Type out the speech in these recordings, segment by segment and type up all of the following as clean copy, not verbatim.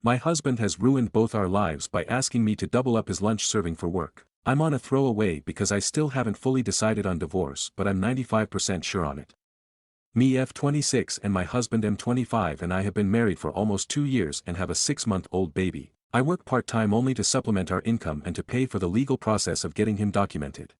My husband has ruined both our lives by asking me to double up his lunch serving for work. I'm on a throwaway because I still haven't fully decided on divorce, but I'm 95% sure on it. Me F26 and my husband M25 and I have been married for almost 2 years and have a 6-month-old baby. I work part-time only to supplement our income and to pay for the legal process of getting him documented.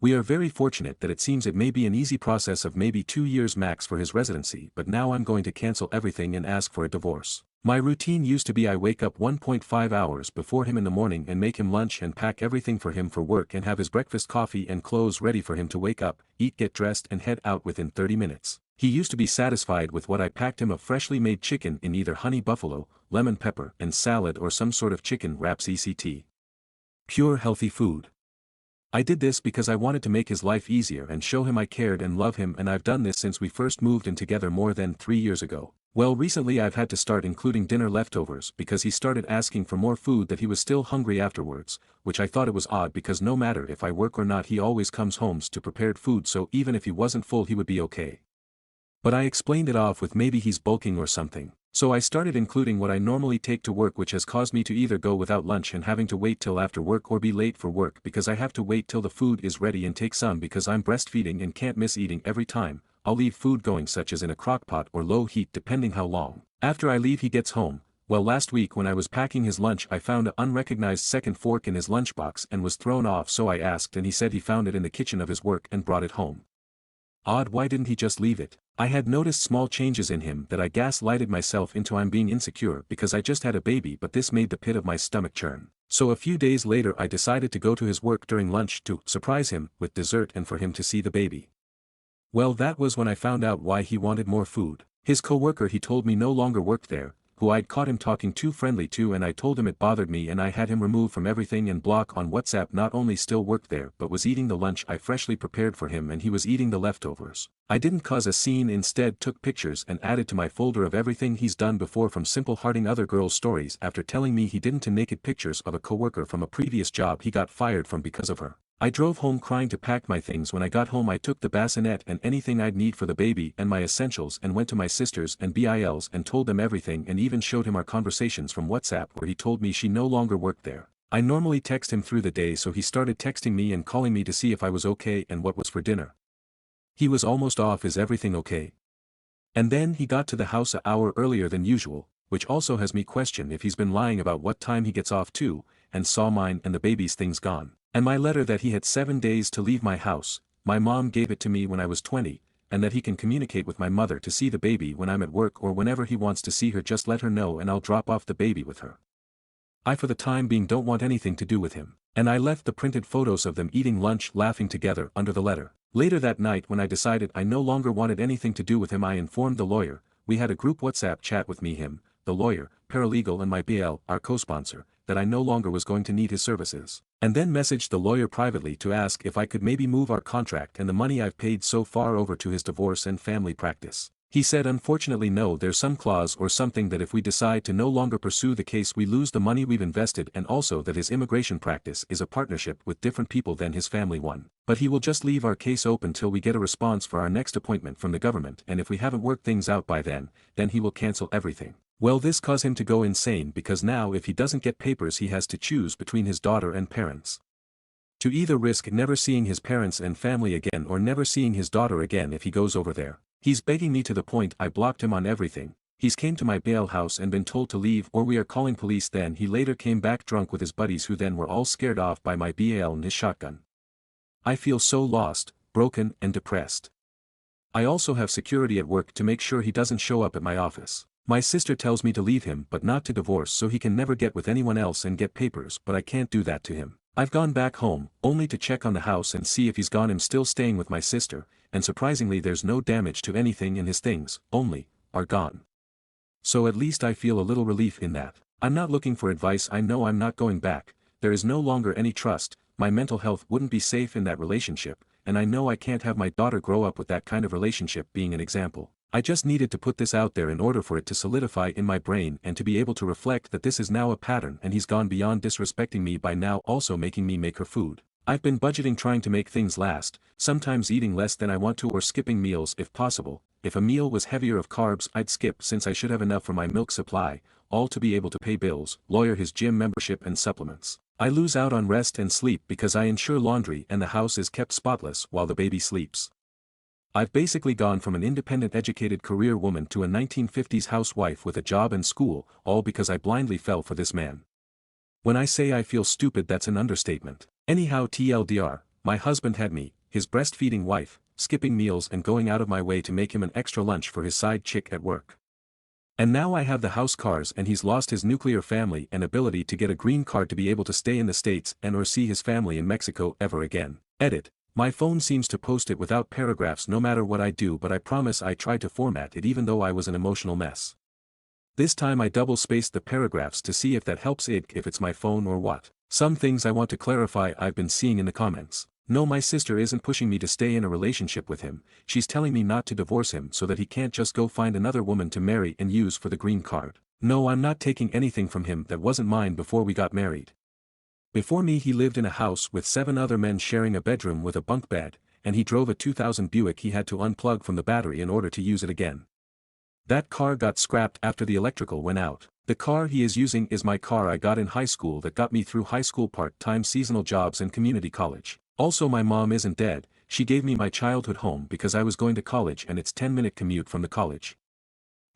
We are very fortunate that it seems it may be an easy process of maybe 2 years max for his residency, but now I'm going to cancel everything and ask for a divorce. My routine used to be I wake up 1.5 hours before him in the morning and make him lunch and pack everything for him for work and have his breakfast coffee and clothes ready for him to wake up, eat, get dressed and head out within 30 minutes. He used to be satisfied with what I packed him of freshly made chicken in either honey buffalo, lemon pepper and salad or some sort of chicken wraps etc. Pure healthy food. I did this because I wanted to make his life easier and show him I cared and love him, and I've done this since we first moved in together more than 3 years ago. Well, recently I've had to start including dinner leftovers because he started asking for more food that he was still hungry afterwards, which I thought it was odd because no matter if I work or not he always comes home to prepared food, so even if he wasn't full he would be okay. But I explained it off with maybe he's bulking or something. So I started including what I normally take to work, which has caused me to either go without lunch and having to wait till after work or be late for work because I have to wait till the food is ready and take some because I'm breastfeeding and can't miss eating every time. I'll leave food going such as in a crockpot or low heat depending how long. After I leave he gets home. Well, last week when I was packing his lunch I found an unrecognized second fork in his lunchbox and was thrown off, so I asked and he said he found it in the kitchen of his work and brought it home. Odd, why didn't he just leave it? I had noticed small changes in him that I gaslighted myself into I'm being insecure because I just had a baby, but this made the pit of my stomach churn. So a few days later I decided to go to his work during lunch to surprise him with dessert and for him to see the baby. Well, that was when I found out why he wanted more food. His coworker he told me no longer worked there, who I'd caught him talking too friendly to, and I told him it bothered me and I had him removed from everything and block on WhatsApp. Not only still worked there but was eating the lunch I freshly prepared for him and he was eating the leftovers. I didn't cause a scene, instead took pictures and added to my folder of everything he's done before, from simple hearting other girls' stories after telling me he didn't to naked pictures of a coworker from a previous job he got fired from because of her. I drove home crying to pack my things. When I got home I took the bassinet and anything I'd need for the baby and my essentials and went to my sisters and BILs and told them everything, and even showed him our conversations from WhatsApp where he told me she no longer worked there. I normally text him through the day, so he started texting me and calling me to see if I was okay and what was for dinner. He was almost off "Is everything okay?" And then he got to the house an hour earlier than usual, which also has me question if he's been lying about what time he gets off too, and saw mine and the baby's things gone. And my letter that he had 7 days to leave my house, my mom gave it to me when I was 20, and that he can communicate with my mother to see the baby when I'm at work or whenever he wants to see her, just let her know and I'll drop off the baby with her. I for the time being don't want anything to do with him. And I left the printed photos of them eating lunch laughing together under the letter. Later that night when I decided I no longer wanted anything to do with him, I informed the lawyer. We had a group WhatsApp chat with me, him, the lawyer, paralegal and my BL, our co-sponsor, that I no longer was going to need his services. And then messaged the lawyer privately to ask if I could maybe move our contract and the money I've paid so far over to his divorce and family practice. He said unfortunately no, there's some clause or something that if we decide to no longer pursue the case we lose the money we've invested, and also that his immigration practice is a partnership with different people than his family one. But he will just leave our case open till we get a response for our next appointment from the government, and if we haven't worked things out by then he will cancel everything. Well, this caused him to go insane because now if he doesn't get papers he has to choose between his daughter and parents. To either risk never seeing his parents and family again or never seeing his daughter again if he goes over there. He's begging me to the point I blocked him on everything. He's came to my bail house and been told to leave or we are calling police. Then he later came back drunk with his buddies who then were all scared off by my BAL and his shotgun. I feel so lost, broken and depressed. I also have security at work to make sure he doesn't show up at my office. My sister tells me to leave him but not to divorce so he can never get with anyone else and get papers, but I can't do that to him. I've gone back home, only to check on the house and see if he's gone. I'm still staying with my sister, and surprisingly there's no damage to anything and his things, only, are gone. So at least I feel a little relief in that. I'm not looking for advice, I know I'm not going back, there is no longer any trust, my mental health wouldn't be safe in that relationship, and I know I can't have my daughter grow up with that kind of relationship being an example. I just needed to put this out there in order for it to solidify in my brain and to be able to reflect that this is now a pattern and he's gone beyond disrespecting me by now also making me make her food. I've been budgeting, trying to make things last, sometimes eating less than I want to or skipping meals if possible, if a meal was heavier of carbs I'd skip since I should have enough for my milk supply, all to be able to pay bills, lawyer his gym membership and supplements. I lose out on rest and sleep because I ensure laundry and the house is kept spotless while the baby sleeps. I've basically gone from an independent educated career woman to a 1950s housewife with a job and school, all because I blindly fell for this man. When I say I feel stupid, that's an understatement. Anyhow, TLDR, my husband had me, his breastfeeding wife, skipping meals and going out of my way to make him an extra lunch for his side chick at work. And now I have the house cars and he's lost his nuclear family and ability to get a green card to be able to stay in the States and or see his family in Mexico ever again. Edit. My phone seems to post it without paragraphs no matter what I do, but I promise I tried to format it even though I was an emotional mess. This time I double-spaced the paragraphs to see if that helps if it's my phone or what. Some things I want to clarify I've been seeing in the comments. No, my sister isn't pushing me to stay in a relationship with him, she's telling me not to divorce him so that he can't just go find another woman to marry and use for the green card. No, I'm not taking anything from him that wasn't mine before we got married. Before me he lived in a house with 7 other men sharing a bedroom with a bunk bed, and he drove a 2000 Buick he had to unplug from the battery in order to use it again. That car got scrapped after the electrical went out. The car he is using is my car I got in high school that got me through high school part-time seasonal jobs and community college. Also, my mom isn't dead, she gave me my childhood home because I was going to college and it's 10-minute commute from the college.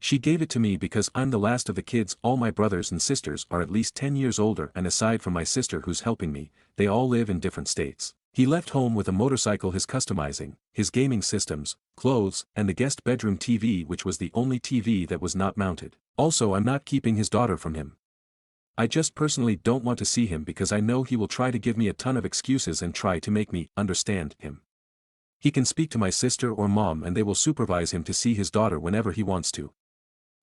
She gave it to me because I'm the last of the kids, all my brothers and sisters are at least 10 years older, and aside from my sister who's helping me, they all live in different states. He left home with a motorcycle, his customizing, his gaming systems, clothes, and the guest bedroom TV, which was the only TV that was not mounted. Also, I'm not keeping his daughter from him. I just personally don't want to see him because I know he will try to give me a ton of excuses and try to make me understand him. He can speak to my sister or mom and they will supervise him to see his daughter whenever he wants to.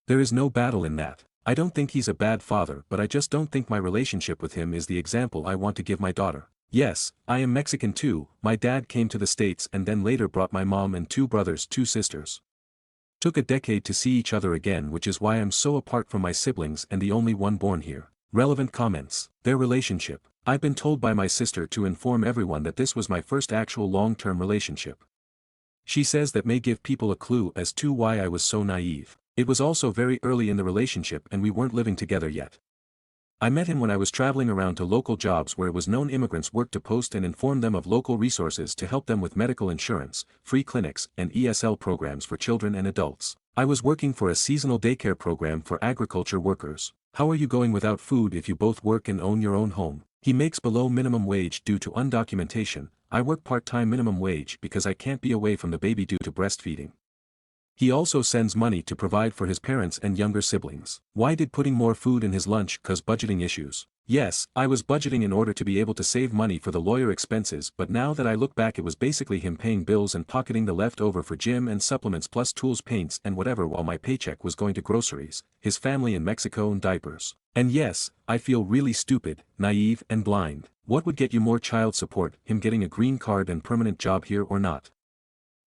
There is no battle in that. I don't think he's a bad father, but I just don't think my relationship with him is the example I want to give my daughter. Yes, I am Mexican too, my dad came to the States and then later brought my mom and 2 brothers, 2 sisters. Took a decade to see each other again, which is why I'm so apart from my siblings and the only one born here. Relevant comments. Their relationship. I've been told by my sister to inform everyone that this was my first actual long-term relationship. She says that may give people a clue as to why I was so naive. It was also very early in the relationship and we weren't living together yet. I met him when I was traveling around to local jobs where it was known immigrants worked to post and inform them of local resources to help them with medical insurance, free clinics, and ESL programs for children and adults. I was working for a seasonal daycare program for agriculture workers. How are you going without food if you both work and own your own home? He makes below minimum wage due to undocumentation. I work part-time minimum wage because I can't be away from the baby due to breastfeeding. He also sends money to provide for his parents and younger siblings. Why did putting more food in his lunch cause budgeting issues? Yes, I was budgeting in order to be able to save money for the lawyer expenses, but now that I look back it was basically him paying bills and pocketing the leftover for gym and supplements plus tools, paints and whatever, while my paycheck was going to groceries, his family in Mexico and diapers. And yes, I feel really stupid, naive and blind. What would get you more child support, him getting a green card and permanent job here or not?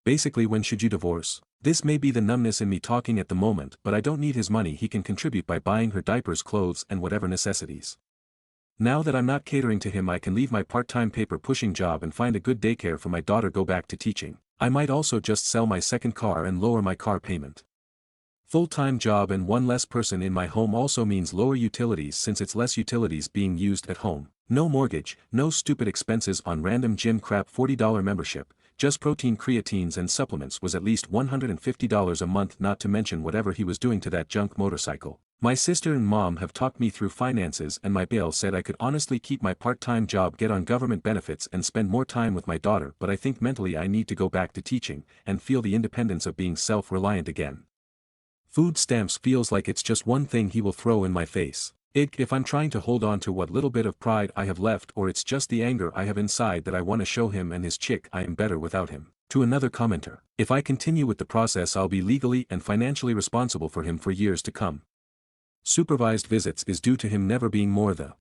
Basically, when should you divorce? This may be the numbness in me talking at the moment, but I don't need his money. He can contribute by buying her diapers, clothes and whatever necessities. Now that I'm not catering to him, I can leave my part-time paper-pushing job and find a good daycare for my daughter, go back to teaching. I might also just sell my second car and lower my car payment. Full-time job and one less person in my home also means lower utilities since it's less utilities being used at home. No mortgage, no stupid expenses on random gym crap. $40 membership, just protein, creatines and supplements was at least $150 a month, not to mention whatever he was doing to that junk motorcycle. My sister and mom have talked me through finances and my bail said I could honestly keep my part-time job, get on government benefits and spend more time with my daughter, but I think mentally I need to go back to teaching and feel the independence of being self-reliant again. Food stamps feels like it's just one thing he will throw in my face. If I'm trying to hold on to what little bit of pride I have left, or it's just the anger I have inside that I want to show him and his chick I am better without him. To another commenter, if I continue with the process I'll be legally and financially responsible for him for years to come. Supervised visits is due to him never being more than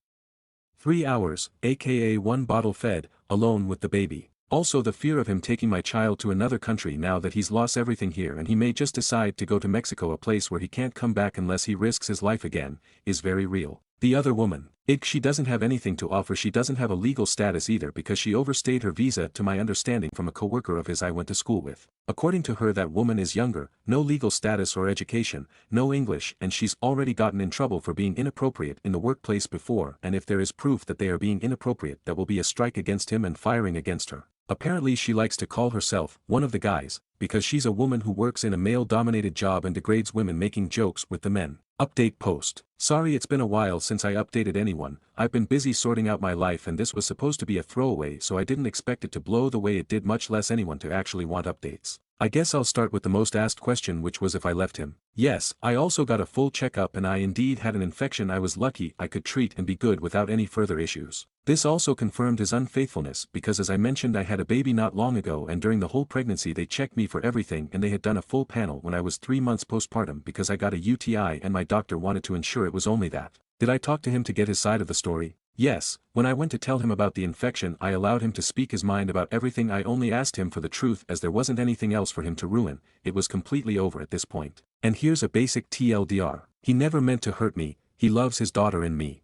3 hours, aka 1 bottle fed, alone with the baby. Also the fear of him taking my child to another country now that he's lost everything here and he may just decide to go to Mexico, a place where he can't come back unless he risks his life again, is very real. The other woman. She doesn't have anything to offer. She doesn't have a legal status either because she overstayed her visa to my understanding from a coworker of his I went to school with. According to her, that woman is younger, no legal status or education, no English, and she's already gotten in trouble for being inappropriate in the workplace before, and if there is proof that they are being inappropriate, that will be a strike against him and firing against her. Apparently she likes to call herself one of the guys, because she's a woman who works in a male-dominated job and degrades women, making jokes with the men. Update post. Sorry, it's been a while since I updated anyone. I've been busy sorting out my life and this was supposed to be a throwaway, so I didn't expect it to blow the way it did, much less anyone to actually want updates. I guess I'll start with the most asked question, which was if I left him. Yes, I also got a full checkup and I indeed had an infection I was lucky I could treat and be good without any further issues. This also confirmed his unfaithfulness because, as I mentioned, I had a baby not long ago and during the whole pregnancy they checked me for everything and they had done a full panel when I was 3 months postpartum because I got a UTI and my doctor wanted to ensure it was only that. Did I talk to him to get his side of the story? Yes, when I went to tell him about the infection I allowed him to speak his mind about everything. I only asked him for the truth as there wasn't anything else for him to ruin, it was completely over at this point. And here's a basic TLDR, he never meant to hurt me, he loves his daughter and me.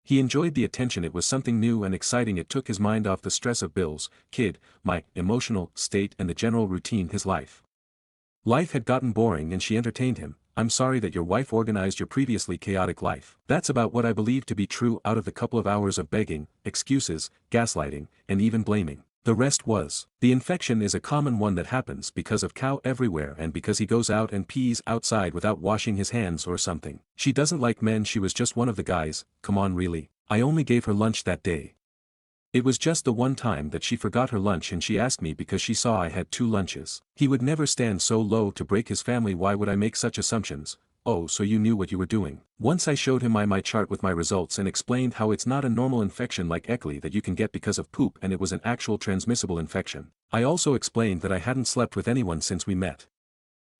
He enjoyed the attention, it was something new and exciting, it took his mind off the stress of bills, kid, my emotional state and the general routine his life. Life had gotten boring and she entertained him. I'm sorry that your wife organized your previously chaotic life. That's about what I believe to be true out of the couple of hours of begging, excuses, gaslighting, and even blaming. The rest was. The infection is a common one that happens because of cow everywhere and because he goes out and pees outside without washing his hands or something. She doesn't like men, she was just one of the guys, come on really. I only gave her lunch that day. It was just the one time that she forgot her lunch and she asked me because she saw I had 2 lunches. He would never stand so low to break his family. Why would I make such assumptions? Oh, so you knew what you were doing. Once I showed him my chart with my results and explained how it's not a normal infection like ecoli that you can get because of poop and it was an actual transmissible infection. I also explained that I hadn't slept with anyone since we met.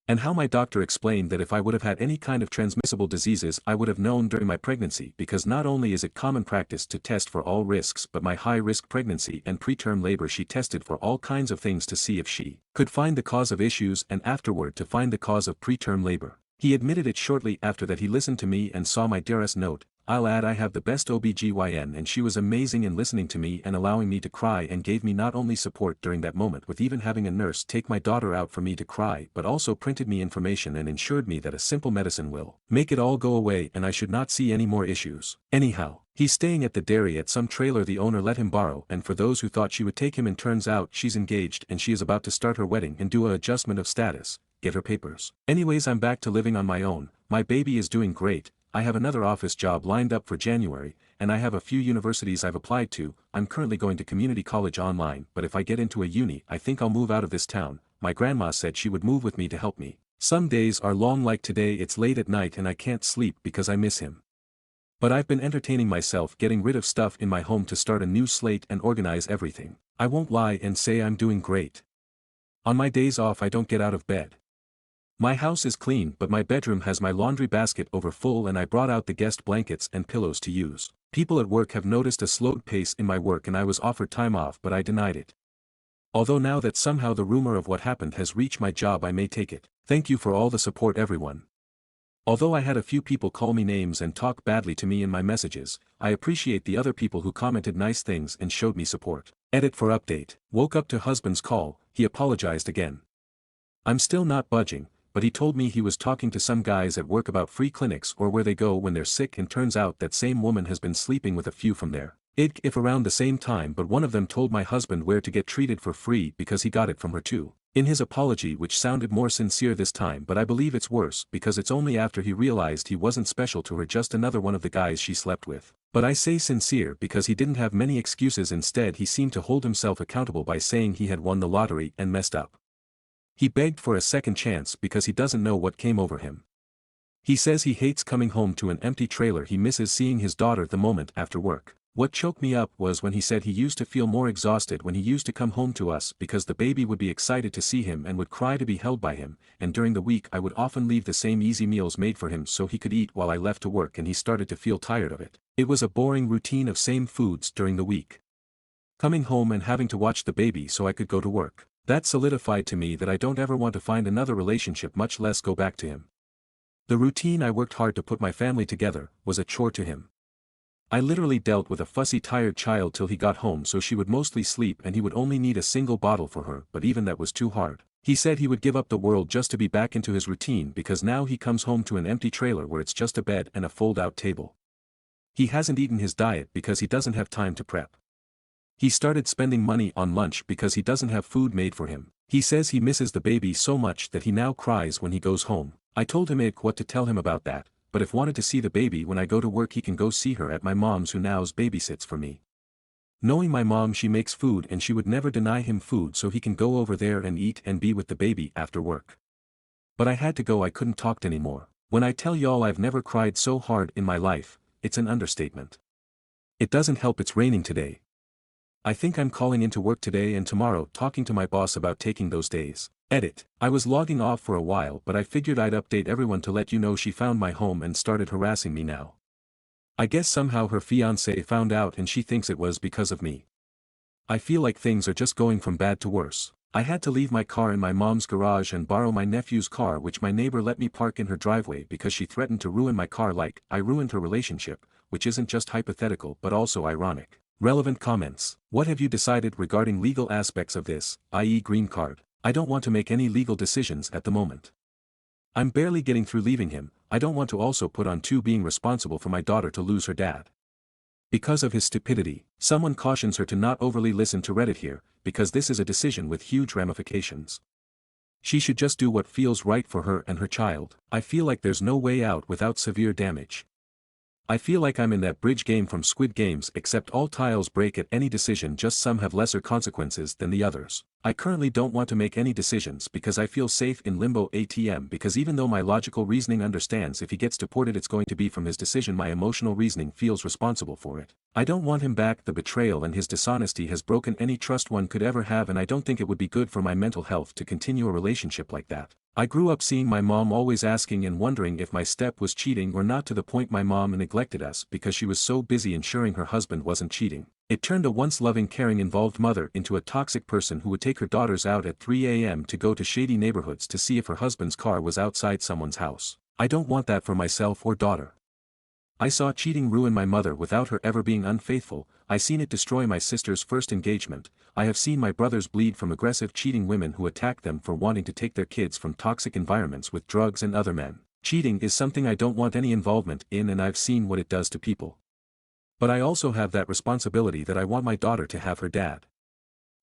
And how my doctor explained that if I would have had any kind of transmissible diseases I would have known during my pregnancy, because not only is it common practice to test for all risks, but my high-risk pregnancy and preterm labor she tested for all kinds of things to see if she could find the cause of issues and afterward to find the cause of preterm labor. He admitted it shortly after that. He listened to me and saw my dearest note. I'll add I have the best OBGYN and she was amazing in listening to me and allowing me to cry and gave me not only support during that moment with even having a nurse take my daughter out for me to cry, but also printed me information and ensured me that a simple medicine will make it all go away and I should not see any more issues. Anyhow, he's staying at the dairy at some trailer the owner let him borrow, and for those who thought she would take him, and turns out she's engaged and she is about to start her wedding and do a adjustment of status, get her papers. Anyways, I'm back to living on my own, my baby is doing great. I have another office job lined up for January, and I have a few universities I've applied to. I'm currently going to community college online, but if I get into a uni I think I'll move out of this town. My grandma said she would move with me to help me. Some days are long, like today it's late at night and I can't sleep because I miss him. But I've been entertaining myself getting rid of stuff in my home to start a new slate and organize everything. I won't lie and say I'm doing great. On my days off I don't get out of bed. My house is clean, but my bedroom has my laundry basket over full and I brought out the guest blankets and pillows to use. People at work have noticed a slowed pace in my work and I was offered time off, but I denied it. Although now that somehow the rumor of what happened has reached my job I may take it. Thank you for all the support everyone. Although I had a few people call me names and talk badly to me in my messages, I appreciate the other people who commented nice things and showed me support. Edit for update. Woke up to husband's call, he apologized again. I'm still not budging. But he told me he was talking to some guys at work about free clinics or where they go when they're sick, and turns out that same woman has been sleeping with a few from there. If around the same time, but one of them told my husband where to get treated for free because he got it from her too. In his apology, which sounded more sincere this time, but I believe it's worse because it's only after he realized he wasn't special to her, just another one of the guys she slept with. But I say sincere because he didn't have many excuses. Instead he seemed to hold himself accountable by saying he had won the lottery and messed up. He begged for a second chance because he doesn't know what came over him. He says he hates coming home to an empty trailer, he misses seeing his daughter the moment after work. What choked me up was when he said he used to feel more exhausted when he used to come home to us because the baby would be excited to see him and would cry to be held by him, and during the week I would often leave the same easy meals made for him so he could eat while I left to work, and he started to feel tired of it. It was a boring routine of same foods during the week. Coming home and having to watch the baby so I could go to work. That solidified to me that I don't ever want to find another relationship, much less go back to him. The routine I worked hard to put my family together was a chore to him. I literally dealt with a fussy tired child till he got home so she would mostly sleep and he would only need a single bottle for her, but even that was too hard. He said he would give up the world just to be back into his routine because now he comes home to an empty trailer where it's just a bed and a fold-out table. He hasn't eaten his diet because he doesn't have time to prep. He started spending money on lunch because he doesn't have food made for him. He says he misses the baby so much that he now cries when he goes home. I told him what to tell him about that, but if wanted to see the baby when I go to work he can go see her at my mom's who nows babysits for me. Knowing my mom, she makes food and she would never deny him food so he can go over there and eat and be with the baby after work. But I had to go, I couldn't talk anymore. When I tell y'all I've never cried so hard in my life, it's an understatement. It doesn't help it's raining today. I think I'm calling into work today and tomorrow talking to my boss about taking those days. Edit. I was logging off for a while but I figured I'd update everyone to let you know she found my home and started harassing me now. I guess somehow her fiance found out and she thinks it was because of me. I feel like things are just going from bad to worse. I had to leave my car in my mom's garage and borrow my nephew's car which my neighbor let me park in her driveway because she threatened to ruin my car like I ruined her relationship, which isn't just hypothetical but also ironic. Relevant comments. What have you decided regarding legal aspects of this, i.e. green card? I don't want to make any legal decisions at the moment. I'm barely getting through leaving him. I don't want to also put on to being responsible for my daughter to lose her dad. Because of his stupidity, someone cautions her to not overly listen to Reddit here, because this is a decision with huge ramifications. She should just do what feels right for her and her child. I feel like there's no way out without severe damage. I feel like I'm in that bridge game from Squid Games except all tiles break at any decision, just some have lesser consequences than the others. I currently don't want to make any decisions because I feel safe in limbo ATM because even though my logical reasoning understands if he gets deported it's going to be from his decision, my emotional reasoning feels responsible for it. I don't want him back. The betrayal and his dishonesty has broken any trust one could ever have and I don't think it would be good for my mental health to continue a relationship like that. I grew up seeing my mom always asking and wondering if my step was cheating or not, to the point my mom neglected us because she was so busy ensuring her husband wasn't cheating. It turned a once loving, caring, involved mother into a toxic person who would take her daughters out at 3 a.m. to go to shady neighborhoods to see if her husband's car was outside someone's house. I don't want that for myself or daughter. I saw cheating ruin my mother without her ever being unfaithful. I seen it destroy my sister's first engagement. I have seen my brothers bleed from aggressive cheating women who attack them for wanting to take their kids from toxic environments with drugs and other men. Cheating is something I don't want any involvement in and I've seen what it does to people. But I also have that responsibility that I want my daughter to have her dad.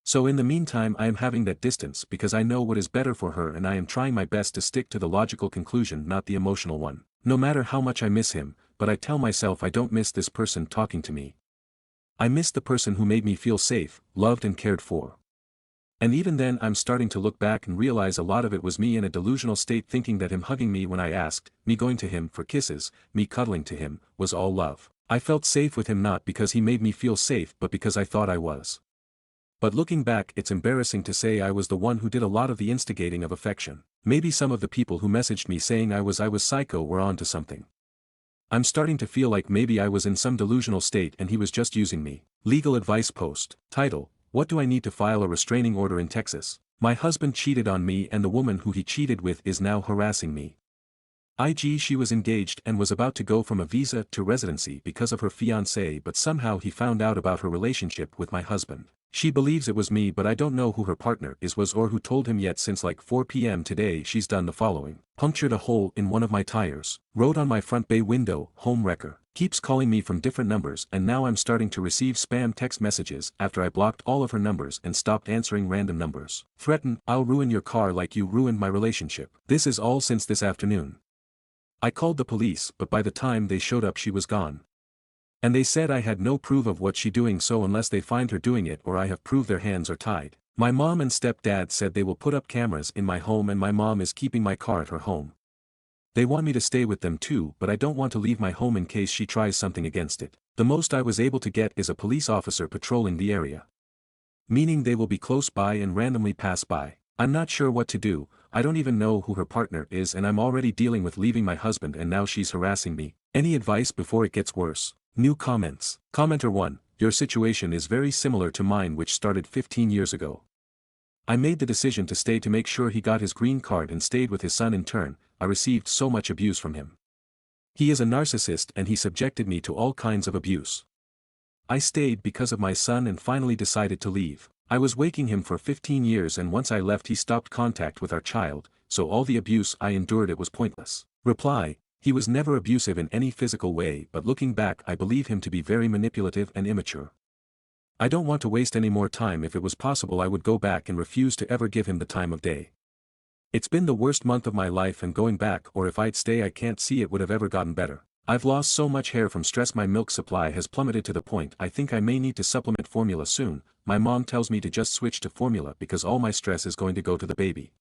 So in the meantime I am having that distance because I know what is better for her and I am trying my best to stick to the logical conclusion, not the emotional one. No matter how much I miss him, but I tell myself I don't miss this person talking to me. I miss the person who made me feel safe, loved and cared for. And even then I'm starting to look back and realize a lot of it was me in a delusional state thinking that him hugging me when I asked, me going to him for kisses, me cuddling to him, was all love. I felt safe with him not because he made me feel safe but because I thought I was. But looking back it's embarrassing to say I was the one who did a lot of the instigating of affection. Maybe some of the people who messaged me saying I was psycho were on to something. I'm starting to feel like maybe I was in some delusional state and he was just using me. Legal advice post. Title: What do I need to file a restraining order in Texas? My husband cheated on me and the woman who he cheated with is now harassing me. IG: She was engaged and was about to go from a visa to residency because of her fiance, but somehow he found out about her relationship with my husband. She believes it was me but I don't know who her partner was or who told him yet. Since like 4 p.m. today she's done the following. Punctured a hole in one of my tires. Wrote on my front bay window, home wrecker. Keeps calling me from different numbers and now I'm starting to receive spam text messages after I blocked all of her numbers and stopped answering random numbers. Threaten, I'll ruin your car like you ruined my relationship. This is all since this afternoon. I called the police but by the time they showed up she was gone. And they said I had no proof of what she doing, so unless they find her doing it or I have proof their hands are tied. My mom and stepdad said they will put up cameras in my home and my mom is keeping my car at her home. They want me to stay with them too but I don't want to leave my home in case she tries something against it. The most I was able to get is a police officer patrolling the area. Meaning they will be close by and randomly pass by. I'm not sure what to do. I don't even know who her partner is and I'm already dealing with leaving my husband and now she's harassing me. Any advice before it gets worse? New comments. Commenter 1, your situation is very similar to mine which started 15 years ago. I made the decision to stay to make sure he got his green card and stayed with his son in turn. I received so much abuse from him. He is a narcissist and he subjected me to all kinds of abuse. I stayed because of my son and finally decided to leave. I was waking him for 15 years and once I left he stopped contact with our child, so all the abuse I endured it was pointless. Reply, he was never abusive in any physical way but looking back I believe him to be very manipulative and immature. I don't want to waste any more time. If it was possible I would go back and refuse to ever give him the time of day. It's been the worst month of my life and going back or if I'd stay I can't see it would have ever gotten better. I've lost so much hair from stress, my milk supply has plummeted to the point I think I may need to supplement formula soon. My mom tells me to just switch to formula because all my stress is going to go to the baby.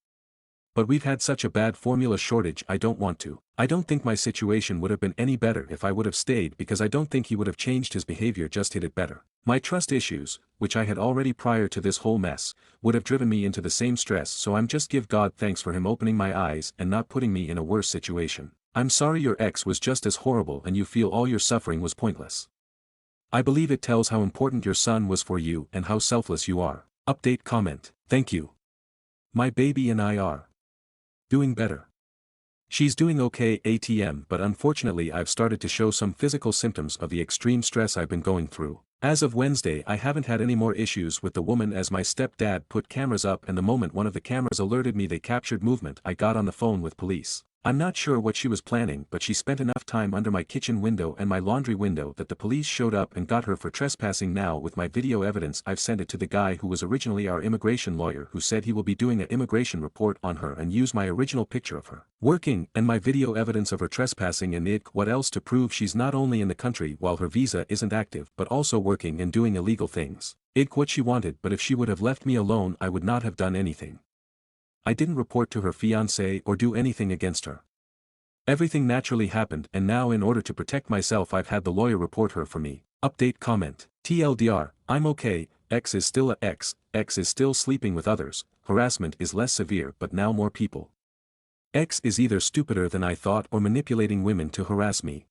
But we've had such a bad formula shortage I don't want to. I don't think my situation would have been any better if I would have stayed because I don't think he would have changed his behavior, just hit it better. My trust issues, which I had already prior to this whole mess, would have driven me into the same stress, so I'm just give God thanks for him opening my eyes and not putting me in a worse situation. I'm sorry your ex was just as horrible and you feel all your suffering was pointless. I believe it tells how important your son was for you and how selfless you are. Update comment. Thank you. My baby and I are doing better. She's doing okay ATM, but unfortunately I've started to show some physical symptoms of the extreme stress I've been going through. As of Wednesday I haven't had any more issues with the woman as my stepdad put cameras up and the moment one of the cameras alerted me they captured movement I got on the phone with police. I'm not sure what she was planning but she spent enough time under my kitchen window and my laundry window that the police showed up and got her for trespassing. Now with my video evidence I've sent it to the guy who was originally our immigration lawyer who said he will be doing an immigration report on her and use my original picture of her working and my video evidence of her trespassing and what else to prove she's not only in the country while her visa isn't active but also working and doing illegal things. What she wanted, but if she would have left me alone I would not have done anything. I didn't report to her fiance or do anything against her. Everything naturally happened and now in order to protect myself I've had the lawyer report her for me. Update comment. TLDR, I'm okay, X is still a X is still sleeping with others, harassment is less severe but now more people. X is either stupider than I thought or manipulating women to harass me.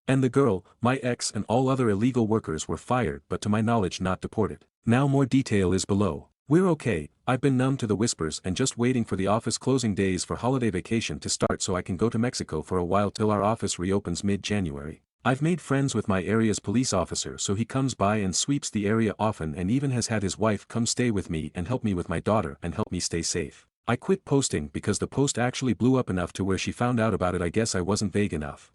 And the girl, my ex and all other illegal workers were fired but to my knowledge not deported. Now more detail is below. We're okay, I've been numb to the whispers and just waiting for the office closing days for holiday vacation to start so I can go to Mexico for a while till our office reopens mid-January. I've made friends with my area's police officer so he comes by and sweeps the area often and even has had his wife come stay with me and help me with my daughter and help me stay safe. I quit posting because the post actually blew up enough to where she found out about it. I guess I wasn't vague enough.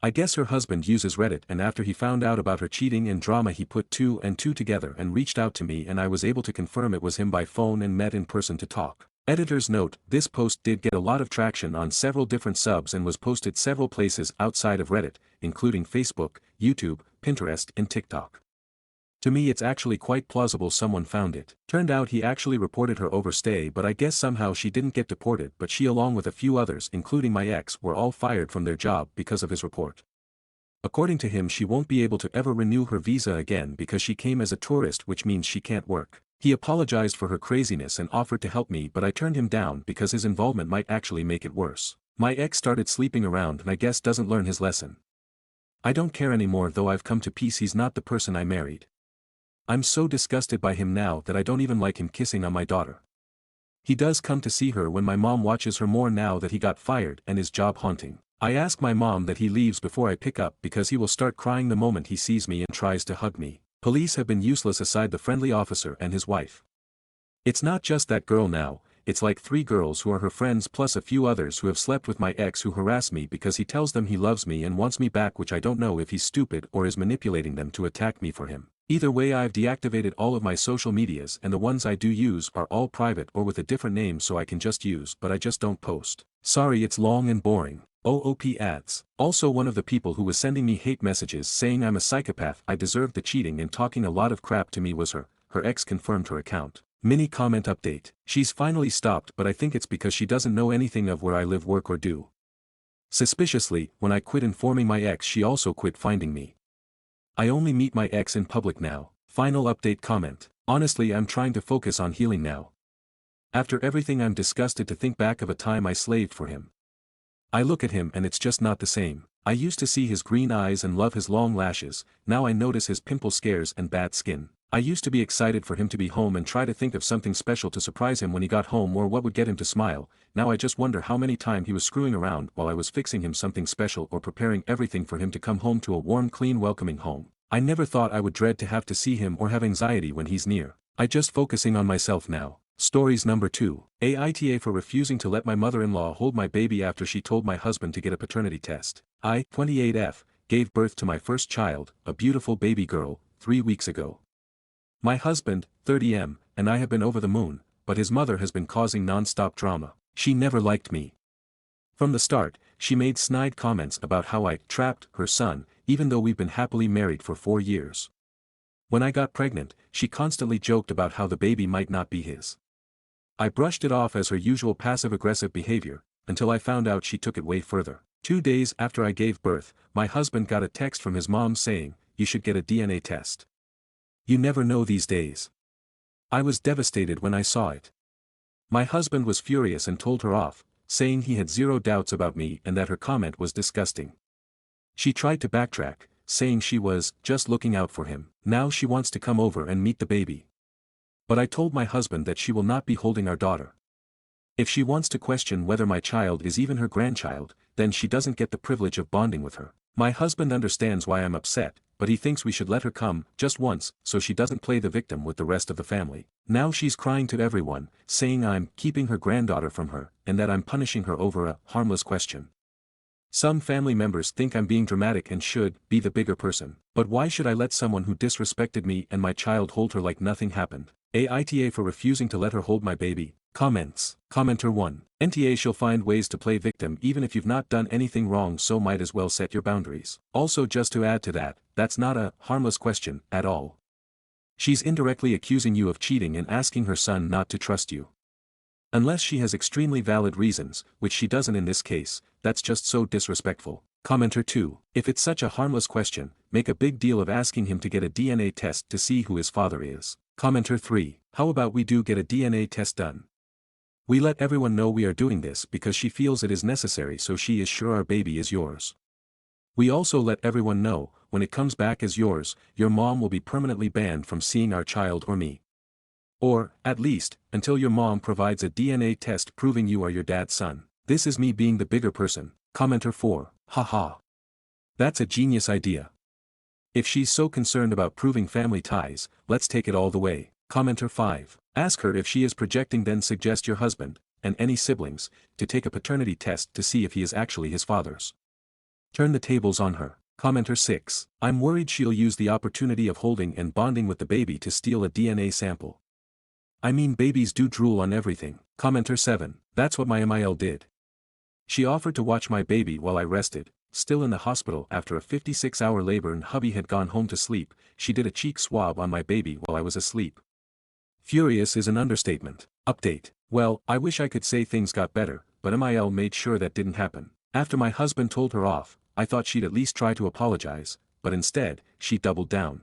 I guess her husband uses Reddit and after he found out about her cheating and drama he put 2 and 2 together and reached out to me and I was able to confirm it was him by phone and met in person to talk. Editor's note, this post did get a lot of traction on several different subs and was posted several places outside of Reddit, including Facebook, YouTube, Pinterest and TikTok. To me it's actually quite plausible someone found it. Turned out he actually reported her overstay but I guess somehow she didn't get deported but she along with a few others including my ex were all fired from their job because of his report. According to him she won't be able to ever renew her visa again because she came as a tourist which means she can't work. He apologized for her craziness and offered to help me but I turned him down because his involvement might actually make it worse. My ex started sleeping around and I guess doesn't learn his lesson. I don't care anymore though I've come to peace he's not the person I married. I'm so disgusted by him now that I don't even like him kissing on my daughter. He does come to see her when my mom watches her more now that he got fired and is job hunting. I ask my mom that he leaves before I pick up because he will start crying the moment he sees me and tries to hug me. Police have been useless aside the friendly officer and his wife. It's not just that girl now, it's like 3 girls who are her friends plus a few others who have slept with my ex who harass me because he tells them he loves me and wants me back, which I don't know if he's stupid or is manipulating them to attack me for him. Either way I've deactivated all of my social medias and the ones I do use are all private or with a different name so I can just use but I just don't post. Sorry it's long and boring. OOP ads. Also one of the people who was sending me hate messages saying I'm a psychopath, I deserved the cheating and talking a lot of crap to me was her ex confirmed her account. Mini comment update. She's finally stopped but I think it's because she doesn't know anything of where I live, work or do. Suspiciously, when I quit informing my ex she also quit finding me. I only meet my ex in public now. Final update comment. Honestly I'm trying to focus on healing now. After everything I'm disgusted to think back of a time I slaved for him. I look at him and it's just not the same. I used to see his green eyes and love his long lashes, now I notice his pimple scares and bad skin. I used to be excited for him to be home and try to think of something special to surprise him when he got home or what would get him to smile. Now I just wonder how many times he was screwing around while I was fixing him something special or preparing everything for him to come home to a warm, clean, welcoming home. I never thought I would dread to have to see him or have anxiety when he's near. I just focusing on myself now. Stories number 2. Aita for refusing to let my mother-in-law hold my baby after she told my husband to get a paternity test. I, 28F, gave birth to my first child, a beautiful baby girl, 3 weeks ago. My husband, 30M, and I have been over the moon, but his mother has been causing non-stop drama. She never liked me. From the start, she made snide comments about how I trapped her son, even though we've been happily married for 4 years. When I got pregnant, she constantly joked about how the baby might not be his. I brushed it off as her usual passive-aggressive behavior, until I found out she took it way further. 2 days after I gave birth, my husband got a text from his mom saying, "You should get a DNA test. You never know these days." I was devastated when I saw it. My husband was furious and told her off, saying he had zero doubts about me and that her comment was disgusting. She tried to backtrack, saying she was just looking out for him. Now she wants to come over and meet the baby. But I told my husband that she will not be holding our daughter. If she wants to question whether my child is even her grandchild, then she doesn't get the privilege of bonding with her. My husband understands why I'm upset, but he thinks we should let her come, just once, so she doesn't play the victim with the rest of the family. Now she's crying to everyone, saying I'm keeping her granddaughter from her, and that I'm punishing her over a harmless question. Some family members think I'm being dramatic and should be the bigger person. But why should I let someone who disrespected me and my child hold her like nothing happened? Aita for refusing to let her hold my baby. Comments. Commenter 1. NTA she'll find ways to play victim even if you've not done anything wrong, so might as well set your boundaries. Also, just to add to that, that's not a harmless question at all. She's indirectly accusing you of cheating and asking her son not to trust you. Unless she has extremely valid reasons, which she doesn't in this case, that's just so disrespectful. Commenter 2. If it's such a harmless question, make a big deal of asking him to get a DNA test to see who his father is. Commenter 3. How about we do get a DNA test done? We let everyone know we are doing this because she feels it is necessary, so she is sure our baby is yours. We also let everyone know, when it comes back as yours, your mom will be permanently banned from seeing our child or me. Or, at least, until your mom provides a DNA test proving you are your dad's son. This is me being the bigger person. Commenter 4. Haha. That's a genius idea. If she's so concerned about proving family ties, let's take it all the way. Commenter 5. Ask her if she is projecting, then suggest your husband, and any siblings, to take a paternity test to see if he is actually his father's. Turn the tables on her. Commenter 6. I'm worried she'll use the opportunity of holding and bonding with the baby to steal a DNA sample. I mean, babies do drool on everything. Commenter 7. That's what my MIL did. She offered to watch my baby while I rested, still in the hospital after a 56-hour labor and hubby had gone home to sleep. She did a cheek swab on my baby while I was asleep. Furious is an understatement. Update. Well, I wish I could say things got better, but MIL made sure that didn't happen. After my husband told her off, I thought she'd at least try to apologize, but instead, she doubled down.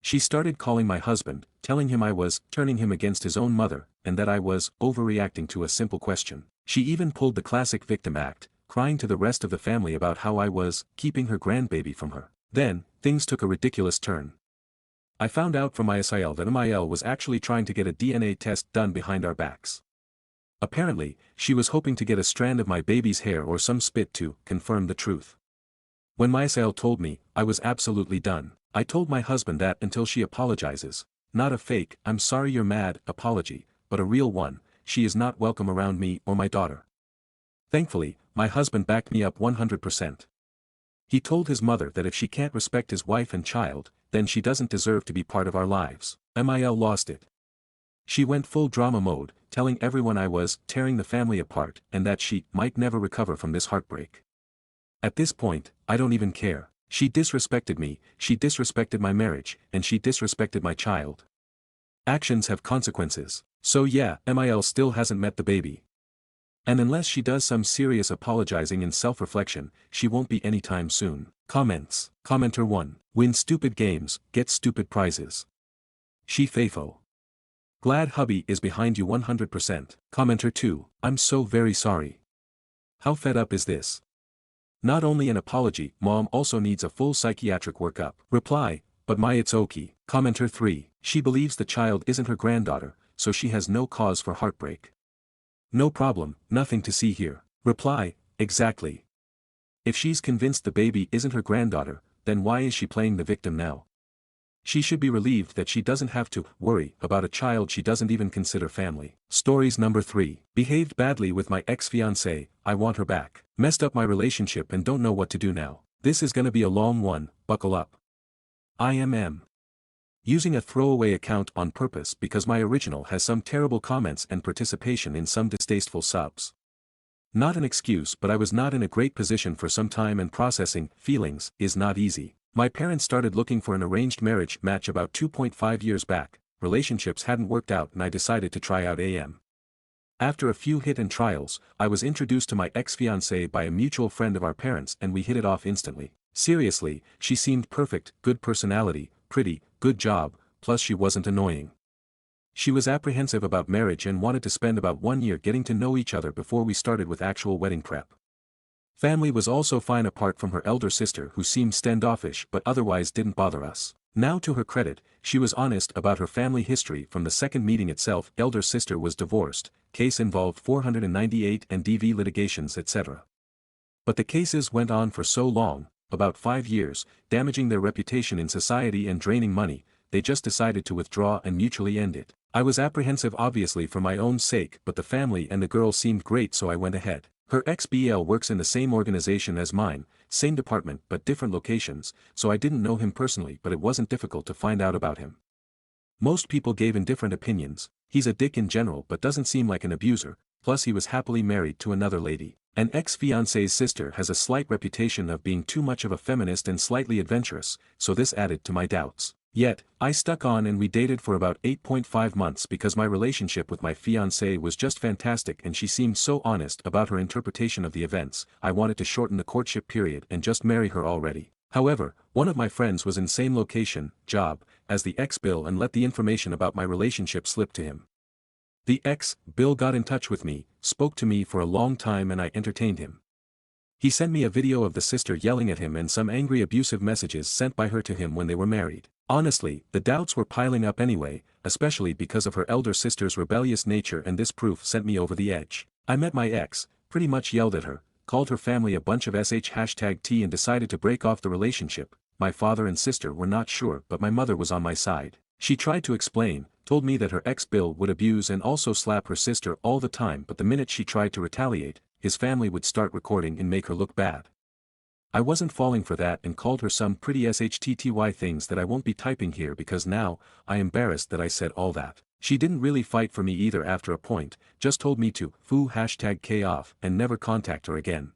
She started calling my husband, telling him I was turning him against his own mother, and that I was overreacting to a simple question. She even pulled the classic victim act, crying to the rest of the family about how I was keeping her grandbaby from her. Then, things took a ridiculous turn. I found out from ISIL that MIL was actually trying to get a DNA test done behind our backs. Apparently, she was hoping to get a strand of my baby's hair or some spit to confirm the truth. When MISIL told me, I was absolutely done. I told my husband that until she apologizes, not a fake "I'm sorry you're mad" apology, but a real one, she is not welcome around me or my daughter. Thankfully, my husband backed me up 100%. He told his mother that if she can't respect his wife and child, then she doesn't deserve to be part of our lives. MIL lost it. She went full drama mode, telling everyone I was tearing the family apart and that she might never recover from this heartbreak. At this point, I don't even care. She disrespected me, she disrespected my marriage, and she disrespected my child. Actions have consequences. So yeah, MIL still hasn't met the baby. And unless she does some serious apologizing and self-reflection, she won't be anytime soon. Comments. Commenter 1. Win stupid games, get stupid prizes. She Fafo. Glad hubby is behind you 100%. Commenter 2. I'm so very sorry. How fed up is this? Not only an apology, mom also needs a full psychiatric workup. Reply, but my it's okay. Commenter 3. She believes the child isn't her granddaughter, so she has no cause for heartbreak. No problem, nothing to see here. Reply, exactly. If she's convinced the baby isn't her granddaughter, then why is she playing the victim now? She should be relieved that she doesn't have to worry about a child she doesn't even consider family. Stories number 3. Behaved badly with my ex-fiancée, I want her back. Messed up my relationship and don't know what to do now. This is gonna be a long one, buckle up. IMM. Using a throwaway account on purpose because my original has some terrible comments and participation in some distasteful subs. Not an excuse, but I was not in a great position for some time and processing feelings is not easy. My parents started looking for an arranged marriage match about 2.5 years back, relationships hadn't worked out and I decided to try out AM. After a few hit and trials, I was introduced to my ex-fiancée by a mutual friend of our parents and we hit it off instantly. Seriously, she seemed perfect, good personality, pretty, good job, plus she wasn't annoying. She was apprehensive about marriage and wanted to spend about 1 year getting to know each other before we started with actual wedding prep. Family was also fine apart from her elder sister who seemed standoffish but otherwise didn't bother us. Now to her credit, she was honest about her family history from the second meeting itself. Elder sister was divorced, case involved 498 and DV litigations etc. But the cases went on for so long, about 5 years, damaging their reputation in society and draining money, they just decided to withdraw and mutually end it. I was apprehensive obviously for my own sake but the family and the girl seemed great so I went ahead. Her ex-BL works in the same organization as mine, same department but different locations, so I didn't know him personally but it wasn't difficult to find out about him. Most people gave indifferent opinions, he's a dick in general but doesn't seem like an abuser, plus he was happily married to another lady. An ex-fiancé's sister has a slight reputation of being too much of a feminist and slightly adventurous, so this added to my doubts. Yet, I stuck on and we dated for about 8.5 months because my relationship with my fiancée was just fantastic and she seemed so honest about her interpretation of the events. I wanted to shorten the courtship period and just marry her already. However, one of my friends was in same location, job, as the ex-Bill and let the information about my relationship slip to him. The ex-Bill got in touch with me, spoke to me for a long time and I entertained him. He sent me a video of the sister yelling at him and some angry abusive messages sent by her to him when they were married. Honestly, the doubts were piling up anyway, especially because of her elder sister's rebellious nature and this proof sent me over the edge. I met my ex, pretty much yelled at her, called her family a bunch of #T and decided to break off the relationship. My father and sister were not sure but my mother was on my side. She tried to explain, told me that her ex-Bill would abuse and also slap her sister all the time but the minute she tried to retaliate, his family would start recording and make her look bad. I wasn't falling for that and called her some pretty SHTTY things that I won't be typing here because now, I'm embarrassed that I said all that. She didn't really fight for me either after a point, just told me to foo #K off and never contact her again.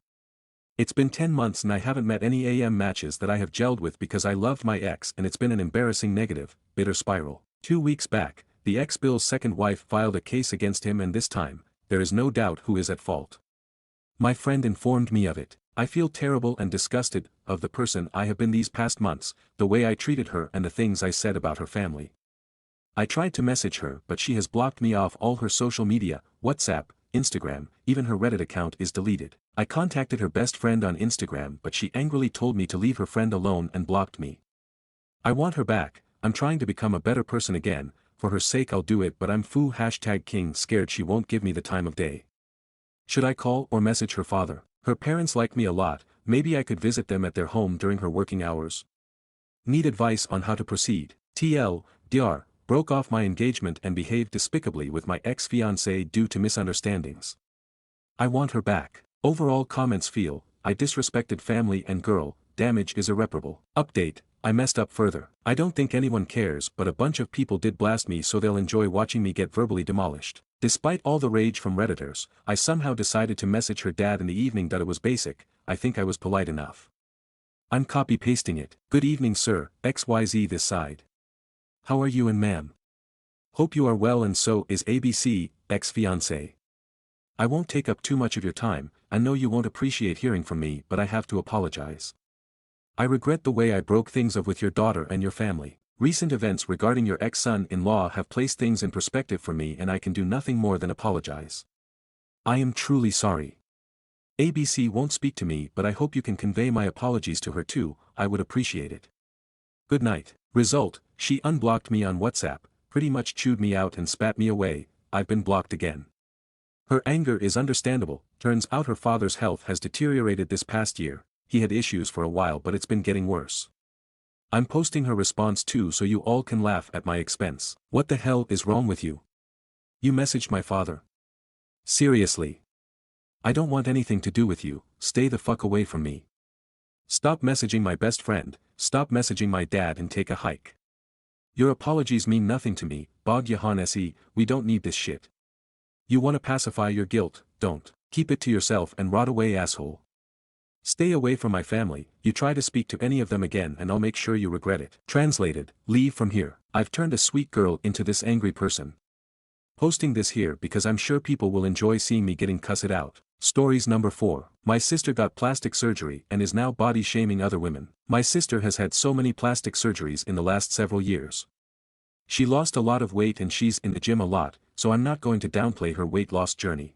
It's been 10 months and I haven't met any AM matches that I have gelled with because I loved my ex and it's been an embarrassing negative, bitter spiral. 2 weeks back, the ex-Bill's second wife filed a case against him and this time, there is no doubt who is at fault. My friend informed me of it. I feel terrible and disgusted of the person I have been these past months, the way I treated her and the things I said about her family. I tried to message her but she has blocked me off all her social media, WhatsApp, Instagram, even her Reddit account is deleted. I contacted her best friend on Instagram but she angrily told me to leave her friend alone and blocked me. I want her back, I'm trying to become a better person again, for her sake I'll do it but I'm foo #King scared she won't give me the time of day. Should I call or message her father? Her parents like me a lot, maybe I could visit them at their home during her working hours. Need advice on how to proceed. TLDR, broke off my engagement and behaved despicably with my ex-fiancée due to misunderstandings. I want her back. Overall comments feel, I disrespected family and girl, damage is irreparable. Update, I messed up further. I don't think anyone cares but a bunch of people did blast me so they'll enjoy watching me get verbally demolished. Despite all the rage from Redditors, I somehow decided to message her dad in the evening that it was basic, I think I was polite enough. I'm copy-pasting it. Good evening sir, XYZ this side. How are you and ma'am? Hope you are well and so is ABC, ex-fiancé. I won't take up too much of your time, I know you won't appreciate hearing from me but I have to apologize. I regret the way I broke things up with your daughter and your family. Recent events regarding your ex-son-in-law have placed things in perspective for me and I can do nothing more than apologize. I am truly sorry. ABC won't speak to me but I hope you can convey my apologies to her too, I would appreciate it. Good night. Result, she unblocked me on WhatsApp, pretty much chewed me out and spat me away. I've been blocked again. Her anger is understandable. Turns out her father's health has deteriorated this past year. He had issues for a while but it's been getting worse. I'm posting her response too so you all can laugh at my expense. What the hell is wrong with you? You messaged my father. Seriously. I don't want anything to do with you, stay the fuck away from me. Stop messaging my best friend, stop messaging my dad and take a hike. Your apologies mean nothing to me, Bog Yahanesi, we don't need this shit. You wanna pacify your guilt, don't. Keep it to yourself and rot away, asshole. Stay away from my family. You try to speak to any of them again and I'll make sure you regret it. Translated, leave from here. I've turned a sweet girl into this angry person. Posting this here because I'm sure people will enjoy seeing me getting cussed out. Stories number 4. My sister got plastic surgery and is now body shaming other women. My sister has had so many plastic surgeries in the last several years. She lost a lot of weight and she's in the gym a lot, so I'm not going to downplay her weight loss journey.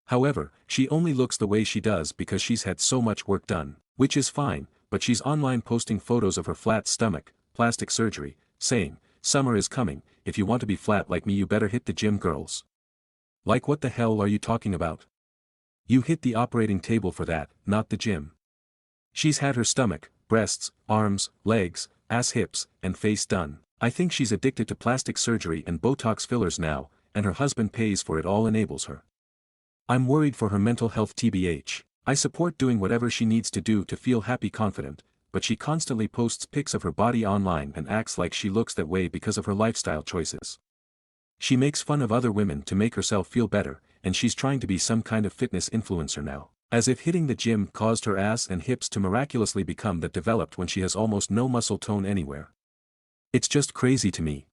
However, she only looks the way she does because she's had so much work done, which is fine, but she's online posting photos of her flat stomach, plastic surgery, saying, "Summer is coming, if you want to be flat like me you better hit the gym, girls." Like what the hell are you talking about? You hit the operating table for that, not the gym. She's had her stomach, breasts, arms, legs, ass, hips, and face done. I think she's addicted to plastic surgery and Botox fillers now, and her husband pays for it all, enables her. I'm worried for her mental health tbh. I support doing whatever she needs to do to feel happy, confident, but she constantly posts pics of her body online and acts like she looks that way because of her lifestyle choices. She makes fun of other women to make herself feel better, and she's trying to be some kind of fitness influencer now. As if hitting the gym caused her ass and hips to miraculously become that developed when she has almost no muscle tone anywhere. It's just crazy to me.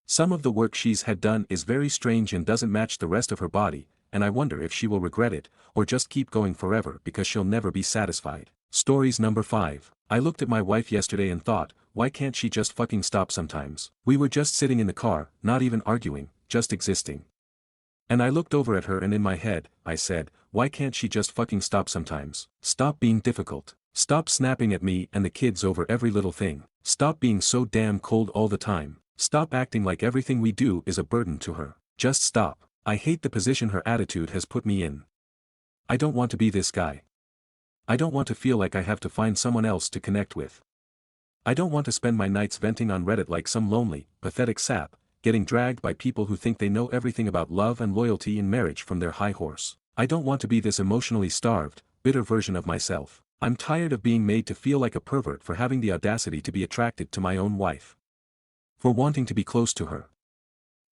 Some of the work she's had done is very strange and doesn't match the rest of her body, and I wonder if she will regret it, or just keep going forever because she'll never be satisfied. Stories number 5. I looked at my wife yesterday and thought, why can't she just fucking stop sometimes? We were just sitting in the car, not even arguing, just existing. And I looked over at her and in my head, I said, why can't she just fucking stop sometimes? Stop being difficult. Stop snapping at me and the kids over every little thing. Stop being so damn cold all the time. Stop acting like everything we do is a burden to her. Just stop. I hate the position her attitude has put me in. I don't want to be this guy. I don't want to feel like I have to find someone else to connect with. I don't want to spend my nights venting on Reddit like some lonely, pathetic sap, getting dragged by people who think they know everything about love and loyalty in marriage from their high horse. I don't want to be this emotionally starved, bitter version of myself. I'm tired of being made to feel like a pervert for having the audacity to be attracted to my own wife. For wanting to be close to her.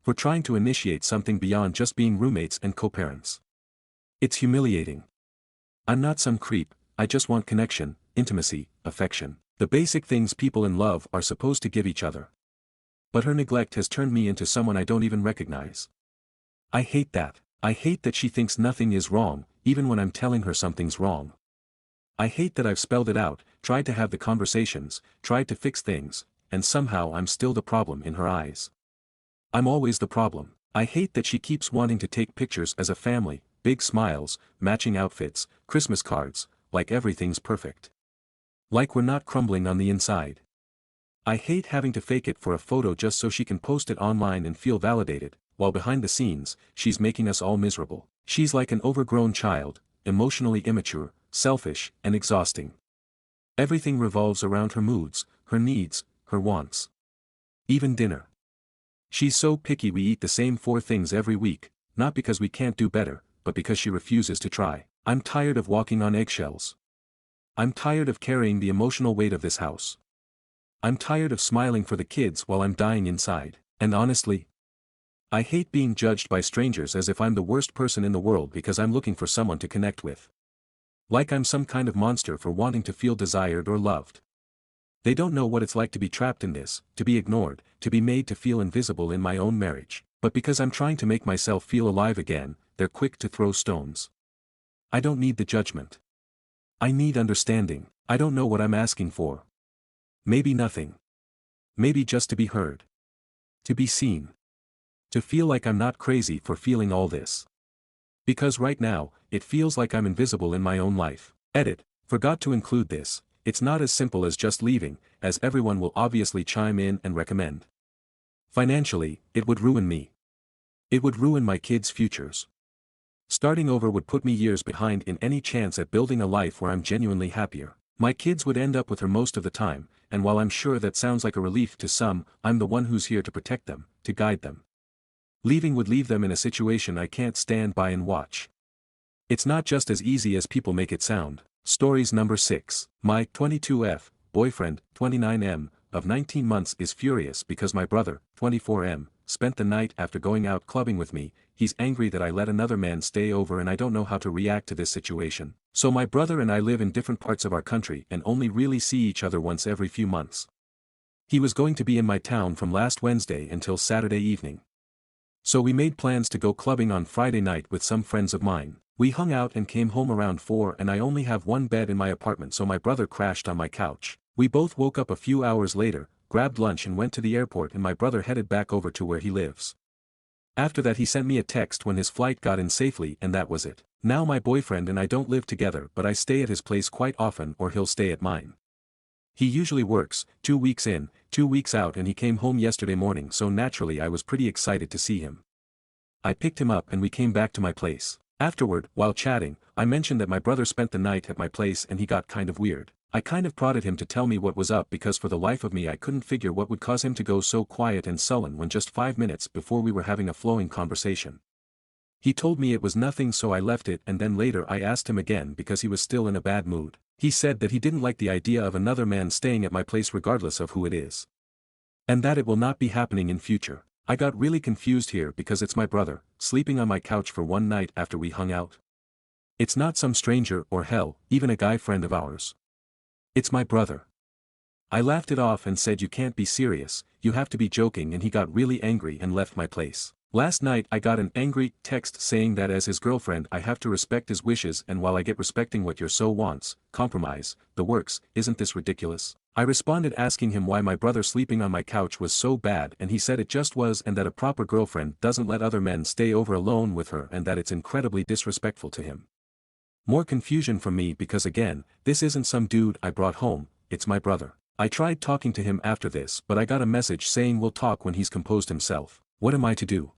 For trying to initiate something beyond just being roommates and co-parents. It's humiliating. I'm not some creep, I just want connection, intimacy, affection. The basic things people in love are supposed to give each other. But her neglect has turned me into someone I don't even recognize. I hate that. I hate that she thinks nothing is wrong, even when I'm telling her something's wrong. I hate that I've spelled it out, tried to have the conversations, tried to fix things, and somehow I'm still the problem in her eyes. I'm always the problem. I hate that she keeps wanting to take pictures as a family, big smiles, matching outfits, Christmas cards, like everything's perfect. Like we're not crumbling on the inside. I hate having to fake it for a photo just so she can post it online and feel validated, while behind the scenes, she's making us all miserable. She's like an overgrown child, emotionally immature, selfish, and exhausting. Everything revolves around her moods, her needs, her wants. Even dinner. She's so picky we eat the same 4 things every week, not because we can't do better, but because she refuses to try. I'm tired of walking on eggshells. I'm tired of carrying the emotional weight of this house. I'm tired of smiling for the kids while I'm dying inside. And honestly, I hate being judged by strangers as if I'm the worst person in the world because I'm looking for someone to connect with. Like I'm some kind of monster for wanting to feel desired or loved. They don't know what it's like to be trapped in this, to be ignored, to be made to feel invisible in my own marriage. But because I'm trying to make myself feel alive again, they're quick to throw stones. I don't need the judgment. I need understanding. I don't know what I'm asking for. Maybe nothing. Maybe just to be heard. To be seen. To feel like I'm not crazy for feeling all this. Because right now, it feels like I'm invisible in my own life. Edit. Forgot to include this. it's not as simple as just leaving, as everyone will obviously chime in and recommend. Financially, it would ruin me. It would ruin my kids' futures. Starting over would put me years behind in any chance at building a life where I'm genuinely happier. My kids would end up with her most of the time, and while I'm sure that sounds like a relief to some, I'm the one who's here to protect them, to guide them. Leaving would leave them in a situation I can't stand by and watch. It's not just as easy as people make it sound. Stories number 6. My 22F boyfriend, 29M, of 19 months is furious because my brother, 24M, spent the night after going out clubbing with me. He's angry that I let another man stay over and I don't know how to react to this situation. So my brother and I live in different parts of our country and only really see each other once every few months. He was going to be in my town from last Wednesday until Saturday evening. So we made plans to go clubbing on Friday night with some friends of mine. We hung out and came home around 4 and I only have one bed in my apartment, so my brother crashed on my couch. We both woke up a few hours later, grabbed lunch and went to the airport, and my brother headed back over to where he lives. After that he sent me a text when his flight got in safely, and that was it. Now my boyfriend and I don't live together, but I stay at his place quite often, or he'll stay at mine. He usually works 2 weeks in, 2 weeks out, and he came home yesterday morning, so naturally I was pretty excited to see him. I picked him up and we came back to my place. Afterward, while chatting, I mentioned that my brother spent the night at my place and he got kind of weird. I kind of prodded him to tell me what was up because for the life of me I couldn't figure what would cause him to go so quiet and sullen when just 5 minutes before we were having a flowing conversation. He told me it was nothing, so I left it, and then later I asked him again because he was still in a bad mood. He said that he didn't like the idea of another man staying at my place regardless of who it is. And that it will not be happening in future. I got really confused here because it's my brother, sleeping on my couch for one night after we hung out. It's not some stranger or hell, even a guy friend of ours. It's my brother. I laughed it off and said, "You can't be serious, you have to be joking," and he got really angry and left my place. Last night I got an angry text saying that as his girlfriend I have to respect his wishes, and while I get respecting what your so wants, compromise, the works, isn't this ridiculous? I responded asking him why my brother sleeping on my couch was so bad, and he said it just was, and that a proper girlfriend doesn't let other men stay over alone with her, and that it's incredibly disrespectful to him. More confusion from me because again, this isn't some dude I brought home, it's my brother. I tried talking to him after this, but I got a message saying we'll talk when he's composed himself. What am I to do?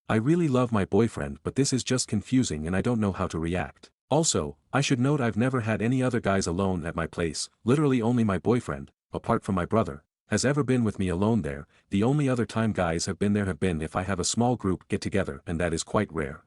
I really love my boyfriend, but this is just confusing and I don't know how to react. Also, I should note I've never had any other guys alone at my place. Literally only my boyfriend, apart from my brother, has ever been with me alone there. The only other time guys have been there have been if I have a small group get together, and that is quite rare.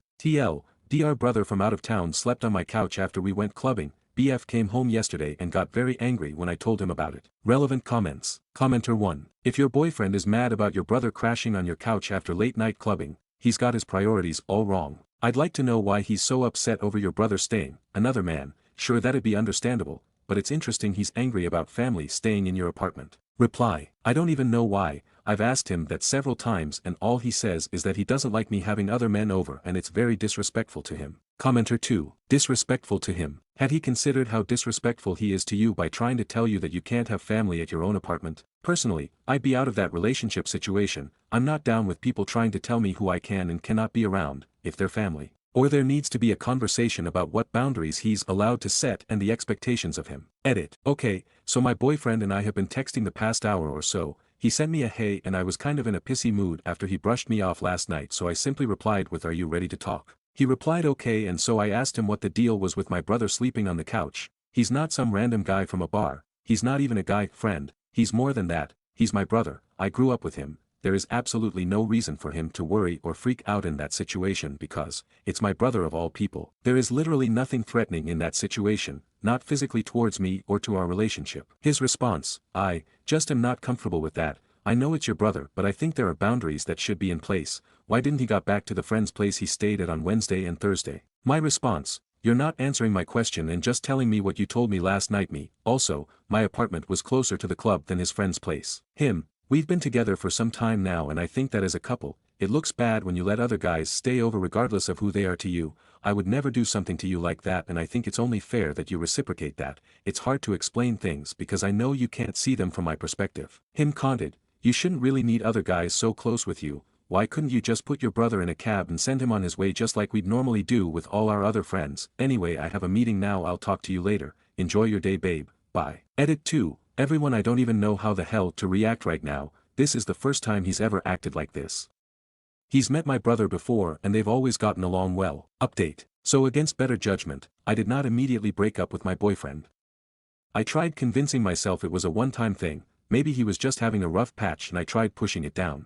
Dr. brother from out of town slept on my couch after we went clubbing. BF came home yesterday and got very angry when I told him about it. Relevant comments. Commenter 1. If your boyfriend is mad about your brother crashing on your couch after late night clubbing, he's got his priorities all wrong. I'd like to know why he's so upset over your brother staying. Another man, sure, that'd be understandable, but it's interesting he's angry about family staying in your apartment. Reply. I don't even know why. I've asked him that several times and all he says is that he doesn't like me having other men over and it's very disrespectful to him. Commenter 2. Disrespectful to him. Had he considered how disrespectful he is to you by trying to tell you that you can't have family at your own apartment? Personally, I'd be out of that relationship situation. I'm not down with people trying to tell me who I can and cannot be around, if they're family. Or there needs to be a conversation about what boundaries he's allowed to set and the expectations of him. Edit. Okay, so my boyfriend and I have been texting the past hour or so. He sent me a hey and I was kind of in a pissy mood after he brushed me off last night, so I simply replied with, "Are you ready to talk?" He replied okay, and so I asked him what the deal was with my brother sleeping on the couch. He's not some random guy from a bar, he's not even a guy friend, he's more than that, he's my brother, I grew up with him. There is absolutely no reason for him to worry or freak out in that situation because it's my brother of all people. There is literally nothing threatening in that situation, not physically towards me or to our relationship. His response: I just am not comfortable with that. I know it's your brother, but I think there are boundaries that should be in place. Why didn't he got back to the friend's place he stayed at on Wednesday and Thursday? My response: you're not answering my question and just telling me what you told me last night. Me, also, my apartment was closer to the club than his friend's place. Him, we've been together for some time now and I think that as a couple, it looks bad when you let other guys stay over regardless of who they are to you. I would never do something to you like that, and I think it's only fair that you reciprocate that. It's hard to explain things because I know you can't see them from my perspective. Him commented: you shouldn't really need other guys so close with you. Why couldn't you just put your brother in a cab and send him on his way just like we'd normally do with all our other friends? Anyway, I have a meeting now, I'll talk to you later. Enjoy your day, babe. by. Edit 2, everyone I don't even know how the hell to react right now, this is the first time he's ever acted like this. He's met my brother before and they've always gotten along well. Update. So against better judgment, I did not immediately break up with my boyfriend. I tried convincing myself it was a one-time thing, maybe he was just having a rough patch and I tried pushing it down.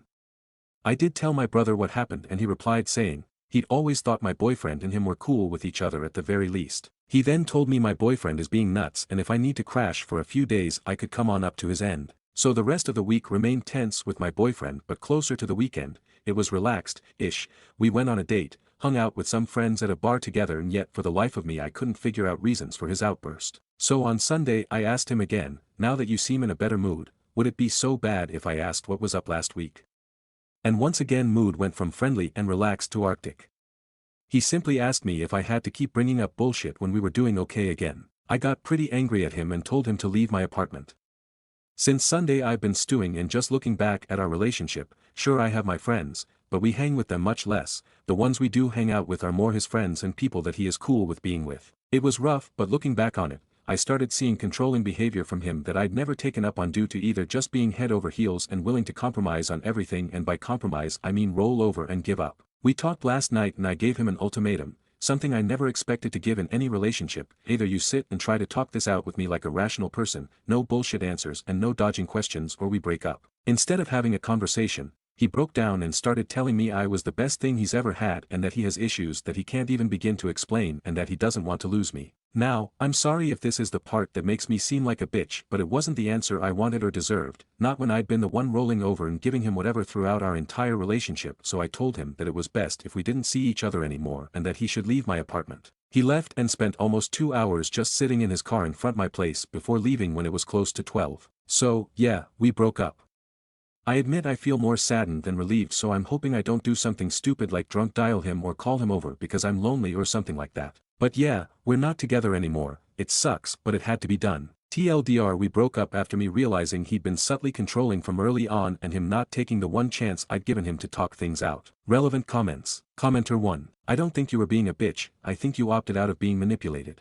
I did tell my brother what happened and he replied saying, he'd always thought my boyfriend and him were cool with each other at the very least. He then told me my boyfriend is being nuts and if I need to crash for a few days I could come on up to his end. So the rest of the week remained tense with my boyfriend but closer to the weekend, it was relaxed-ish, we went on a date, hung out with some friends at a bar together and yet for the life of me I couldn't figure out reasons for his outburst. So on Sunday I asked him again, now that you seem in a better mood, would it be so bad if I asked what was up last week? And once again mood went from friendly and relaxed to Arctic. He simply asked me if I had to keep bringing up bullshit when we were doing okay again. I got pretty angry at him and told him to leave my apartment. Since Sunday I've been stewing and just looking back at our relationship, sure I have my friends, but we hang with them much less, the ones we do hang out with are more his friends and people that he is cool with being with. It was rough but looking back on it, I started seeing controlling behavior from him that I'd never taken up on due to either just being head over heels and willing to compromise on everything and by compromise I mean roll over and give up. We talked last night and I gave him an ultimatum, something I never expected to give in any relationship, either you sit and try to talk this out with me like a rational person, no bullshit answers and no dodging questions or we break up. Instead of having a conversation, he broke down and started telling me I was the best thing he's ever had and that he has issues that he can't even begin to explain and that he doesn't want to lose me. Now, I'm sorry if this is the part that makes me seem like a bitch but it wasn't the answer I wanted or deserved, not when I'd been the one rolling over and giving him whatever throughout our entire relationship so I told him that it was best if we didn't see each other anymore and that he should leave my apartment. He left and spent almost 2 hours just sitting in his car in front of my place before leaving when it was close to 12. So, yeah, we broke up. I admit I feel more saddened than relieved so I'm hoping I don't do something stupid like drunk dial him or call him over because I'm lonely or something like that. But yeah, we're not together anymore, it sucks but it had to be done. TLDR we broke up after me realizing he'd been subtly controlling from early on and him not taking the one chance I'd given him to talk things out. Relevant comments. Commenter 1. I don't think you were being a bitch, I think you opted out of being manipulated.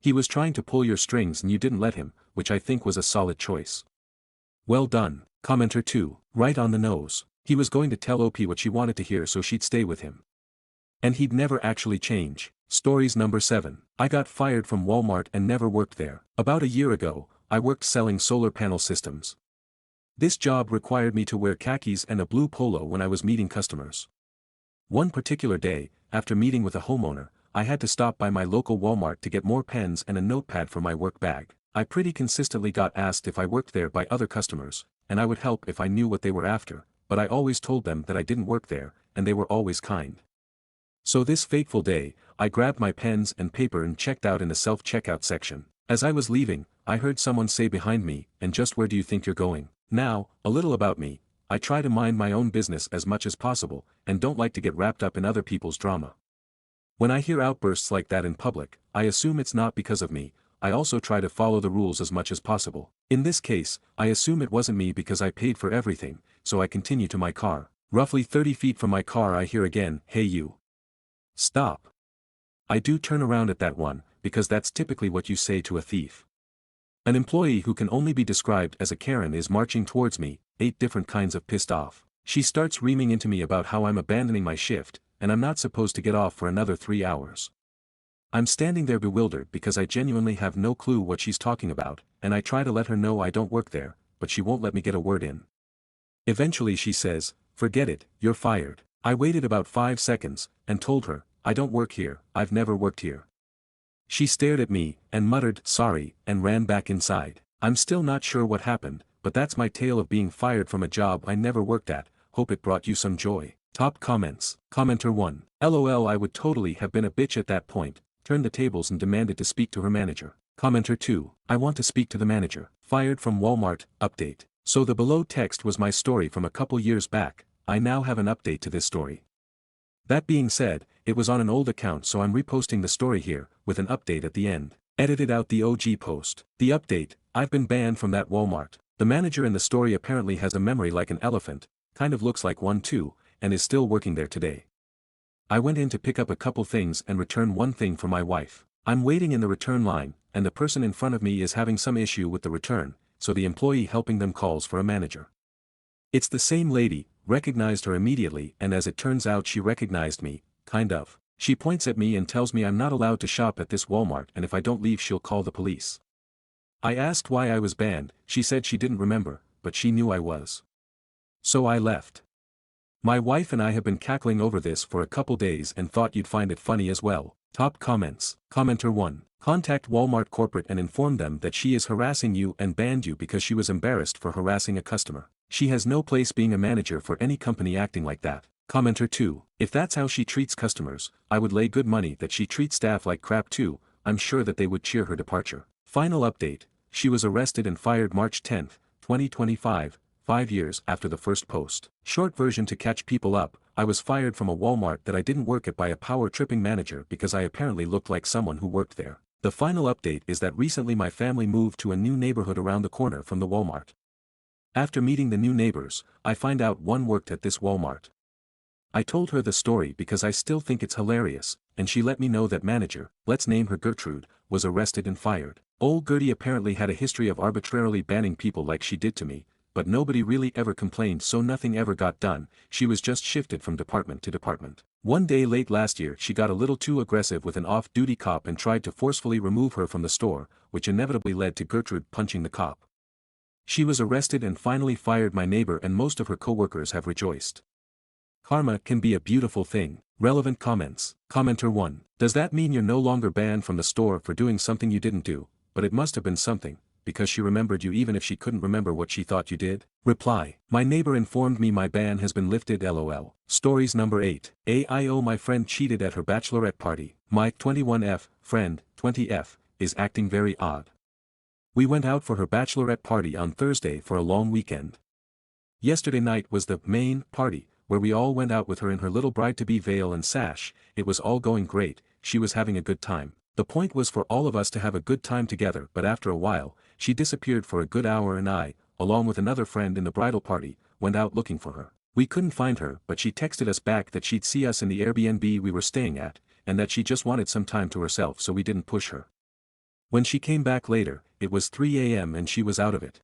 He was trying to pull your strings and you didn't let him, which I think was a solid choice. Well done. Commenter 2. Right on the nose. He was going to tell OP what she wanted to hear so she'd stay with him. And he'd never actually change. Stories number 7. I got fired from Walmart and never worked there. About a year ago, I worked selling solar panel systems. This job required me to wear khakis and a blue polo when I was meeting customers. One particular day, after meeting with a homeowner, I had to stop by my local Walmart to get more pens and a notepad for my work bag. I pretty consistently got asked if I worked there by other customers, and I would help if I knew what they were after, but I always told them that I didn't work there, and they were always kind. So this fateful day, I grabbed my pens and paper and checked out in the self-checkout section. As I was leaving, I heard someone say behind me, and just where do you think you're going? Now, a little about me, I try to mind my own business as much as possible, and don't like to get wrapped up in other people's drama. When I hear outbursts like that in public, I assume it's not because of me, I also try to follow the rules as much as possible. In this case, I assume it wasn't me because I paid for everything, so I continue to my car. Roughly 30 feet from my car I hear again, hey you. Stop. I do turn around at that one, because that's typically what you say to a thief. An employee who can only be described as a Karen is marching towards me, 8 different kinds of pissed off. She starts reaming into me about how I'm abandoning my shift, and I'm not supposed to get off for another 3 hours. I'm standing there bewildered because I genuinely have no clue what she's talking about, and I try to let her know I don't work there, but she won't let me get a word in. Eventually she says, forget it, you're fired. I waited about 5 seconds, and told her, I don't work here, I've never worked here. She stared at me, and muttered, sorry, and ran back inside. I'm still not sure what happened, but that's my tale of being fired from a job I never worked at, hope it brought you some joy. Top comments. Commenter 1. LOL I would totally have been a bitch at that point, turned the tables and demanded to speak to her manager. Commenter 2. I want to speak to the manager. Fired from Walmart, update. So the below text was my story from a couple years back, I now have an update to this story. That being said, it was on an old account so I'm reposting the story here, with an update at the end. Edited out the OG post. The update, I've been banned from that Walmart. The manager in the story apparently has a memory like an elephant, kind of looks like one too, and is still working there today. I went in to pick up a couple things and return one thing for my wife. I'm waiting in the return line, and the person in front of me is having some issue with the return, so the employee helping them calls for a manager. It's the same lady, recognized her immediately, and as it turns out she recognized me, kind of. She points at me and tells me I'm not allowed to shop at this Walmart and if I don't leave she'll call the police. I asked why I was banned, she said she didn't remember, but she knew I was. So I left. My wife and I have been cackling over this for a couple days and thought you'd find it funny as well. Top comments. Commenter 1. Contact Walmart corporate and inform them that she is harassing you and banned you because she was embarrassed for harassing a customer. She has no place being a manager for any company acting like that. Commenter 2. If that's how she treats customers, I would lay good money that she treats staff like crap too. I'm sure that they would cheer her departure. Final update. She was arrested and fired March 10, 2025, 5 years after the first post. Short version to catch people up, I was fired from a Walmart that I didn't work at by a power-tripping manager because I apparently looked like someone who worked there. The final update is that recently my family moved to a new neighborhood around the corner from the Walmart. After meeting the new neighbors, I find out one worked at this Walmart. I told her the story because I still think it's hilarious, and she let me know that manager, let's name her Gertrude, was arrested and fired. Old Gertie apparently had a history of arbitrarily banning people like she did to me, but nobody really ever complained so nothing ever got done, she was just shifted from department to department. One day late last year she got a little too aggressive with an off-duty cop and tried to forcefully remove her from the store, which inevitably led to Gertrude punching the cop. She was arrested and finally fired. My neighbor and most of her co-workers have rejoiced. Karma can be a beautiful thing. Relevant comments. Commenter 1. Does that mean you're no longer banned from the store for doing something you didn't do, but it must have been something, because she remembered you even if she couldn't remember what she thought you did? Reply. My neighbor informed me my ban has been lifted lol. Stories number 8. AIO my friend cheated at her bachelorette party. Mike 21F, friend, 20F, is acting very odd. We went out for her bachelorette party on Thursday for a long weekend. Yesterday night was the main party, where we all went out with her in her little bride-to-be veil and sash. It was all going great, she was having a good time. The point was for all of us to have a good time together, but after a while, she disappeared for a good hour and I, along with another friend in the bridal party, went out looking for her. We couldn't find her, but she texted us back that she'd see us in the Airbnb we were staying at, and that she just wanted some time to herself so we didn't push her. When she came back later, it was 3 a.m. and she was out of it.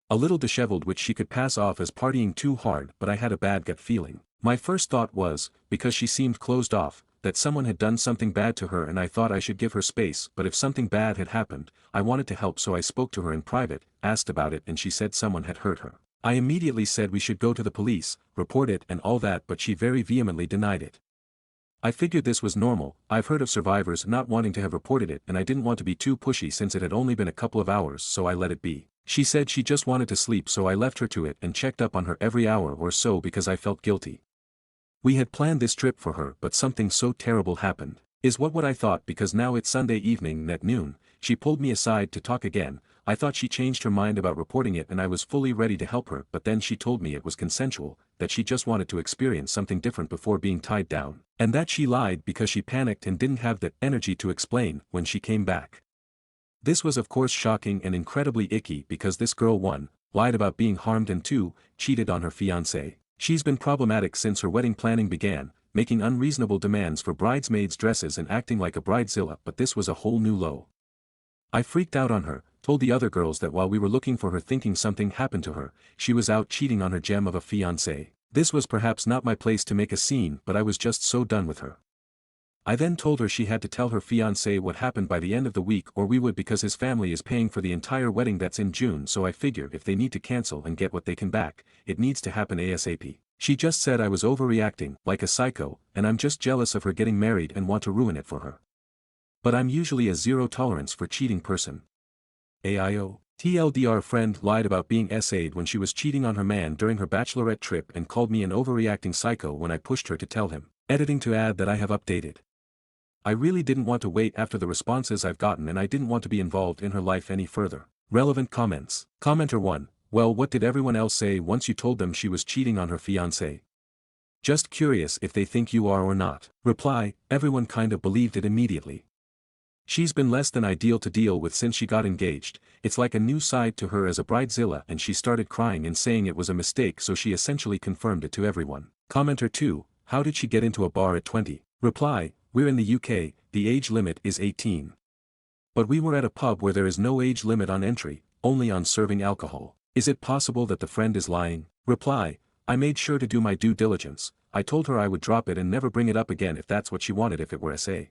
A little disheveled, which she could pass off as partying too hard, but I had a bad gut feeling. My first thought was, because she seemed closed off, that someone had done something bad to her and I thought I should give her space, but if something bad had happened, I wanted to help, so I spoke to her in private, asked about it, and she said someone had hurt her. I immediately said we should go to the police, report it and all that, but she very vehemently denied it. I figured this was normal. I've heard of survivors not wanting to have reported it and I didn't want to be too pushy since it had only been a couple of hours, so I let it be. She said she just wanted to sleep, so I left her to it and checked up on her every hour or so because I felt guilty. We had planned this trip for her, but something so terrible happened. Is what I thought, because now it's Sunday evening at noon, she pulled me aside to talk again. I thought she changed her mind about reporting it and I was fully ready to help her, but then she told me it was consensual, that she just wanted to experience something different before being tied down, and that she lied because she panicked and didn't have the energy to explain when she came back. This was of course shocking and incredibly icky because this girl 1, lied about being harmed and 2, cheated on her fiance. She's been problematic since her wedding planning began, making unreasonable demands for bridesmaids' dresses and acting like a bridezilla, but this was a whole new low. I freaked out on her, told the other girls that while we were looking for her thinking something happened to her, she was out cheating on her gem of a fiance. This was perhaps not my place to make a scene, but I was just so done with her. I then told her she had to tell her fiancé what happened by the end of the week or we would, because his family is paying for the entire wedding that's in June, so I figure if they need to cancel and get what they can back, it needs to happen ASAP. She just said I was overreacting, like a psycho, and I'm just jealous of her getting married and want to ruin it for her. But I'm usually a zero tolerance for cheating person. AIO. TLDR friend lied about being SA'd when she was cheating on her man during her bachelorette trip and called me an overreacting psycho when I pushed her to tell him. Editing to add that I have updated. I really didn't want to wait after the responses I've gotten and I didn't want to be involved in her life any further. Relevant comments. Commenter 1. Well, what did everyone else say once you told them she was cheating on her fiancé? Just curious if they think you are or not. Reply. Everyone kind of believed it immediately. She's been less than ideal to deal with since she got engaged. It's like a new side to her as a bridezilla, and she started crying and saying it was a mistake, so she essentially confirmed it to everyone. Commenter 2. How did she get into a bar at 20? Reply. We're in the UK, the age limit is 18. But we were at a pub where there is no age limit on entry, only on serving alcohol. Is it possible that the friend is lying? Reply, I made sure to do my due diligence. I told her I would drop it and never bring it up again if that's what she wanted if it were SA.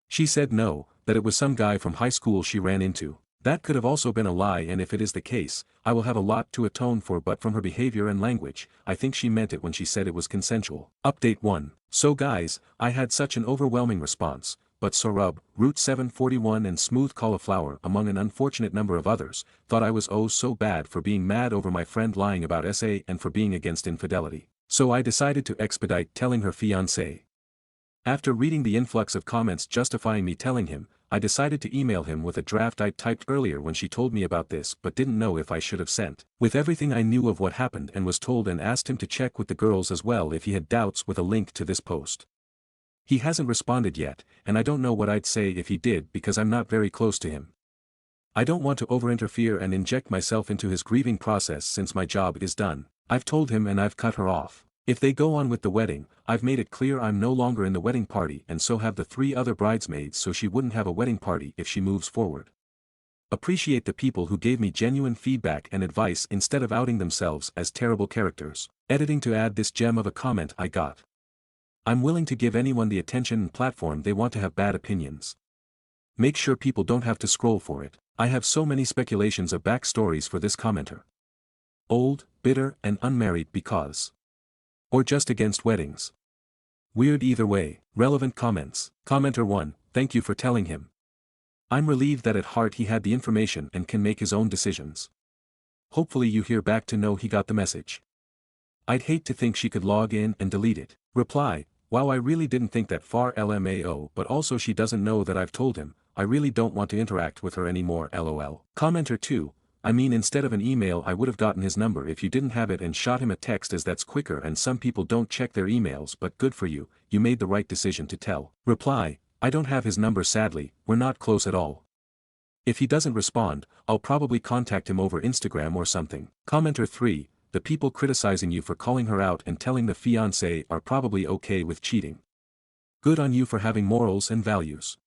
She said no, that it was some guy from high school she ran into. That could have also been a lie, and if it is the case, I will have a lot to atone for, but from her behavior and language, I think she meant it when she said it was consensual. Update 1. So guys, I had such an overwhelming response, but Sorub, Route 741 and Smooth Cauliflower among an unfortunate number of others, thought I was oh so bad for being mad over my friend lying about SA and for being against infidelity. So I decided to expedite telling her fiance. After reading the influx of comments justifying me telling him, I decided to email him with a draft I typed earlier when she told me about this but didn't know if I should have sent. With everything I knew of what happened and was told, and asked him to check with the girls as well if he had doubts, with a link to this post. He hasn't responded yet, and I don't know what I'd say if he did because I'm not very close to him. I don't want to overinterfere and inject myself into his grieving process since my job is done. I've told him and I've cut her off. If they go on with the wedding, I've made it clear I'm no longer in the wedding party, and so have the 3 other bridesmaids, so she wouldn't have a wedding party if she moves forward. Appreciate the people who gave me genuine feedback and advice instead of outing themselves as terrible characters. Editing to add this gem of a comment I got. I'm willing to give anyone the attention and platform they want to have bad opinions. Make sure people don't have to scroll for it. I have so many speculations of backstories for this commenter. Old, bitter, and unmarried because. Or just against weddings. Weird either way. Relevant comments. Commenter 1, thank you for telling him. I'm relieved that at heart he had the information and can make his own decisions. Hopefully you hear back to know he got the message. I'd hate to think she could log in and delete it. Reply, wow, I really didn't think that far, LMAO, but also she doesn't know that I've told him. I really don't want to interact with her anymore, LOL. Commenter 2, I mean, instead of an email I would have gotten his number if you didn't have it and shot him a text, as that's quicker and some people don't check their emails, but good for you, you made the right decision to tell. Reply, I don't have his number sadly, we're not close at all. If he doesn't respond, I'll probably contact him over Instagram or something. Commenter 3, the people criticizing you for calling her out and telling the fiancé are probably okay with cheating. Good on you for having morals and values.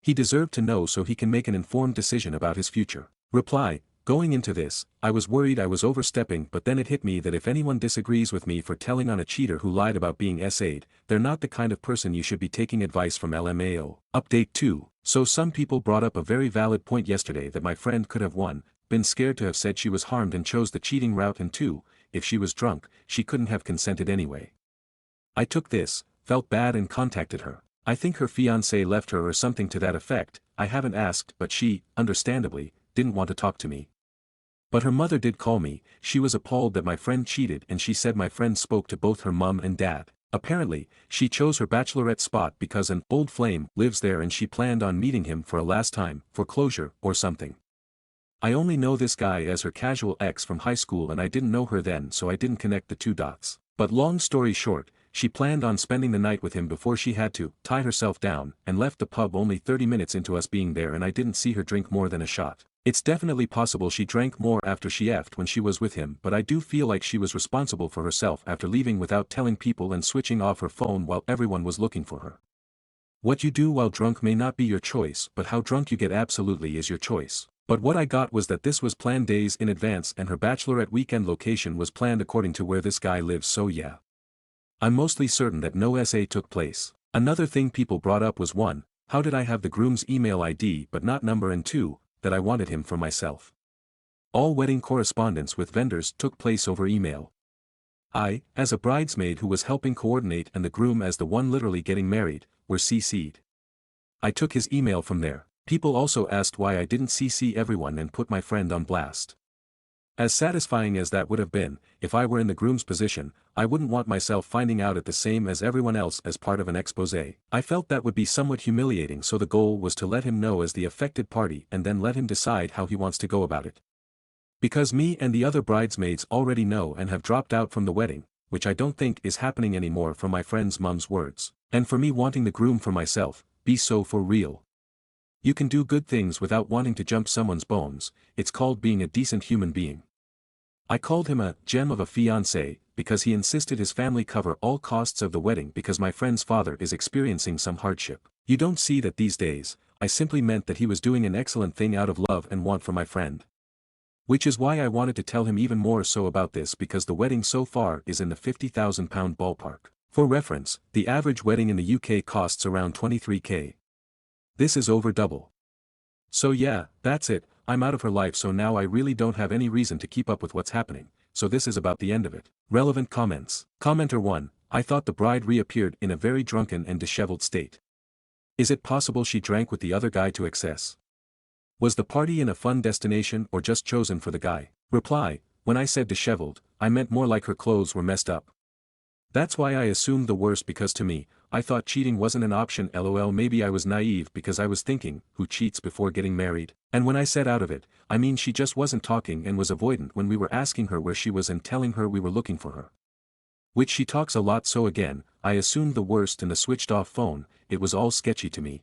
He deserved to know so he can make an informed decision about his future. Reply, going into this, I was worried I was overstepping, but then it hit me that if anyone disagrees with me for telling on a cheater who lied about being SA'd, they're not the kind of person you should be taking advice from, LMAO. Update 2, so some people brought up a very valid point yesterday that my friend could have 1, been scared to have said she was harmed and chose the cheating route, and 2, if she was drunk, she couldn't have consented anyway. I took this, felt bad and contacted her. I think her fiancé left her or something to that effect. I haven't asked, but she, understandably, didn't want to talk to me. But her mother did call me. She was appalled that my friend cheated, and she said my friend spoke to both her mum and dad. Apparently, she chose her bachelorette spot because an old flame lives there and she planned on meeting him for a last time, for closure, or something. I only know this guy as her casual ex from high school and I didn't know her then, so I didn't connect the 2 dots. But long story short, she planned on spending the night with him before she had to tie herself down, and left the pub only 30 minutes into us being there, and I didn't see her drink more than a shot. It's definitely possible she drank more after she effed when she was with him, but I do feel like she was responsible for herself after leaving without telling people and switching off her phone while everyone was looking for her. What you do while drunk may not be your choice, but how drunk you get absolutely is your choice. But what I got was that this was planned days in advance and her bachelorette weekend location was planned according to where this guy lives, so yeah. I'm mostly certain that no SA took place. Another thing people brought up was 1, how did I have the groom's email ID but not number, and 2, that I wanted him for myself. All wedding correspondence with vendors took place over email. I, as a bridesmaid who was helping coordinate, and the groom as the one literally getting married, were CC'd. I took his email from there. People also asked why I didn't CC everyone and put my friend on blast. As satisfying as that would have been, if I were in the groom's position, I wouldn't want myself finding out at the same as everyone else as part of an exposé. I felt that would be somewhat humiliating, so the goal was to let him know as the affected party and then let him decide how he wants to go about it. Because me and the other bridesmaids already know and have dropped out from the wedding, which I don't think is happening anymore from my friend's mom's words. And for me wanting the groom for myself, be so for real. You can do good things without wanting to jump someone's bones, it's called being a decent human being. I called him a gem of a fiancé because he insisted his family cover all costs of the wedding because my friend's father is experiencing some hardship. You don't see that these days. I simply meant that he was doing an excellent thing out of love and want for my friend. Which is why I wanted to tell him even more so about this, because the wedding so far is in the £50,000 ballpark. For reference, the average wedding in the UK costs around 23k. This is over double. So yeah, that's it, I'm out of her life, so now I really don't have any reason to keep up with what's happening, so this is about the end of it. Relevant comments. Commenter 1, I thought the bride reappeared in a very drunken and disheveled state. Is it possible she drank with the other guy to excess? Was the party in a fun destination or just chosen for the guy? Reply, when I said disheveled, I meant more like her clothes were messed up. That's why I assumed the worst, because to me, I thought cheating wasn't an option. LOL, maybe I was naive because I was thinking, who cheats before getting married? And when I said out of it, I mean she just wasn't talking and was avoidant when we were asking her where she was and telling her we were looking for her. Which she talks a lot, so again, I assumed the worst in the switched off phone, it was all sketchy to me.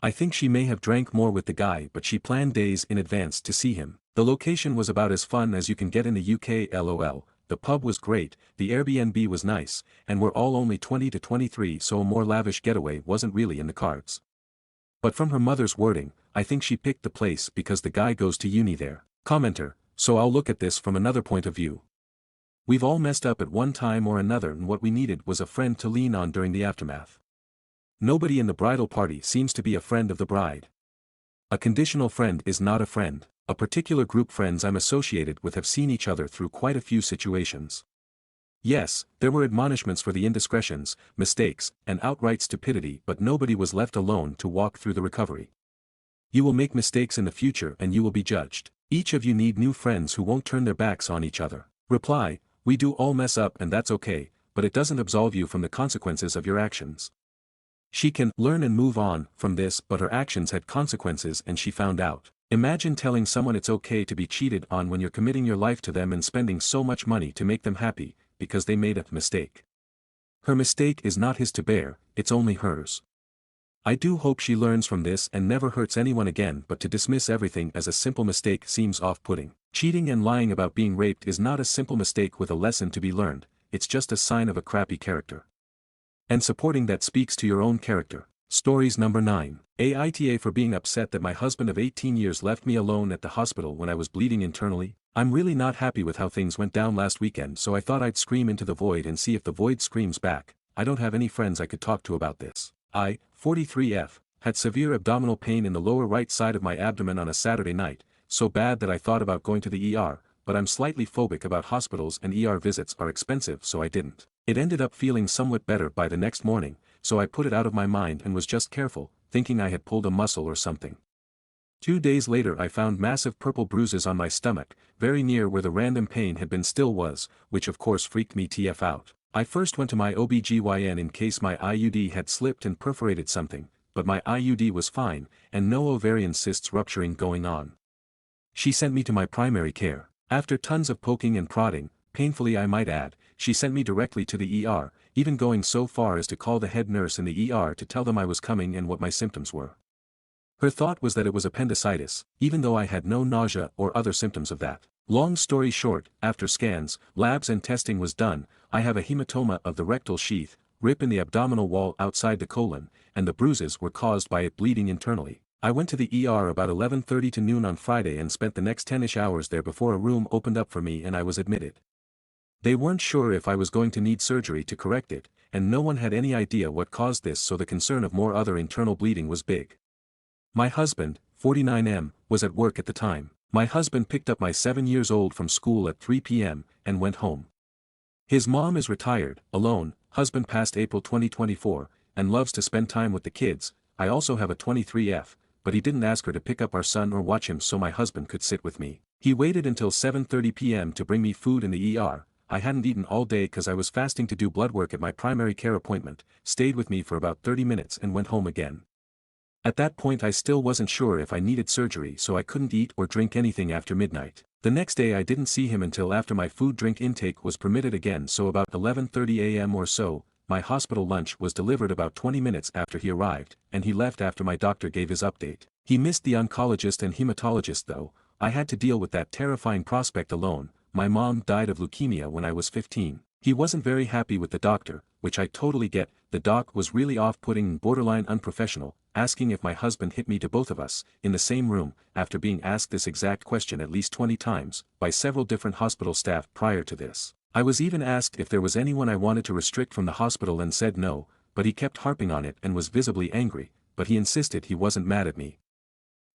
I think she may have drank more with the guy, but she planned days in advance to see him. The location was about as fun as you can get in the UK. LOL, the pub was great, the Airbnb was nice, and we're all only 20 to 23, so a more lavish getaway wasn't really in the cards. But from her mother's wording, I think she picked the place because the guy goes to uni there. Commenter, so I'll look at this from another point of view. We've all messed up at one time or another, and what we needed was a friend to lean on during the aftermath. Nobody in the bridal party seems to be a friend of the bride. A conditional friend is not a friend. A particular group friends I'm associated with have seen each other through quite a few situations. Yes, there were admonishments for the indiscretions, mistakes, and outright stupidity, but nobody was left alone to walk through the recovery. You will make mistakes in the future and you will be judged. Each of you need new friends who won't turn their backs on each other. Reply, we do all mess up and that's okay, but it doesn't absolve you from the consequences of your actions. She can learn and move on from this, but her actions had consequences and she found out. Imagine telling someone it's okay to be cheated on when you're committing your life to them and spending so much money to make them happy, because they made a mistake. Her mistake is not his to bear, it's only hers. I do hope she learns from this and never hurts anyone again, but to dismiss everything as a simple mistake seems off-putting. Cheating and lying about being raped is not a simple mistake with a lesson to be learned, it's just a sign of a crappy character. And supporting that speaks to your own character. Stories number 9. Aita for being upset that my husband of 18 years left me alone at the hospital when I was bleeding internally. I'm really not happy with how things went down last weekend, so I thought I'd scream into the void and see if the void screams back. I don't have any friends I could talk to about this. I, 43F, had severe abdominal pain in the lower right side of my abdomen on a Saturday night, so bad that I thought about going to the ER, but I'm slightly phobic about hospitals and ER visits are expensive, so I didn't. It ended up feeling somewhat better by the next morning, so I put it out of my mind and was just careful, thinking I had pulled a muscle or something. 2 days later I found massive purple bruises on my stomach, very near where the random pain had been still was, which of course freaked me TF out. I first went to my OBGYN in case my IUD had slipped and perforated something, but my IUD was fine, and no ovarian cysts rupturing going on. She sent me to my primary care. After tons of poking and prodding, painfully I might add, she sent me directly to the ER, even going so far as to call the head nurse in the ER to tell them I was coming and what my symptoms were. Her thought was that it was appendicitis, even though I had no nausea or other symptoms of that. Long story short, after scans, labs and testing was done, I have a hematoma of the rectal sheath, rip in the abdominal wall outside the colon, and the bruises were caused by it bleeding internally. I went to the ER about 11:30 to noon on Friday and spent the next 10-ish hours there before a room opened up for me and I was admitted. They weren't sure if I was going to need surgery to correct it, and no one had any idea what caused this, so the concern of more other internal bleeding was big. My husband, 49M, was at work at the time. My husband picked up my 7-year-old from school at 3 p.m. and went home. His mom is retired, alone, husband passed April 2024, and loves to spend time with the kids. I also have a 23F, but he didn't ask her to pick up our son or watch him so my husband could sit with me. He waited until 7:30 p.m. to bring me food in the ER. I hadn't eaten all day cause I was fasting to do blood work at my primary care appointment, stayed with me for about 30 minutes and went home again. At that point I still wasn't sure if I needed surgery, so I couldn't eat or drink anything after midnight. The next day I didn't see him until after my food drink intake was permitted again, so about 11:30 a.m. or so, my hospital lunch was delivered about 20 minutes after he arrived, and he left after my doctor gave his update. He missed the oncologist and hematologist though. I had to deal with that terrifying prospect alone. My mom died of leukemia when I was 15. He wasn't very happy with the doctor, which I totally get. The doc was really off-putting and borderline unprofessional, asking if my husband hit me to both of us, in the same room, after being asked this exact question at least 20 times, by several different hospital staff prior to this. I was even asked if there was anyone I wanted to restrict from the hospital and said no, but he kept harping on it and was visibly angry, but he insisted he wasn't mad at me.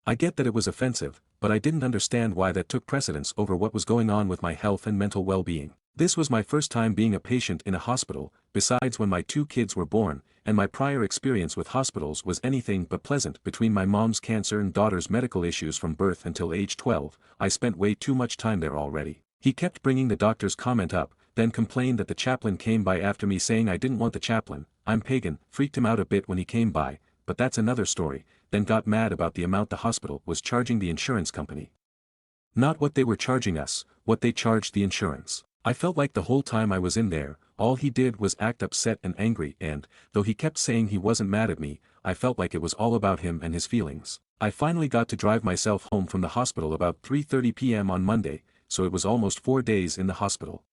I get that it was offensive, but I didn't understand why that took precedence over what was going on with my health and mental well-being. This was my first time being a patient in a hospital, besides when my 2 kids were born, and my prior experience with hospitals was anything but pleasant. Between my mom's cancer and daughter's medical issues from birth until age 12, I spent way too much time there already. He kept bringing the doctor's comment up, then complained that the chaplain came by after me saying I didn't want the chaplain, I'm pagan, freaked him out a bit when he came by, but that's another story, then got mad about the amount the hospital was charging the insurance company. Not what they were charging us, what they charged the insurance. I felt like the whole time I was in there, all he did was act upset and angry and, though he kept saying he wasn't mad at me, I felt like it was all about him and his feelings. I finally got to drive myself home from the hospital about 3:30 p.m. on Monday, so it was almost 4 days in the hospital.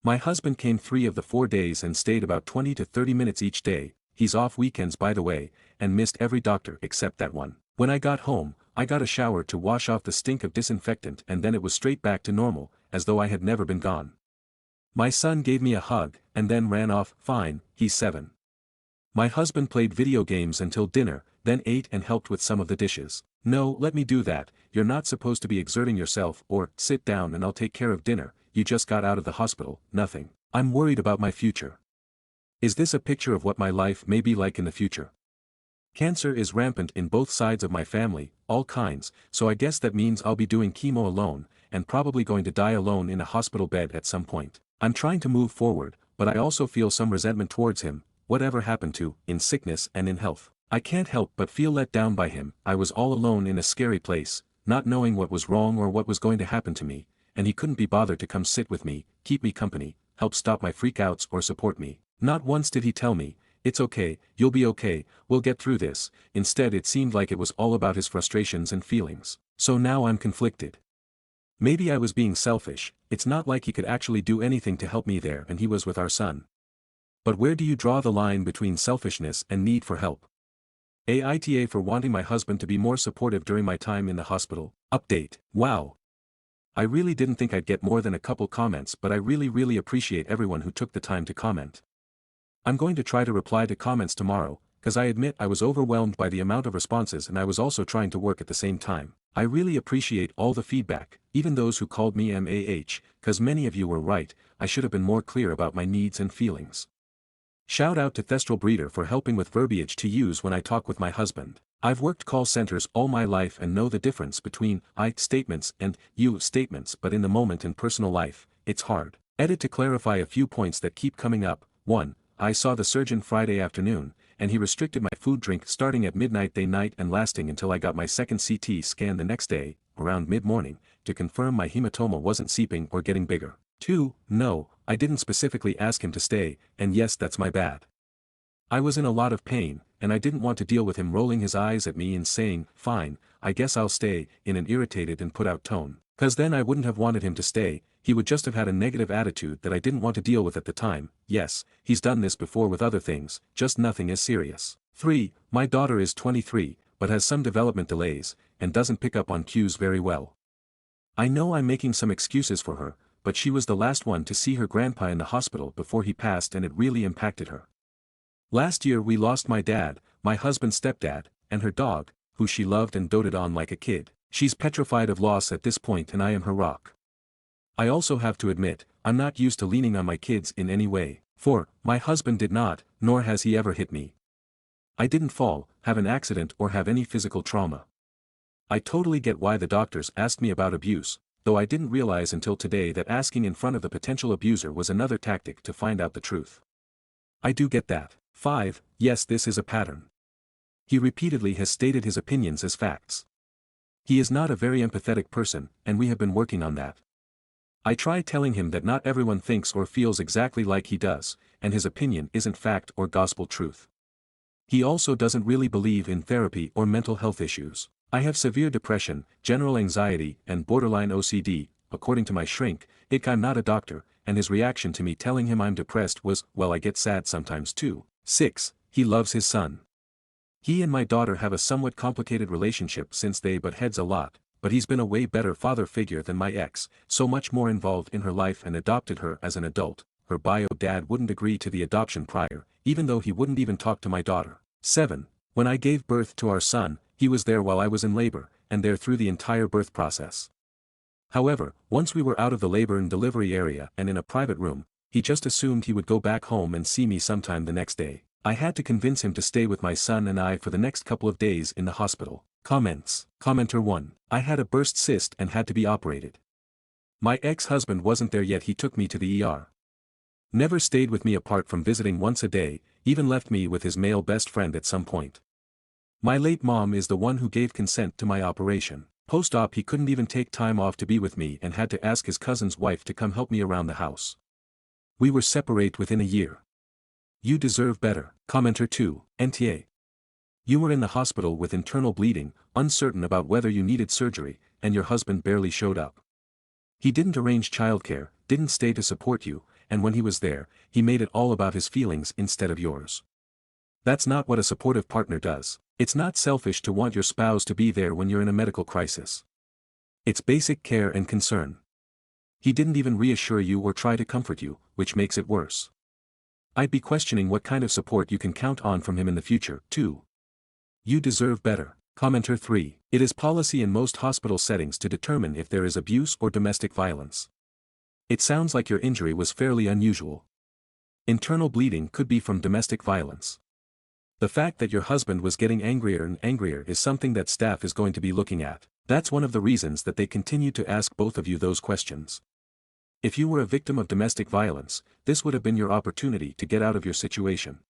My husband came 3 of the 4 days and stayed about 20 to 30 minutes each day, he's off weekends by the way, and missed every doctor except that one. When I got home, I got a shower to wash off the stink of disinfectant and then it was straight back to normal, as though I had never been gone. My son gave me a hug, and then ran off, fine, he's 7. My husband played video games until dinner, then ate and helped with some of the dishes. No, let me do that, you're not supposed to be exerting yourself or, sit down and I'll take care of dinner, you just got out of the hospital, nothing. I'm worried about my future. Is this a picture of what my life may be like in the future? Cancer is rampant in both sides of my family, all kinds, so I guess that means I'll be doing chemo alone, and probably going to die alone in a hospital bed at some point. I'm trying to move forward, but I also feel some resentment towards him, whatever happened to, in sickness and in health. I can't help but feel let down by him. I was all alone in a scary place, not knowing what was wrong or what was going to happen to me, and he couldn't be bothered to come sit with me, keep me company, help stop my freakouts or support me. Not once did he tell me, it's okay, you'll be okay, we'll get through this. Instead it seemed like it was all about his frustrations and feelings. So now I'm conflicted. Maybe I was being selfish, it's not like he could actually do anything to help me there and he was with our son. But where do you draw the line between selfishness and need for help? Aita for wanting my husband to be more supportive during my time in the hospital. Update. Wow. I really didn't think I'd get more than a couple comments, but I really appreciate everyone who took the time to comment. I'm going to try to reply to comments tomorrow, cause I admit I was overwhelmed by the amount of responses and I was also trying to work at the same time. I really appreciate all the feedback, even those who called me MAH, cause many of you were right, I should have been more clear about my needs and feelings. Shout out to Thestral Breeder for helping with verbiage to use when I talk with my husband. I've worked call centers all my life and know the difference between I statements and you statements, but in the moment in personal life, it's hard. Edit to clarify a few points that keep coming up. 1. I saw the surgeon Friday afternoon, and he restricted my food drink starting at midnight day night and lasting until I got my second CT scan the next day, around mid-morning, to confirm my hematoma wasn't seeping or getting bigger. 2. No, I didn't specifically ask him to stay, and yes, that's my bad. I was in a lot of pain, and I didn't want to deal with him rolling his eyes at me and saying, fine, I guess I'll stay, in an irritated and put out tone. Cause then I wouldn't have wanted him to stay, he would just have had a negative attitude that I didn't want to deal with at the time. Yes, he's done this before with other things, just nothing as serious. 3. My daughter is 23, but has some development delays, and doesn't pick up on cues very well. I know I'm making some excuses for her, but she was the last one to see her grandpa in the hospital before he passed and it really impacted her. Last year we lost my dad, my husband's stepdad, and her dog, who she loved and doted on like a kid. She's petrified of loss at this point and I am her rock. I also have to admit, I'm not used to leaning on my kids in any way. 4. My husband did not, nor has he ever hit me. I didn't fall, have an accident or have any physical trauma. I totally get why the doctors asked me about abuse, though I didn't realize until today that asking in front of the potential abuser was another tactic to find out the truth. I do get that. 5. Yes, this is a pattern. He repeatedly has stated his opinions as facts. He is not a very empathetic person, and we have been working on that. I try telling him that not everyone thinks or feels exactly like he does, and his opinion isn't fact or gospel truth. He also doesn't really believe in therapy or mental health issues. I have severe depression, general anxiety, and borderline OCD, according to my shrink. I'm not a doctor, and his reaction to me telling him I'm depressed was, well, I get sad sometimes too. 6. He loves his son. He and my daughter have a somewhat complicated relationship since they butt heads a lot, but he's been a way better father figure than my ex, so much more involved in her life and adopted her as an adult. Her bio dad wouldn't agree to the adoption prior, even though he wouldn't even talk to my daughter. 7. When I gave birth to our son, he was there while I was in labor, and there through the entire birth process. However, once we were out of the labor and delivery area and in a private room, he just assumed he would go back home and see me sometime the next day. I had to convince him to stay with my son and I for the next couple of days in the hospital. Comments. Commenter 1. I had a burst cyst and had to be operated. My ex-husband wasn't there yet, he took me to the ER. Never stayed with me apart from visiting once a day, even left me with his male best friend at some point. My late mom is the one who gave consent to my operation. Post-op he couldn't even take time off to be with me and had to ask his cousin's wife to come help me around the house. We were separate within a year. You deserve better. Commenter 2. NTA. You were in the hospital with internal bleeding, uncertain about whether you needed surgery, and your husband barely showed up. He didn't arrange childcare, didn't stay to support you, and when he was there, he made it all about his feelings instead of yours. That's not what a supportive partner does. It's not selfish to want your spouse to be there when you're in a medical crisis. It's basic care and concern. He didn't even reassure you or try to comfort you, which makes it worse. I'd be questioning what kind of support you can count on from him in the future, too. You deserve better. Commenter 3. It is policy in most hospital settings to determine if there is abuse or domestic violence. It sounds like your injury was fairly unusual. Internal bleeding could be from domestic violence. The fact that your husband was getting angrier and angrier is something that staff is going to be looking at. That's one of the reasons that they continue to ask both of you those questions. If you were a victim of domestic violence, this would have been your opportunity to get out of your situation.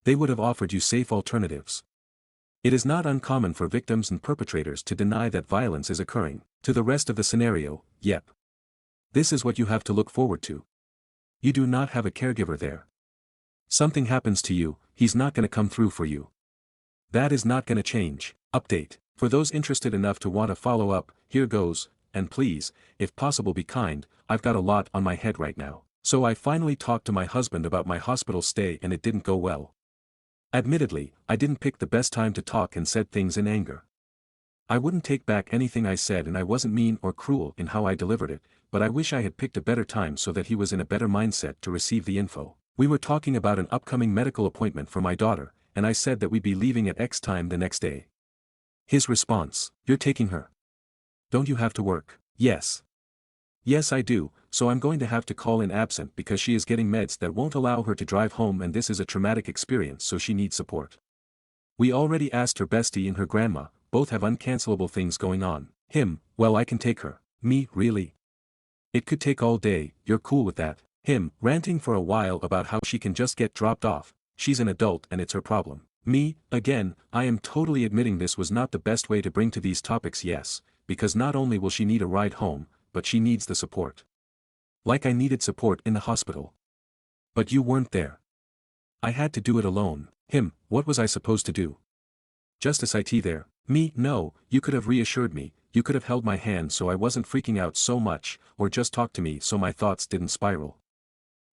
They would have offered you safe alternatives. It is not uncommon for victims and perpetrators to deny that violence is occurring. To the rest of the scenario, yep. This is what you have to look forward to. You do not have a caregiver there. Something happens to you, he's not going to come through for you. That is not going to change. Update. For those interested enough to want to follow up, here goes, and please, if possible be kind, I've got a lot on my head right now. So I finally talked to my husband about my hospital stay and it didn't go well. Admittedly, I didn't pick the best time to talk and said things in anger. I wouldn't take back anything I said and I wasn't mean or cruel in how I delivered it, but I wish I had picked a better time so that he was in a better mindset to receive the info. We were talking about an upcoming medical appointment for my daughter, and I said that we'd be leaving at X time the next day. His response: "You're taking her. Don't you have to work?" Yes. Yes I do, so I'm going to have to call in absent because she is getting meds that won't allow her to drive home and this is a traumatic experience so she needs support. We already asked her bestie and her grandma, both have uncancelable things going on. Him: "Well I can take her." Me: "Really? It could take all day, you're cool with that?" Him: "Ranting for a while about how she can just get dropped off, she's an adult and it's her problem." Me: "Again, I am totally admitting this was not the best way to bring to these topics, yes, because not only will she need a ride home, but she needs the support. Like I needed support in the hospital. But you weren't there. I had to do it alone." Him: "What was I supposed to do? Just sit there?" Me: "No, you could have reassured me, you could have held my hand so I wasn't freaking out so much, or just talked to me so my thoughts didn't spiral.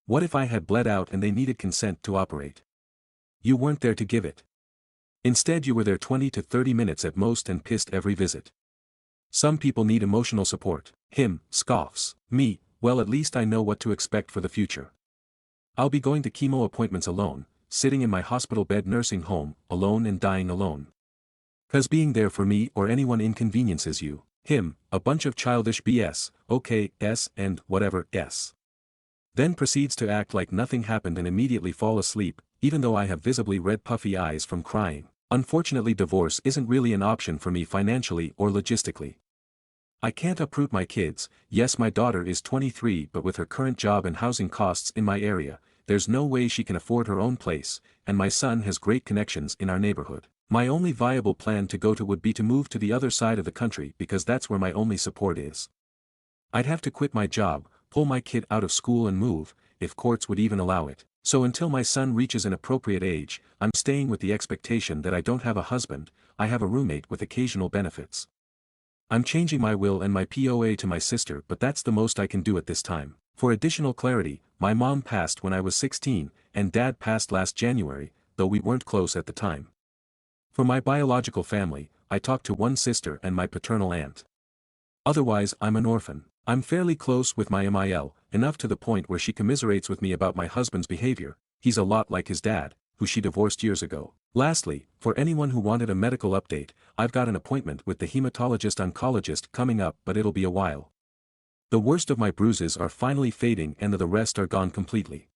What if I had bled out and they needed consent to operate? You weren't there to give it. Instead you were there 20 to 30 minutes at most and pissed every visit. Some people need emotional support." Him: "Scoffs." Me: "Well at least I know what to expect for the future. I'll be going to chemo appointments alone, sitting in my hospital bed nursing home, alone and dying alone. 'Cause being there for me or anyone inconveniences you." Him: "A bunch of childish BS, okay, S and whatever, S." Then proceeds to act like nothing happened and immediately fall asleep, even though I have visibly red puffy eyes from crying. Unfortunately divorce isn't really an option for me financially or logistically. I can't uproot my kids. Yes my daughter is 23 but with her current job and housing costs in my area, there's no way she can afford her own place, and my son has great connections in our neighborhood. My only viable plan to go to would be to move to the other side of the country because that's where my only support is. I'd have to quit my job, pull my kid out of school and move, if courts would even allow it. So until my son reaches an appropriate age, I'm staying with the expectation that I don't have a husband, I have a roommate with occasional benefits. I'm changing my will and my POA to my sister but that's the most I can do at this time. For additional clarity, my mom passed when I was 16, and dad passed last January, though we weren't close at the time. For my biological family, I talk to one sister and my paternal aunt. Otherwise I'm an orphan. I'm fairly close with my MIL, enough to the point where she commiserates with me about my husband's behavior. He's a lot like his dad, who she divorced years ago. Lastly, for anyone who wanted a medical update, I've got an appointment with the hematologist-oncologist coming up, but it'll be a while. The worst of my bruises are finally fading and the rest are gone completely.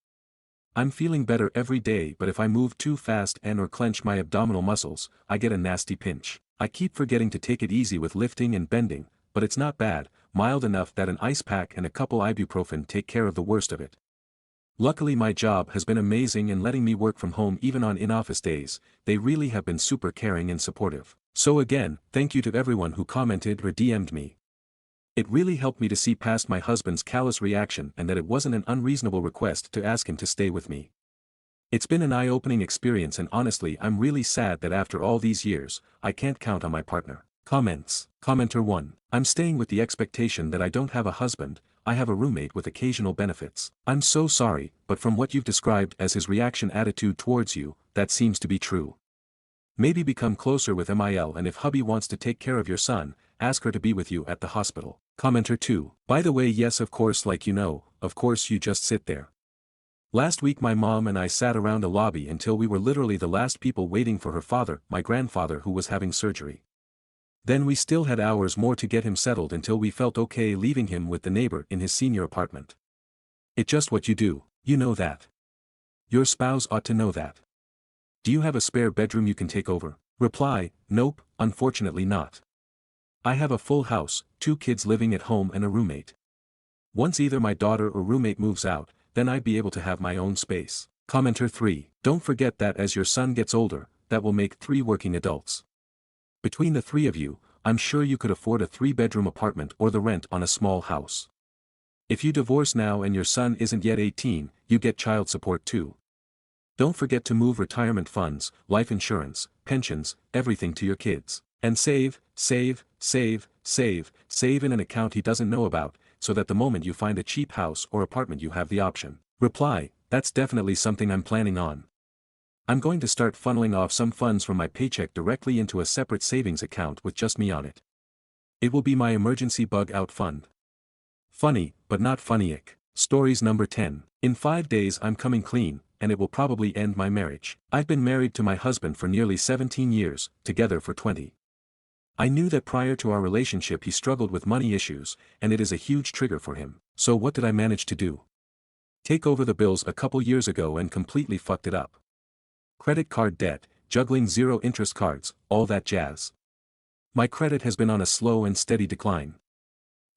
I'm feeling better every day, but if I move too fast and or clench my abdominal muscles, I get a nasty pinch. I keep forgetting to take it easy with lifting and bending, but it's not bad, mild enough that an ice pack and a couple ibuprofen take care of the worst of it. Luckily my job has been amazing and letting me work from home even on in-office days. They really have been super caring and supportive. So again, thank you to everyone who commented or DM'd me. It really helped me to see past my husband's callous reaction and that it wasn't an unreasonable request to ask him to stay with me. It's been an eye-opening experience, and honestly I'm really sad that after all these years, I can't count on my partner. Comments. Commenter 1. I'm staying with the expectation that I don't have a husband, I have a roommate with occasional benefits. I'm so sorry, but from what you've described as his reaction attitude towards you, that seems to be true. Maybe become closer with MIL, and if hubby wants to take care of your son, ask her to be with you at the hospital. Commenter 2. By the way, yes, of course, like you know, of course you just sit there. Last week my mom and I sat around a lobby until we were literally the last people waiting for her father, my grandfather, who was having surgery. Then we still had hours more to get him settled until we felt okay leaving him with the neighbor in his senior apartment. It's just what you do, you know that. Your spouse ought to know that. Do you have a spare bedroom you can take over? Reply, nope, unfortunately not. I have a full house, 2 kids living at home and a roommate. Once either my daughter or roommate moves out, then I'd be able to have my own space. Commenter 3. Don't forget that as your son gets older, that will make 3 working adults. Between the 3 of you, I'm sure you could afford a 3-bedroom apartment or the rent on a small house. If you divorce now and your son isn't yet 18, you get child support too. Don't forget to move retirement funds, life insurance, pensions, everything to your kids. And save in an account he doesn't know about, so that the moment you find a cheap house or apartment you have the option. Reply, that's definitely something I'm planning on. I'm going to start funneling off some funds from my paycheck directly into a separate savings account with just me on it. It will be my emergency bug-out fund. Funny, but not funny-ick. Stories number 10. In 5 days I'm coming clean, and it will probably end my marriage. I've been married to my husband for nearly 17 years, together for 20. I knew that prior to our relationship he struggled with money issues, and it is a huge trigger for him. So what did I manage to do? Take over the bills a couple years ago and completely fucked it up. Credit card debt, juggling zero-interest cards, all that jazz. My credit has been on a slow and steady decline.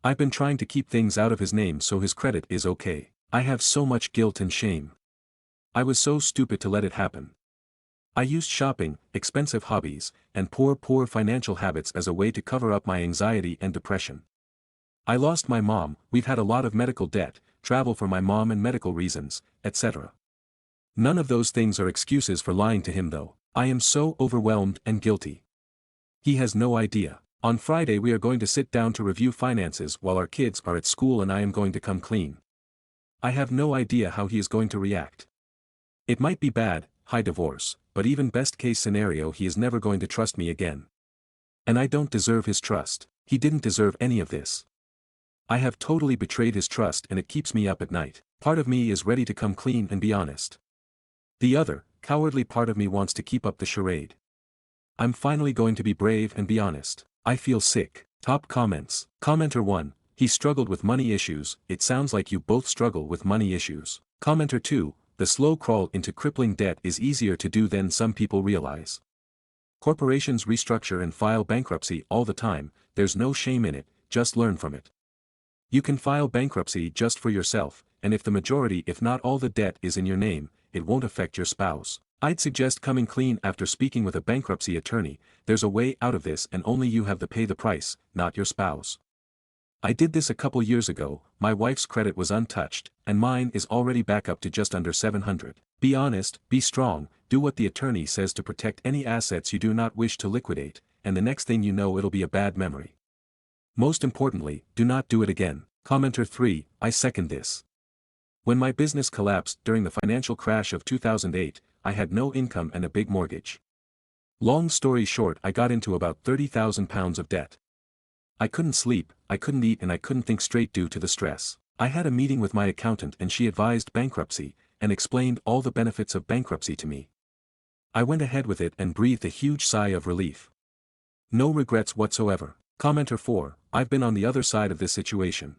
I've been trying to keep things out of his name so his credit is okay. I have so much guilt and shame. I was so stupid to let it happen. I used shopping, expensive hobbies, and poor financial habits as a way to cover up my anxiety and depression. I lost my mom, we've had a lot of medical debt, travel for my mom and medical reasons, etc. None of those things are excuses for lying to him though. I am so overwhelmed and guilty. He has no idea. On Friday we are going to sit down to review finances while our kids are at school and I am going to come clean. I have no idea how he is going to react. It might be bad, high divorce, but even best case scenario he is never going to trust me again. And I don't deserve his trust. He didn't deserve any of this. I have totally betrayed his trust and it keeps me up at night. Part of me is ready to come clean and be honest. The other, cowardly part of me wants to keep up the charade. I'm finally going to be brave and be honest. I feel sick. Top comments. Commenter 1. He struggled with money issues. It sounds like you both struggle with money issues. Commenter 2. The slow crawl into crippling debt is easier to do than some people realize. Corporations restructure and file bankruptcy all the time, there's no shame in it, just learn from it. You can file bankruptcy just for yourself, and if the majority if not all the debt is in your name, it won't affect your spouse. I'd suggest coming clean after speaking with a bankruptcy attorney. There's a way out of this and only you have to pay the price, not your spouse. I did this a couple years ago, my wife's credit was untouched, and mine is already back up to just under 700. Be honest, be strong, do what the attorney says to protect any assets you do not wish to liquidate, and the next thing you know it'll be a bad memory. Most importantly, do not do it again. Commenter 3, I second this. When my business collapsed during the financial crash of 2008, I had no income and a big mortgage. Long story short, I got into about £30,000 of debt. I couldn't sleep, I couldn't eat, and I couldn't think straight due to the stress. I had a meeting with my accountant and she advised bankruptcy, and explained all the benefits of bankruptcy to me. I went ahead with it and breathed a huge sigh of relief. No regrets whatsoever. Commenter 4, I've been on the other side of this situation.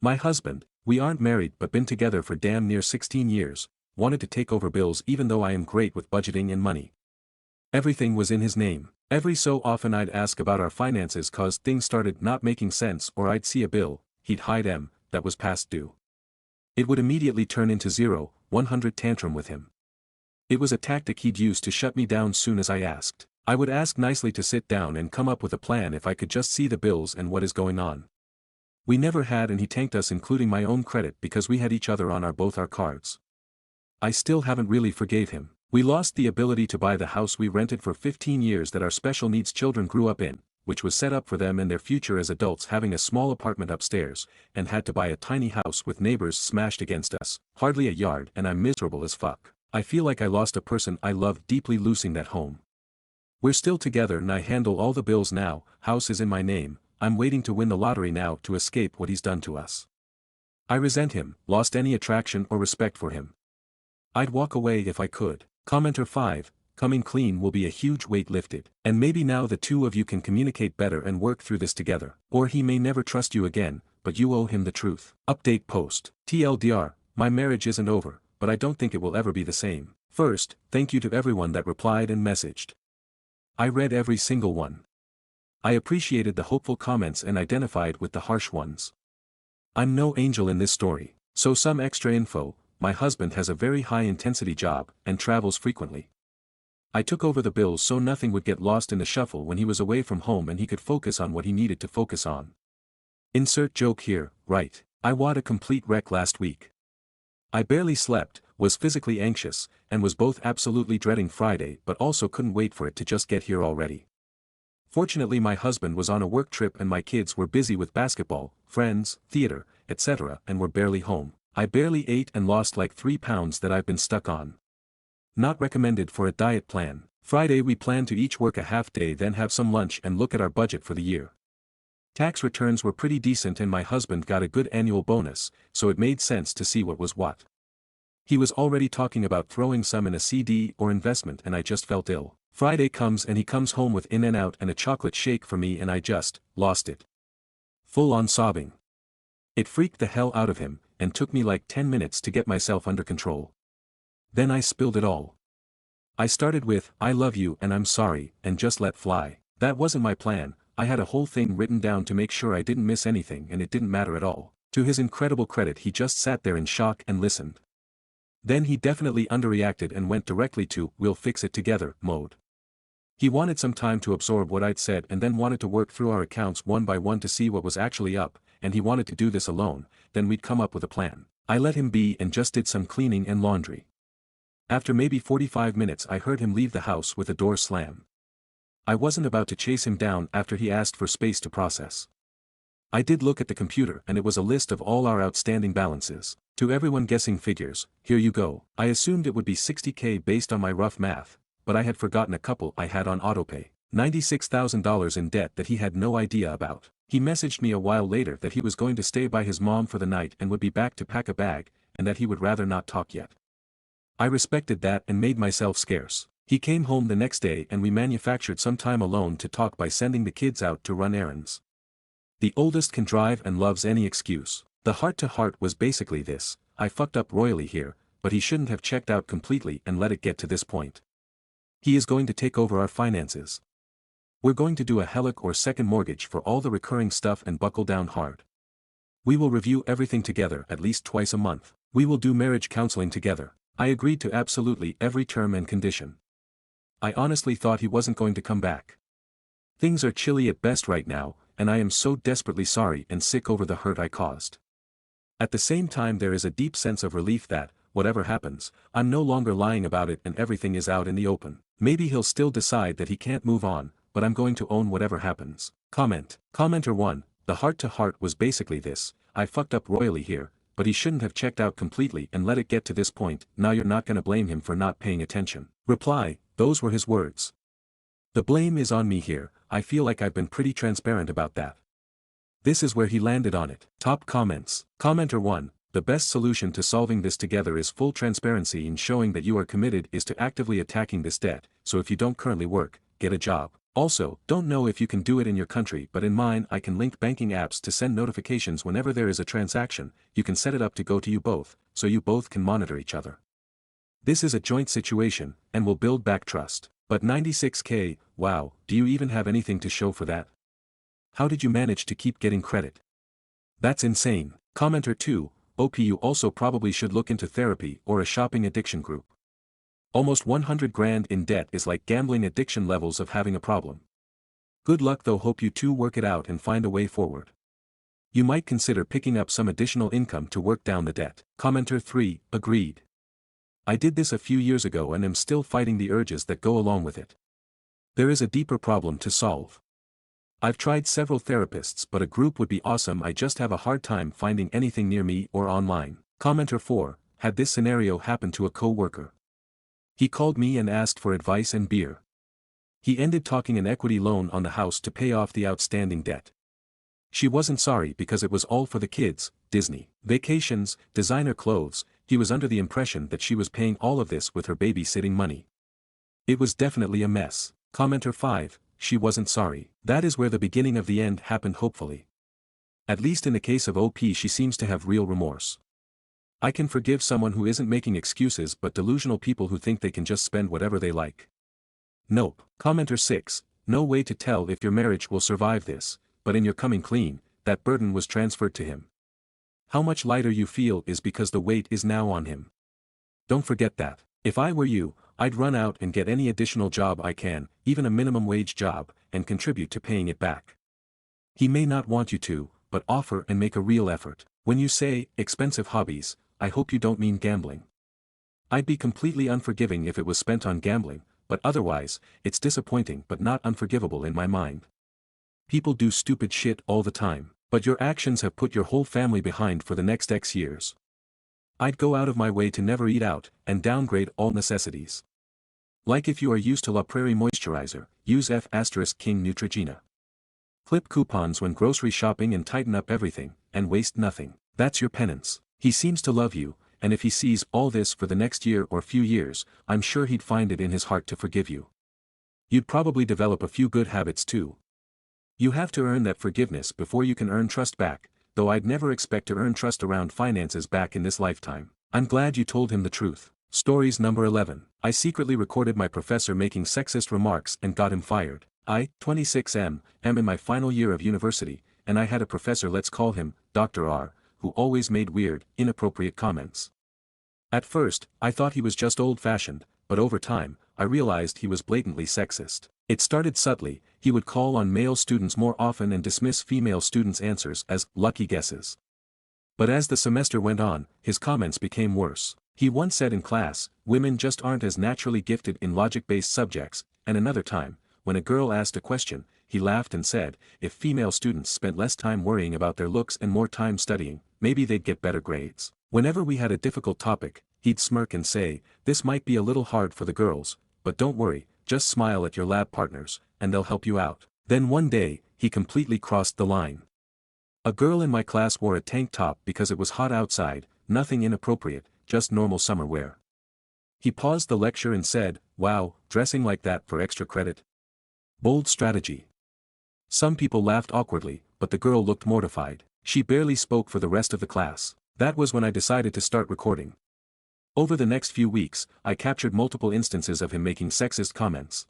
My husband, we aren't married but been together for damn near 16 years, wanted to take over bills even though I am great with budgeting and money. Everything was in his name. Every so often I'd ask about our finances cause things started not making sense, or I'd see a bill, he'd hide that was past due. It would immediately turn into 0-100 tantrum with him. It was a tactic he'd use to shut me down soon as I asked. I would ask nicely to sit down and come up with a plan if I could just see the bills and what is going on. We never had, and he tanked us including my own credit because we had each other on both our cards. I still haven't really forgave him. We lost the ability to buy the house we rented for 15 years that our special needs children grew up in, which was set up for them and their future as adults, having a small apartment upstairs, and had to buy a tiny house with neighbors smashed against us, hardly a yard, and I'm miserable as fuck. I feel like I lost a person I loved deeply losing that home. We're still together and I handle all the bills now, house is in my name, I'm waiting to win the lottery now to escape what he's done to us. I resent him, lost any attraction or respect for him. I'd walk away if I could. Commenter 5, coming clean will be a huge weight lifted, and maybe now the two of you can communicate better and work through this together, or he may never trust you again, but you owe him the truth. Update post. TLDR, my marriage isn't over, but I don't think it will ever be the same. First, thank you to everyone that replied and messaged. I read every single one. I appreciated the hopeful comments and identified with the harsh ones. I'm no angel in this story, so some extra info. My husband has a very high-intensity job and travels frequently. I took over the bills so nothing would get lost in the shuffle when he was away from home and he could focus on what he needed to focus on. Insert joke here, right? I was a complete wreck last week. I barely slept, was physically anxious, and was both absolutely dreading Friday but also couldn't wait for it to just get here already. Fortunately my husband was on a work trip and my kids were busy with basketball, friends, theater, etc. and were barely home. I barely ate and lost like 3 pounds that I've been stuck on. Not recommended for a diet plan. Friday we planned to each work a half day, then have some lunch and look at our budget for the year. Tax returns were pretty decent and my husband got a good annual bonus, so it made sense to see what was what. He was already talking about throwing some in a CD or investment and I just felt ill. Friday comes and he comes home with In-N-Out and a chocolate shake for me and I just lost it. Full on sobbing. It freaked the hell out of him, and took me like 10 minutes to get myself under control. Then I spilled it all. I started with, I love you and I'm sorry, and just let fly. That wasn't my plan, I had a whole thing written down to make sure I didn't miss anything and it didn't matter at all. To his incredible credit he just sat there in shock and listened. Then he definitely underreacted and went directly to, we'll fix it together, mode. He wanted some time to absorb what I'd said and then wanted to work through our accounts one by one to see what was actually up, and he wanted to do this alone, then we'd come up with a plan. I let him be and just did some cleaning and laundry. After maybe 45 minutes I heard him leave the house with the door slam. I wasn't about to chase him down after he asked for space to process. I did look at the computer and it was a list of all our outstanding balances. To everyone guessing figures, here you go. I assumed it would be $60,000 based on my rough math, but I had forgotten a couple I had on autopay. $96,000 in debt that he had no idea about. He messaged me a while later that he was going to stay by his mom for the night and would be back to pack a bag, and that he would rather not talk yet. I respected that and made myself scarce. He came home the next day and we manufactured some time alone to talk by sending the kids out to run errands. The oldest can drive and loves any excuse. The heart-to-heart was basically this, I fucked up royally here, but he shouldn't have checked out completely and let it get to this point. He is going to take over our finances. We're going to do a HELOC or second mortgage for all the recurring stuff and buckle down hard. We will review everything together at least twice a month. We will do marriage counseling together. I agreed to absolutely every term and condition. I honestly thought he wasn't going to come back. Things are chilly at best right now, and I am so desperately sorry and sick over the hurt I caused. At the same time there is a deep sense of relief that, whatever happens, I'm no longer lying about it and everything is out in the open. Maybe he'll still decide that he can't move on, but I'm going to own whatever happens. Commenter 1, the heart-to-heart was basically this, I fucked up royally here, but he shouldn't have checked out completely and let it get to this point, now you're not gonna blame him for not paying attention. Reply, those were his words. The blame is on me here, I feel like I've been pretty transparent about that. This is where he landed on it. Top comments. Commenter 1. The best solution to solving this together is full transparency in showing that you are committed is to actively attacking this debt, so if you don't currently work, get a job. Also, don't know if you can do it in your country but in mine I can link banking apps to send notifications whenever there is a transaction, you can set it up to go to you both, so you both can monitor each other. This is a joint situation, and will build back trust. But 96k, wow, do you even have anything to show for that? How did you manage to keep getting credit? That's insane. Commenter 2, OP you also probably should look into therapy or a shopping addiction group. Almost 100 grand in debt is like gambling addiction levels of having a problem. Good luck though, hope you two work it out and find a way forward. You might consider picking up some additional income to work down the debt. Commenter 3, agreed. I did this a few years ago and am still fighting the urges that go along with it. There is a deeper problem to solve. I've tried several therapists but a group would be awesome, I just have a hard time finding anything near me or online. Commenter 4, had this scenario happen to a co-worker. He called me and asked for advice and beer. He ended talking an equity loan on the house to pay off the outstanding debt. She wasn't sorry because it was all for the kids, Disney, vacations, designer clothes, he was under the impression that she was paying all of this with her babysitting money. It was definitely a mess. Commenter 5, she wasn't sorry. That is where the beginning of the end happened hopefully. At least in the case of OP she seems to have real remorse. I can forgive someone who isn't making excuses but delusional people who think they can just spend whatever they like. Nope. Commenter 6, no way to tell if your marriage will survive this, but in your coming clean, that burden was transferred to him. How much lighter you feel is because the weight is now on him. Don't forget that. If I were you, I'd run out and get any additional job I can, even a minimum wage job, and contribute to paying it back. He may not want you to, but offer and make a real effort. When you say, expensive hobbies, I hope you don't mean gambling. I'd be completely unforgiving if it was spent on gambling, but otherwise, it's disappointing but not unforgivable in my mind. People do stupid shit all the time, but your actions have put your whole family behind for the next X years. I'd go out of my way to never eat out, and downgrade all necessities. Like if you are used to La Prairie moisturizer, use F*King Neutrogena. Clip coupons when grocery shopping and tighten up everything, and waste nothing. That's your penance. He seems to love you, and if he sees all this for the next year or few years, I'm sure he'd find it in his heart to forgive you. You'd probably develop a few good habits too. You have to earn that forgiveness before you can earn trust back, though I'd never expect to earn trust around finances back in this lifetime. I'm glad you told him the truth. Stories number 11. I secretly recorded my professor making sexist remarks and got him fired. I, 26 am in my final year of university, and I had a professor, let's call him Dr. R, who always made weird, inappropriate comments. At first, I thought he was just old-fashioned, but over time, I realized he was blatantly sexist. It started subtly, he would call on male students more often and dismiss female students' answers as lucky guesses. But as the semester went on, his comments became worse. He once said in class, women just aren't as naturally gifted in logic-based subjects, and another time, when a girl asked a question, he laughed and said, if female students spent less time worrying about their looks and more time studying, maybe they'd get better grades. Whenever we had a difficult topic, he'd smirk and say, this might be a little hard for the girls, but don't worry, just smile at your lab partners, and they'll help you out. Then one day, he completely crossed the line. A girl in my class wore a tank top because it was hot outside, nothing inappropriate, just normal summer wear. He paused the lecture and said, wow, dressing like that for extra credit? Bold strategy. Some people laughed awkwardly, but the girl looked mortified. She barely spoke for the rest of the class. That was when I decided to start recording. Over the next few weeks, I captured multiple instances of him making sexist comments.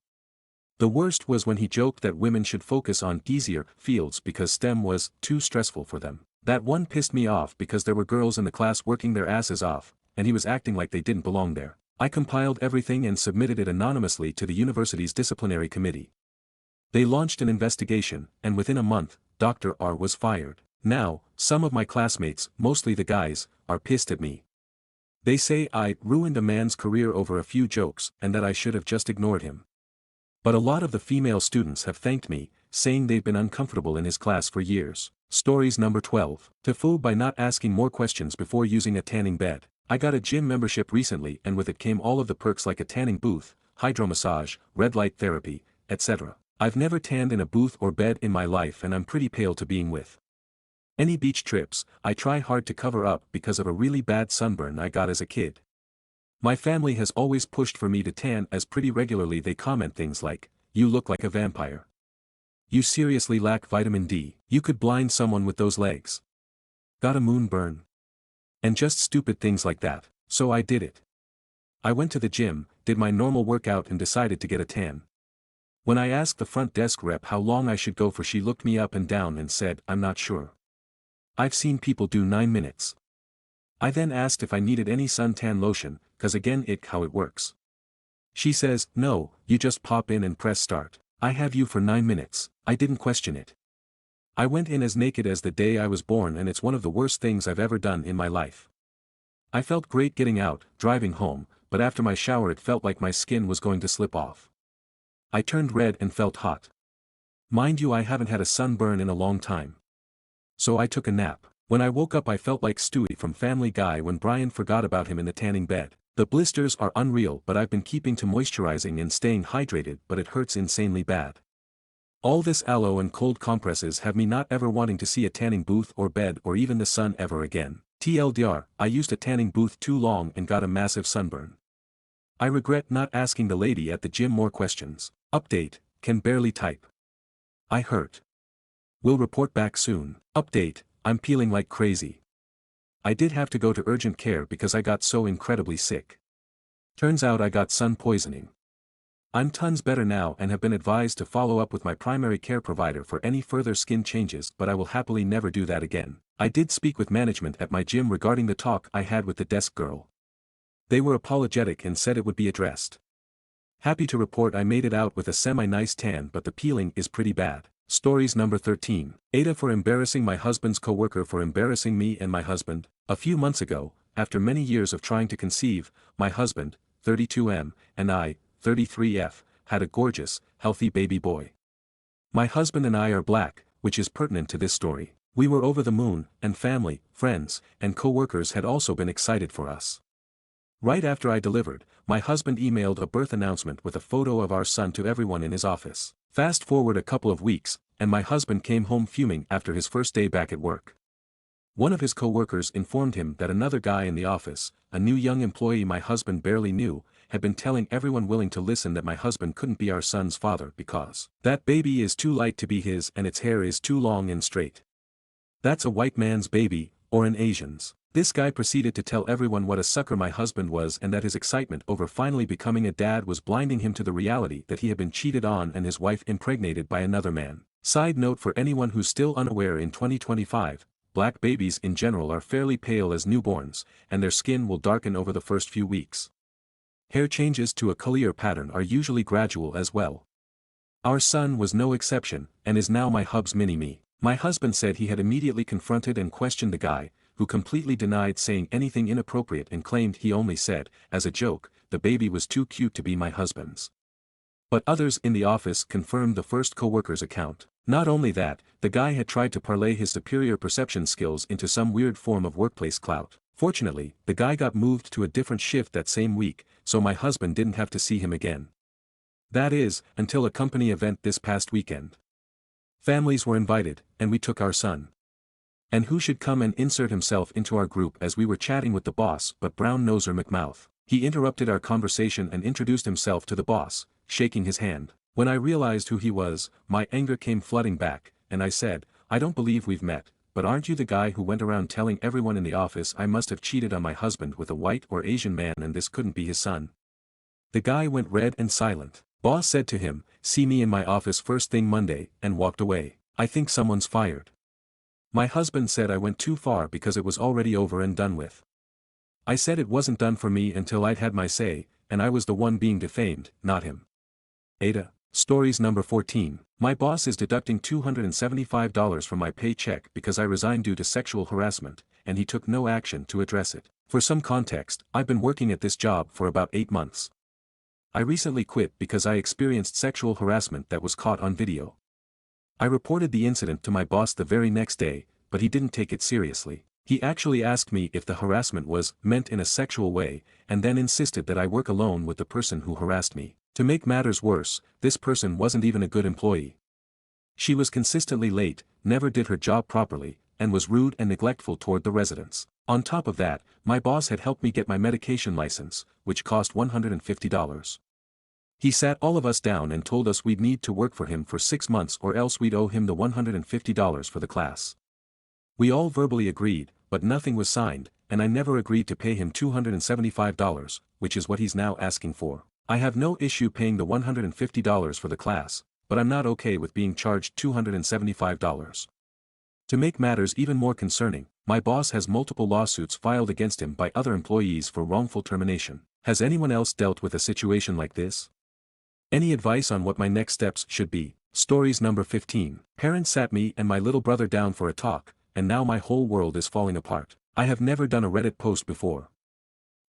The worst was when he joked that women should focus on easier fields because STEM was too stressful for them. That one pissed me off because there were girls in the class working their asses off, and he was acting like they didn't belong there. I compiled everything and submitted it anonymously to the university's disciplinary committee. They launched an investigation, and within a month, Dr. R was fired. Now, some of my classmates, mostly the guys, are pissed at me. They say I ruined a man's career over a few jokes and that I should have just ignored him. But a lot of the female students have thanked me, saying they've been uncomfortable in his class for years. Stories number 12. To fool by not asking more questions before using a tanning bed. I got a gym membership recently and with it came all of the perks like a tanning booth, hydromassage, red light therapy, etc. I've never tanned in a booth or bed in my life and I'm pretty pale to being with. Any beach trips, I try hard to cover up because of a really bad sunburn I got as a kid. My family has always pushed for me to tan as pretty regularly. They comment things like, "You look like a vampire. You seriously lack vitamin D. You could blind someone with those legs. Got a moon burn?" And just stupid things like that, so I did it. I went to the gym, did my normal workout and decided to get a tan. When I asked the front desk rep how long I should go for, she looked me up and down and said, "I'm not sure. I've seen people do 9 minutes." I then asked if I needed any suntan lotion, cause again how it works. She says, "No, you just pop in and press start. I have you for 9 minutes, I didn't question it." I went in as naked as the day I was born and it's one of the worst things I've ever done in my life. I felt great getting out, driving home, but after my shower it felt like my skin was going to slip off. I turned red and felt hot. Mind you, I haven't had a sunburn in a long time. So I took a nap. When I woke up I felt like Stewie from Family Guy when Brian forgot about him in the tanning bed. The blisters are unreal, but I've been keeping to moisturizing and staying hydrated, but it hurts insanely bad. All this aloe and cold compresses have me not ever wanting to see a tanning booth or bed or even the sun ever again. TLDR, I used a tanning booth too long and got a massive sunburn. I regret not asking the lady at the gym more questions. Update, can barely type. I hurt. Will report back soon. Update, I'm peeling like crazy. I did have to go to urgent care because I got so incredibly sick. Turns out I got sun poisoning. I'm tons better now and have been advised to follow up with my primary care provider for any further skin changes, but I will happily never do that again. I did speak with management at my gym regarding the talk I had with the desk girl. They were apologetic and said it would be addressed. Happy to report I made it out with a semi-nice tan, but the peeling is pretty bad. Stories number 13. Aita for embarrassing my husband's coworker for embarrassing me and my husband. A few months ago, after many years of trying to conceive, my husband, 32M, and I, 33F, had a gorgeous, healthy baby boy. My husband and I are black, which is pertinent to this story. We were over the moon, and family, friends, and co-workers had also been excited for us. Right after I delivered, my husband emailed a birth announcement with a photo of our son to everyone in his office. Fast forward a couple of weeks, and my husband came home fuming after his first day back at work. One of his co-workers informed him that another guy in the office, a new young employee my husband barely knew, had been telling everyone willing to listen that my husband couldn't be our son's father because that baby is too light to be his and its hair is too long and straight. That's a white man's baby, or an Asian's. This guy proceeded to tell everyone what a sucker my husband was and that his excitement over finally becoming a dad was blinding him to the reality that he had been cheated on and his wife impregnated by another man. Side note for anyone who's still unaware, in 2025, black babies in general are fairly pale as newborns, and their skin will darken over the first few weeks. Hair changes to a clear pattern are usually gradual as well. Our son was no exception, and is now my hub's mini-me. My husband said he had immediately confronted and questioned the guy, who completely denied saying anything inappropriate and claimed he only said, as a joke, the baby was too cute to be my husband's. But others in the office confirmed the first co-worker's account. Not only that, the guy had tried to parlay his superior perception skills into some weird form of workplace clout. Fortunately, the guy got moved to a different shift that same week, so my husband didn't have to see him again. That is, until a company event this past weekend. Families were invited, and we took our son. And who should come and insert himself into our group as we were chatting with the boss but Brown Noser McMouth. He interrupted our conversation and introduced himself to the boss, shaking his hand. When I realized who he was, my anger came flooding back, and I said, "I don't believe we've met, but aren't you the guy who went around telling everyone in the office I must have cheated on my husband with a white or Asian man and this couldn't be his son?" The guy went red and silent. Boss said to him, "See me in my office first thing Monday," and walked away. I think someone's fired. My husband said I went too far because it was already over and done with. I said it wasn't done for me until I'd had my say, and I was the one being defamed, not him. Aita. Stories number 14. My boss is deducting $275 from my paycheck because I resigned due to sexual harassment, and he took no action to address it. For some context, I've been working at this job for about 8 months. I recently quit because I experienced sexual harassment that was caught on video. I reported the incident to my boss the very next day, but he didn't take it seriously. He actually asked me if the harassment was meant in a sexual way, and then insisted that I work alone with the person who harassed me. To make matters worse, this person wasn't even a good employee. She was consistently late, never did her job properly, and was rude and neglectful toward the residents. On top of that, my boss had helped me get my medication license, which cost $150. He sat all of us down and told us we'd need to work for him for 6 months or else we'd owe him the $150 for the class. We all verbally agreed, but nothing was signed, and I never agreed to pay him $275, which is what he's now asking for. I have no issue paying the $150 for the class, but I'm not okay with being charged $275. To make matters even more concerning, my boss has multiple lawsuits filed against him by other employees for wrongful termination. Has anyone else dealt with a situation like this? Any advice on what my next steps should be? Stories number 15. Parents sat me and my little brother down for a talk, and now my whole world is falling apart. I have never done a Reddit post before.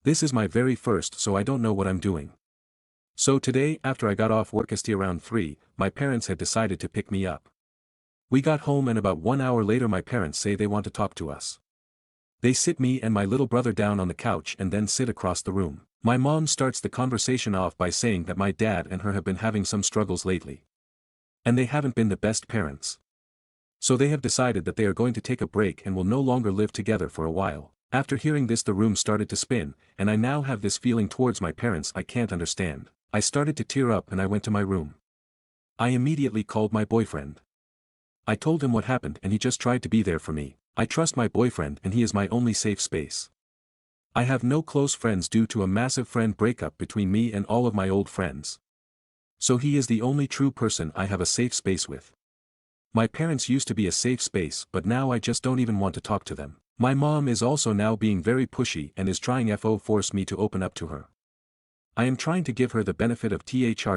This is my very first, so I don't know what I'm doing. So today, after I got off work around 3, my parents had decided to pick me up. We got home and about 1 hour later my parents say they want to talk to us. They sit me and my little brother down on the couch and then sit across the room. My mom starts the conversation off by saying that my dad and her have been having some struggles lately. And they haven't been the best parents. So they have decided that they are going to take a break and will no longer live together for a while. After hearing this the room started to spin, and I now have this feeling towards my parents I can't understand. I started to tear up and I went to my room. I immediately called my boyfriend. I told him what happened and he just tried to be there for me. I trust my boyfriend and he is my only safe space. I have no close friends due to a massive friend breakup between me and all of my old friends. So he is the only true person I have a safe space with. My parents used to be a safe space but now I just don't even want to talk to them. My mom is also now being very pushy and is trying to force me to open up to her. I am trying to give her the benefit of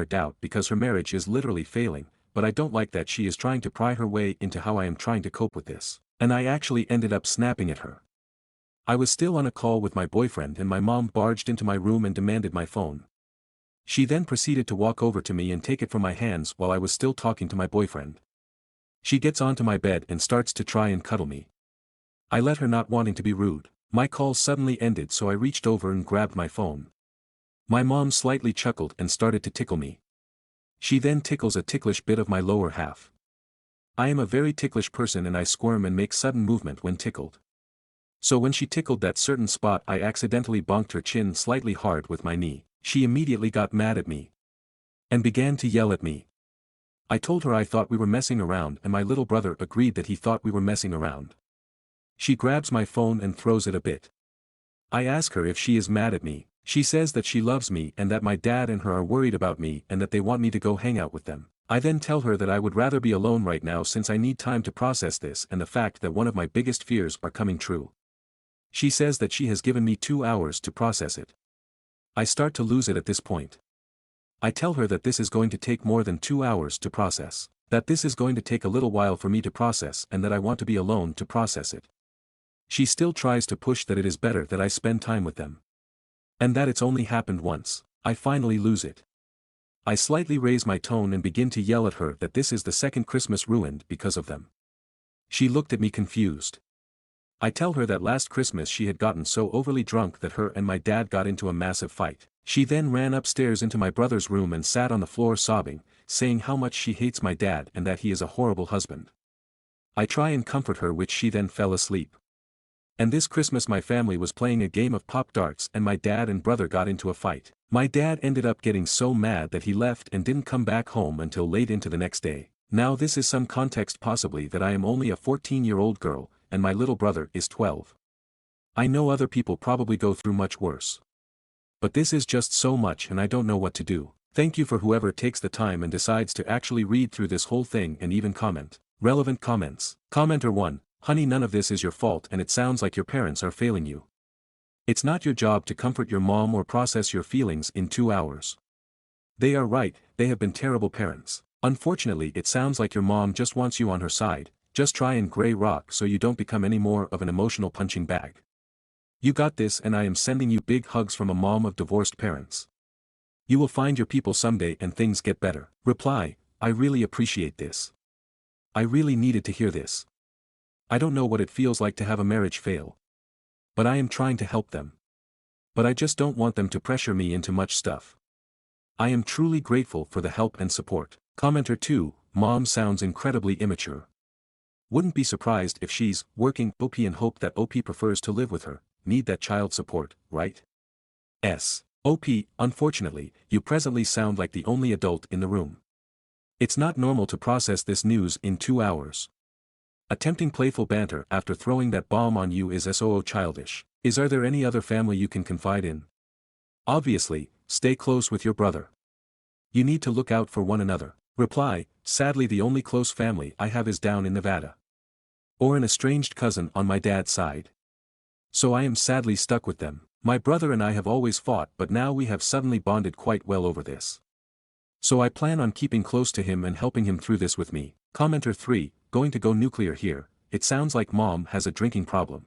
doubt because her marriage is literally failing, but I don't like that she is trying to pry her way into how I am trying to cope with this, and I actually ended up snapping at her. I was still on a call with my boyfriend and my mom barged into my room and demanded my phone. She then proceeded to walk over to me and take it from my hands while I was still talking to my boyfriend. She gets onto my bed and starts to try and cuddle me. I let her, not wanting to be rude. My call suddenly ended, so I reached over and grabbed my phone. My mom slightly chuckled and started to tickle me. She then tickles a ticklish bit of my lower half. I am a very ticklish person and I squirm and make sudden movement when tickled. So when she tickled that certain spot I accidentally bonked her chin slightly hard with my knee. She immediately got mad at me and began to yell at me. I told her I thought we were messing around and my little brother agreed that he thought we were messing around. She grabs my phone and throws it a bit. I ask her if she is mad at me. She says that she loves me and that my dad and her are worried about me and that they want me to go hang out with them. I then tell her that I would rather be alone right now since I need time to process this and the fact that one of my biggest fears are coming true. She says that she has given me 2 hours to process it. I start to lose it at this point. I tell her that this is going to take more than 2 hours to process, that this is going to take a little while for me to process and that I want to be alone to process it. She still tries to push that it is better that I spend time with them. And that it's only happened once. I finally lose it. I slightly raise my tone and begin to yell at her that this is the second Christmas ruined because of them. She looked at me confused. I tell her that last Christmas she had gotten so overly drunk that her and my dad got into a massive fight. She then ran upstairs into my brother's room and sat on the floor sobbing, saying how much she hates my dad and that he is a horrible husband. I try and comfort her, which she then fell asleep. And this Christmas my family was playing a game of pop darts and my dad and brother got into a fight. My dad ended up getting so mad that he left and didn't come back home until late into the next day. Now this is some context possibly that I am only a 14-year-old girl, and my little brother is 12. I know other people probably go through much worse. But this is just so much and I don't know what to do. Thank you for whoever takes the time and decides to actually read through this whole thing and even comment. Relevant comments. Commenter 1. Honey, none of this is your fault and it sounds like your parents are failing you. It's not your job to comfort your mom or process your feelings in 2 hours. They are right, they have been terrible parents. Unfortunately it sounds like your mom just wants you on her side. Just try and gray rock so you don't become any more of an emotional punching bag. You got this, and I am sending you big hugs from a mom of divorced parents. You will find your people someday and things get better. Reply, I really appreciate this. I really needed to hear this. I don't know what it feels like to have a marriage fail. But I am trying to help them. But I just don't want them to pressure me into much stuff. I am truly grateful for the help and support. Commenter 2, mom sounds incredibly immature. Wouldn't be surprised if she's working OP and hope that OP prefers to live with her, need that child support, right? OP, unfortunately, you presently sound like the only adult in the room. It's not normal to process this news in 2 hours. Attempting playful banter after throwing that bomb on you is so childish. Are there any other family you can confide in? Obviously, stay close with your brother. You need to look out for one another. Reply, sadly the only close family I have is down in Nevada. Or an estranged cousin on my dad's side. So I am sadly stuck with them. My brother and I have always fought but now we have suddenly bonded quite well over this. So I plan on keeping close to him and helping him through this with me. Commenter 3, going to go nuclear here, it sounds like mom has a drinking problem.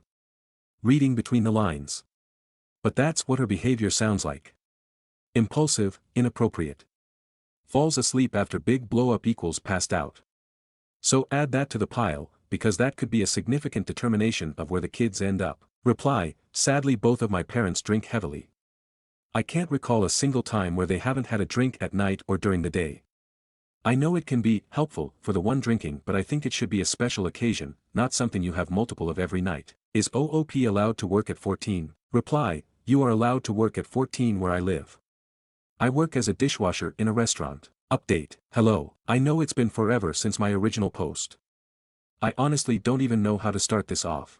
Reading between the lines. But that's what her behavior sounds like. Impulsive, inappropriate. Falls asleep after big blow-up equals passed out. So add that to the pile, because that could be a significant determination of where the kids end up. Reply, sadly both of my parents drink heavily. I can't recall a single time where they haven't had a drink at night or during the day. I know it can be helpful for the one drinking but I think it should be a special occasion, not something you have multiple of every night. Is OOP allowed to work at 14? Reply, you are allowed to work at 14 where I live. I work as a dishwasher in a restaurant. Update, hello, I know it's been forever since my original post. I honestly don't even know how to start this off.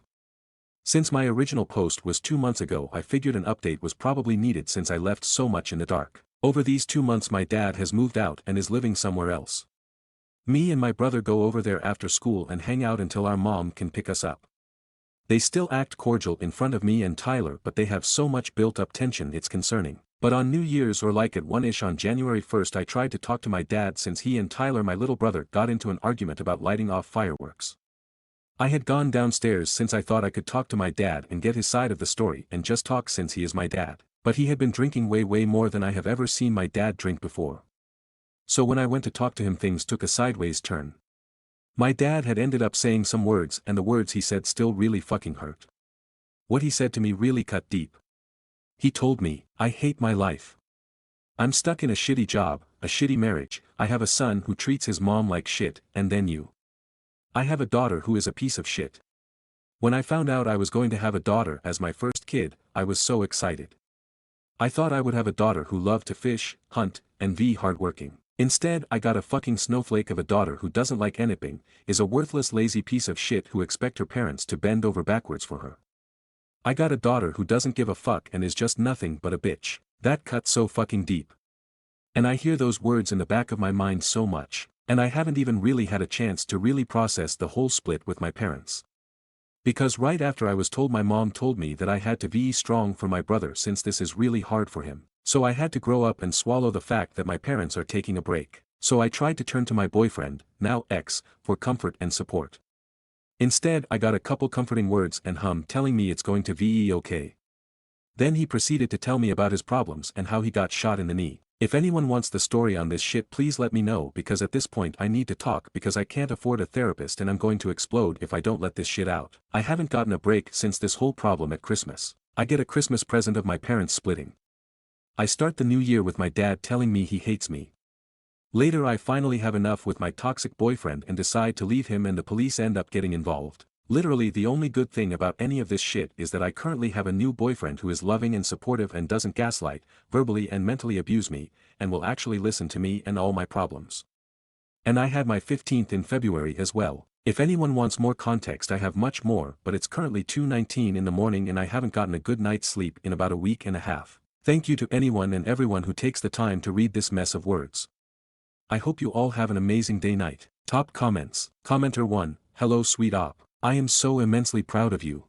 Since my original post was 2 months ago I figured an update was probably needed since I left so much in the dark. Over these 2 months my dad has moved out and is living somewhere else. Me and my brother go over there after school and hang out until our mom can pick us up. They still act cordial in front of me and Tyler but they have so much built-up tension it's concerning. But on New Year's or like at 1ish on January 1st I tried to talk to my dad since he and Tyler my little brother got into an argument about lighting off fireworks. I had gone downstairs since I thought I could talk to my dad and get his side of the story and just talk since he is my dad. But he had been drinking way more than I have ever seen my dad drink before. So when I went to talk to him things took a sideways turn. My dad had ended up saying some words and the words he said still really fucking hurt. What he said to me really cut deep. He told me, I hate my life. I'm stuck in a shitty job, a shitty marriage, I have a son who treats his mom like shit, and then you. I have a daughter who is a piece of shit. When I found out I was going to have a daughter as my first kid, I was so excited. I thought I would have a daughter who loved to fish, hunt, and be hardworking. Instead I got a fucking snowflake of a daughter who doesn't like anything, is a worthless lazy piece of shit who expect her parents to bend over backwards for her. I got a daughter who doesn't give a fuck and is just nothing but a bitch. That cut so fucking deep. And I hear those words in the back of my mind so much, and I haven't even really had a chance to really process the whole split with my parents. Because right after I was told my mom told me that I had to be strong for my brother since this is really hard for him. So I had to grow up and swallow the fact that my parents are taking a break. So I tried to turn to my boyfriend, now ex, for comfort and support. Instead I got a couple comforting words and telling me it's going to be okay. Then he proceeded to tell me about his problems and how he got shot in the knee. If anyone wants the story on this shit please let me know because at this point I need to talk because I can't afford a therapist and I'm going to explode if I don't let this shit out. I haven't gotten a break since this whole problem at Christmas. I get a Christmas present of my parents splitting. I start the new year with my dad telling me he hates me. Later I finally have enough with my toxic boyfriend and decide to leave him and the police end up getting involved. Literally the only good thing about any of this shit is that I currently have a new boyfriend who is loving and supportive and doesn't gaslight, verbally and mentally abuse me, and will actually listen to me and all my problems. And I had my 15th in February as well. If anyone wants more context I have much more but it's currently 2:19 in the morning and I haven't gotten a good night's sleep in about a week and a half. Thank you to anyone and everyone who takes the time to read this mess of words. I hope you all have an amazing day night. Top comments. Commenter 1, hello sweet op. I am so immensely proud of you.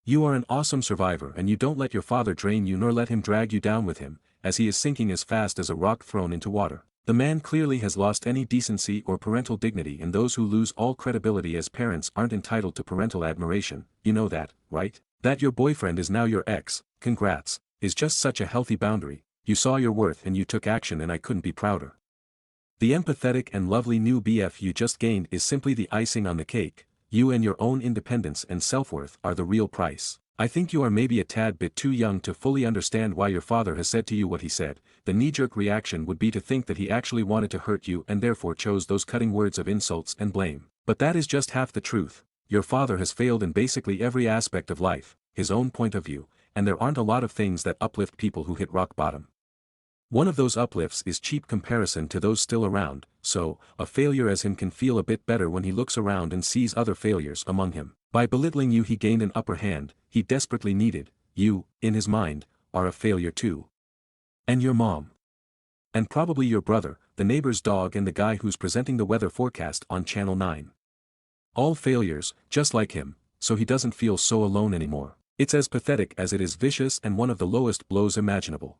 You are an awesome survivor and you don't let your father drain you nor let him drag you down with him, as he is sinking as fast as a rock thrown into water. The man clearly has lost any decency or parental dignity and those who lose all credibility as parents aren't entitled to parental admiration, you know that, right? That your boyfriend is now your ex, congrats, is just such a healthy boundary, you saw your worth and you took action and I couldn't be prouder. The empathetic and lovely new BF you just gained is simply the icing on the cake. You and your own independence and self-worth are the real price. I think you are maybe a tad bit too young to fully understand why your father has said to you what he said. The knee-jerk reaction would be to think that he actually wanted to hurt you and therefore chose those cutting words of insults and blame. But that is just half the truth. Your father has failed in basically every aspect of life, his own point of view, and there aren't a lot of things that uplift people who hit rock bottom. One of those uplifts is cheap comparison to those still around, so, a failure as him can feel a bit better when he looks around and sees other failures among him. By belittling you he gained an upper hand, he desperately needed. You, in his mind, are a failure too. And your mom. And probably your brother, the neighbor's dog and the guy who's presenting the weather forecast on Channel 9. All failures, just like him, so he doesn't feel so alone anymore. It's as pathetic as it is vicious and one of the lowest blows imaginable.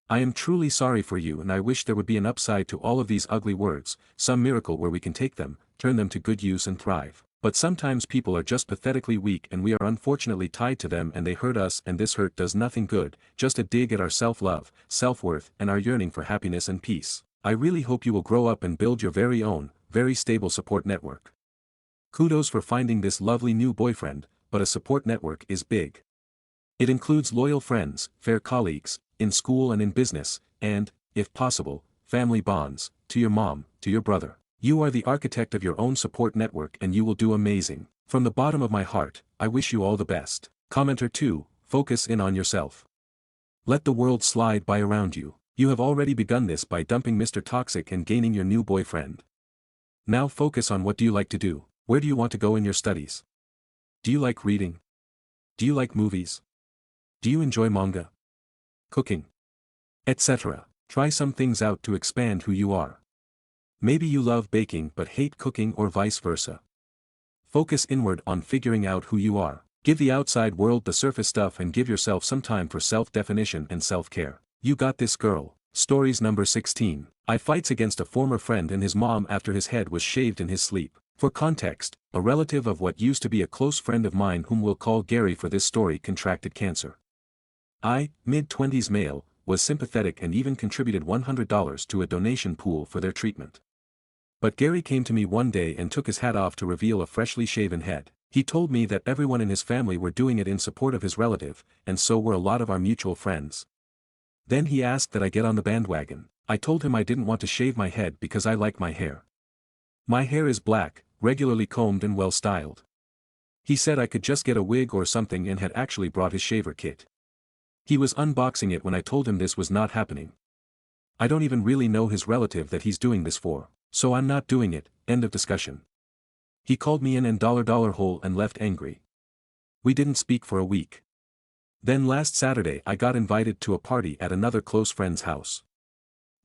I am truly sorry for you and I wish there would be an upside to all of these ugly words, some miracle where we can take them, turn them to good use and thrive. But sometimes people are just pathetically weak and we are unfortunately tied to them and they hurt us and this hurt does nothing good, just a dig at our self-love, self-worth and our yearning for happiness and peace. I really hope you will grow up and build your very own, very stable support network. Kudos for finding this lovely new boyfriend, but a support network is big. It includes loyal friends, fair colleagues, in school and in business, and, if possible, family bonds, to your mom, to your brother. You are the architect of your own support network and you will do amazing. From the bottom of my heart, I wish you all the best. Commenter 2, focus in on yourself. Let the world slide by around you. You have already begun this by dumping Mr. Toxic and gaining your new boyfriend. Now focus on what do you like to do, where do you want to go in your studies? Do you like reading? Do you like movies? Do you enjoy manga? Cooking? Etc. Try some things out to expand who you are. Maybe you love baking but hate cooking or vice versa. Focus inward on figuring out who you are. Give the outside world the surface stuff and give yourself some time for self-definition and self-care. You got this, girl. Stories number 16. I fights against a former friend and his mom after his head was shaved in his sleep. For context, a relative of what used to be a close friend of mine whom we'll call Gary for this story contracted cancer. I, mid-20s male, was sympathetic and even contributed $100 to a donation pool for their treatment. But Gary came to me one day and took his hat off to reveal a freshly shaven head. He told me that everyone in his family were doing it in support of his relative, and so were a lot of our mutual friends. Then he asked that I get on the bandwagon. I told him I didn't want to shave my head because I like my hair. My hair is black, regularly combed and well styled. He said I could just get a wig or something and had actually brought his shaver kit. He was unboxing it when I told him this was not happening. I don't even really know his relative that he's doing this for, so I'm not doing it, end of discussion. He called me in and dollar hole and left angry. We didn't speak for a week. Then last Saturday I got invited to a party at another close friend's house.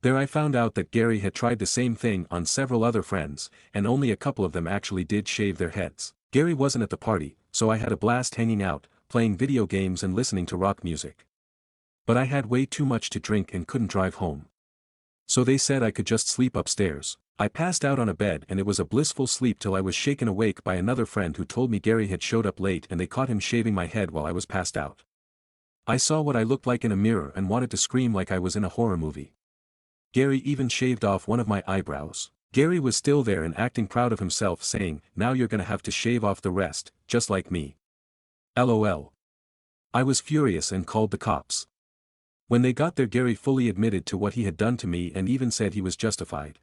There I found out that Gary had tried the same thing on several other friends, and only a couple of them actually did shave their heads. Gary wasn't at the party, so I had a blast hanging out, playing video games and listening to rock music. But I had way too much to drink and couldn't drive home. So they said I could just sleep upstairs. I passed out on a bed and it was a blissful sleep till I was shaken awake by another friend who told me Gary had showed up late and they caught him shaving my head while I was passed out. I saw what I looked like in a mirror and wanted to scream like I was in a horror movie. Gary even shaved off one of my eyebrows. Gary was still there and acting proud of himself, saying, "Now you're gonna have to shave off the rest, just like me." LOL. I was furious and called the cops. When they got there, Gary fully admitted to what he had done to me and even said he was justified.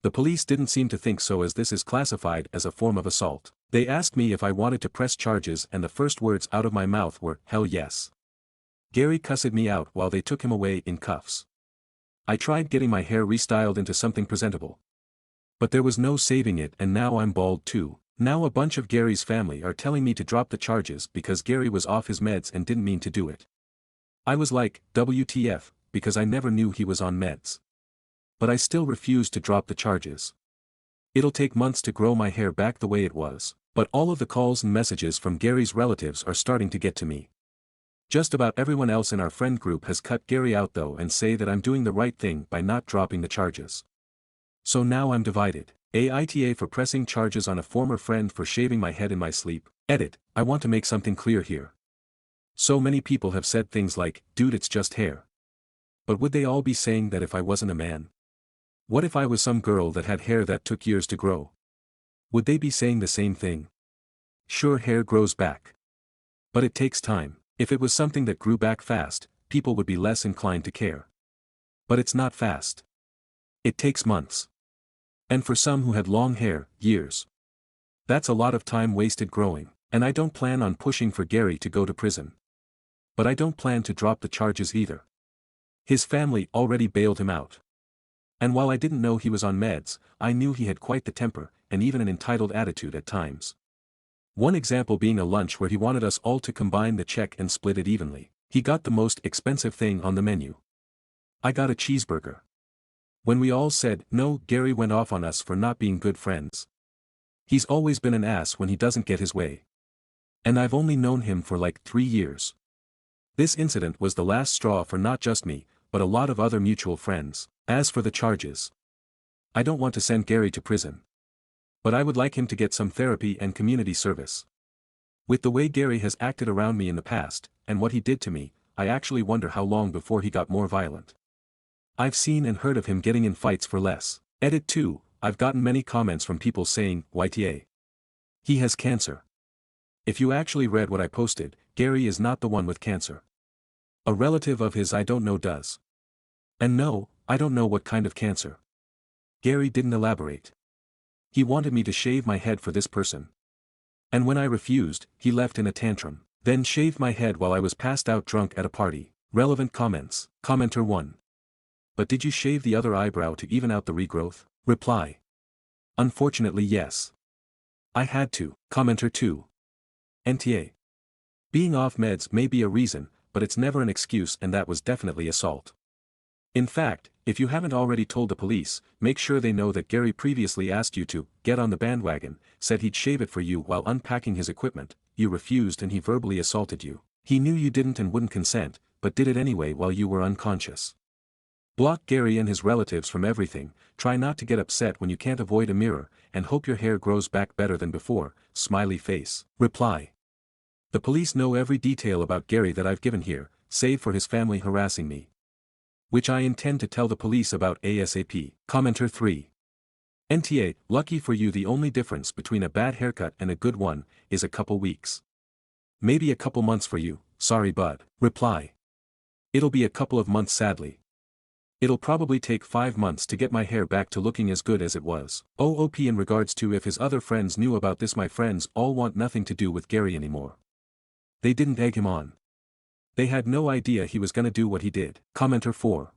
The police didn't seem to think so, as this is classified as a form of assault. They asked me if I wanted to press charges and the first words out of my mouth were, "Hell yes." Gary cussed me out while they took him away in cuffs. I tried getting my hair restyled into something presentable. But there was no saving it, and now I'm bald too. Now a bunch of Gary's family are telling me to drop the charges because Gary was off his meds and didn't mean to do it. I was like, WTF, because I never knew he was on meds. But I still refused to drop the charges. It'll take months to grow my hair back the way it was, but all of the calls and messages from Gary's relatives are starting to get to me. Just about everyone else in our friend group has cut Gary out though and say that I'm doing the right thing by not dropping the charges. So now I'm divided. Aita for pressing charges on a former friend for shaving my head in my sleep. Edit, I want to make something clear here. So many people have said things like, "Dude, it's just hair." But would they all be saying that if I wasn't a man? What if I was some girl that had hair that took years to grow? Would they be saying the same thing? Sure, hair grows back. But it takes time. If it was something that grew back fast, people would be less inclined to care. But it's not fast. It takes months. And for some who had long hair, years. That's a lot of time wasted growing, and I don't plan on pushing for Gary to go to prison. But I don't plan to drop the charges either. His family already bailed him out. And while I didn't know he was on meds, I knew he had quite the temper, and even an entitled attitude at times. One example being a lunch where he wanted us all to combine the check and split it evenly. He got the most expensive thing on the menu. I got a cheeseburger. When we all said no, Gary went off on us for not being good friends. He's always been an ass when he doesn't get his way. And I've only known him for like 3 years. This incident was the last straw for not just me, but a lot of other mutual friends. As for the charges, I don't want to send Gary to prison. But I would like him to get some therapy and community service. With the way Gary has acted around me in the past, and what he did to me, I actually wonder how long before he got more violent. I've seen and heard of him getting in fights for less. Edit 2, I've gotten many comments from people saying, YTA. He has cancer. If you actually read what I posted, Gary is not the one with cancer. A relative of his I don't know does. And no, I don't know what kind of cancer. Gary didn't elaborate. He wanted me to shave my head for this person. And when I refused, he left in a tantrum, then shaved my head while I was passed out drunk at a party. Relevant comments. Commenter 1. But did you shave the other eyebrow to even out the regrowth? Reply. Unfortunately yes. I had to. Commenter 2. NTA. Being off meds may be a reason, but it's never an excuse, and that was definitely assault. In fact, if you haven't already told the police, make sure they know that Gary previously asked you to get on the bandwagon, said he'd shave it for you while unpacking his equipment, you refused and he verbally assaulted you. He knew you didn't and wouldn't consent, but did it anyway while you were unconscious. Block Gary and his relatives from everything, try not to get upset when you can't avoid a mirror, and hope your hair grows back better than before, smiley face. Reply. The police know every detail about Gary that I've given here, save for his family harassing me. Which I intend to tell the police about ASAP. Commenter 3. NTA, lucky for you, the only difference between a bad haircut and a good one is a couple weeks. Maybe a couple months for you, sorry bud. Reply. It'll be a couple of months sadly. It'll probably take 5 months to get my hair back to looking as good as it was. OOP in regards to if his other friends knew about this, my friends all want nothing to do with Gary anymore. They didn't egg him on. They had no idea he was gonna do what he did. Commenter 4.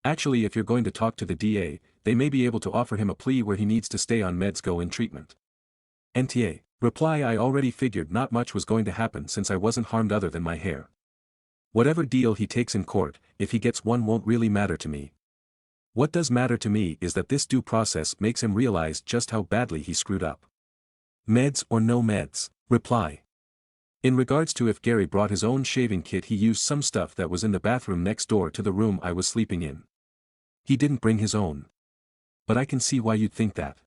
Actually, if you're going to talk to the DA, they may be able to offer him a plea where he needs to stay on meds, go in treatment. NTA. Reply, I already figured not much was going to happen since I wasn't harmed other than my hair. Whatever deal he takes in court, if he gets one, won't really matter to me. What does matter to me is that this due process makes him realize just how badly he screwed up. Meds or no meds. Reply. In regards to if Gary brought his own shaving kit, he used some stuff that was in the bathroom next door to the room I was sleeping in. He didn't bring his own. But I can see why you'd think that.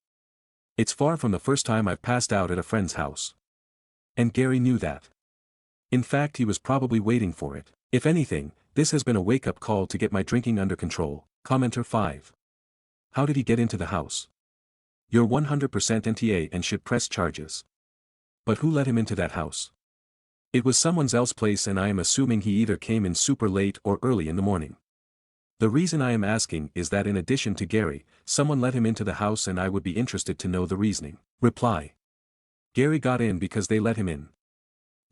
It's far from the first time I've passed out at a friend's house. And Gary knew that. In fact, he was probably waiting for it. If anything, this has been a wake-up call to get my drinking under control. Commenter 5. How did he get into the house? You're 100% NTA and should press charges. But who let him into that house? It was someone else's place, and I am assuming he either came in super late or early in the morning. The reason I am asking is that in addition to Gary, someone let him into the house, and I would be interested to know the reasoning. Reply. Gary got in because they let him in.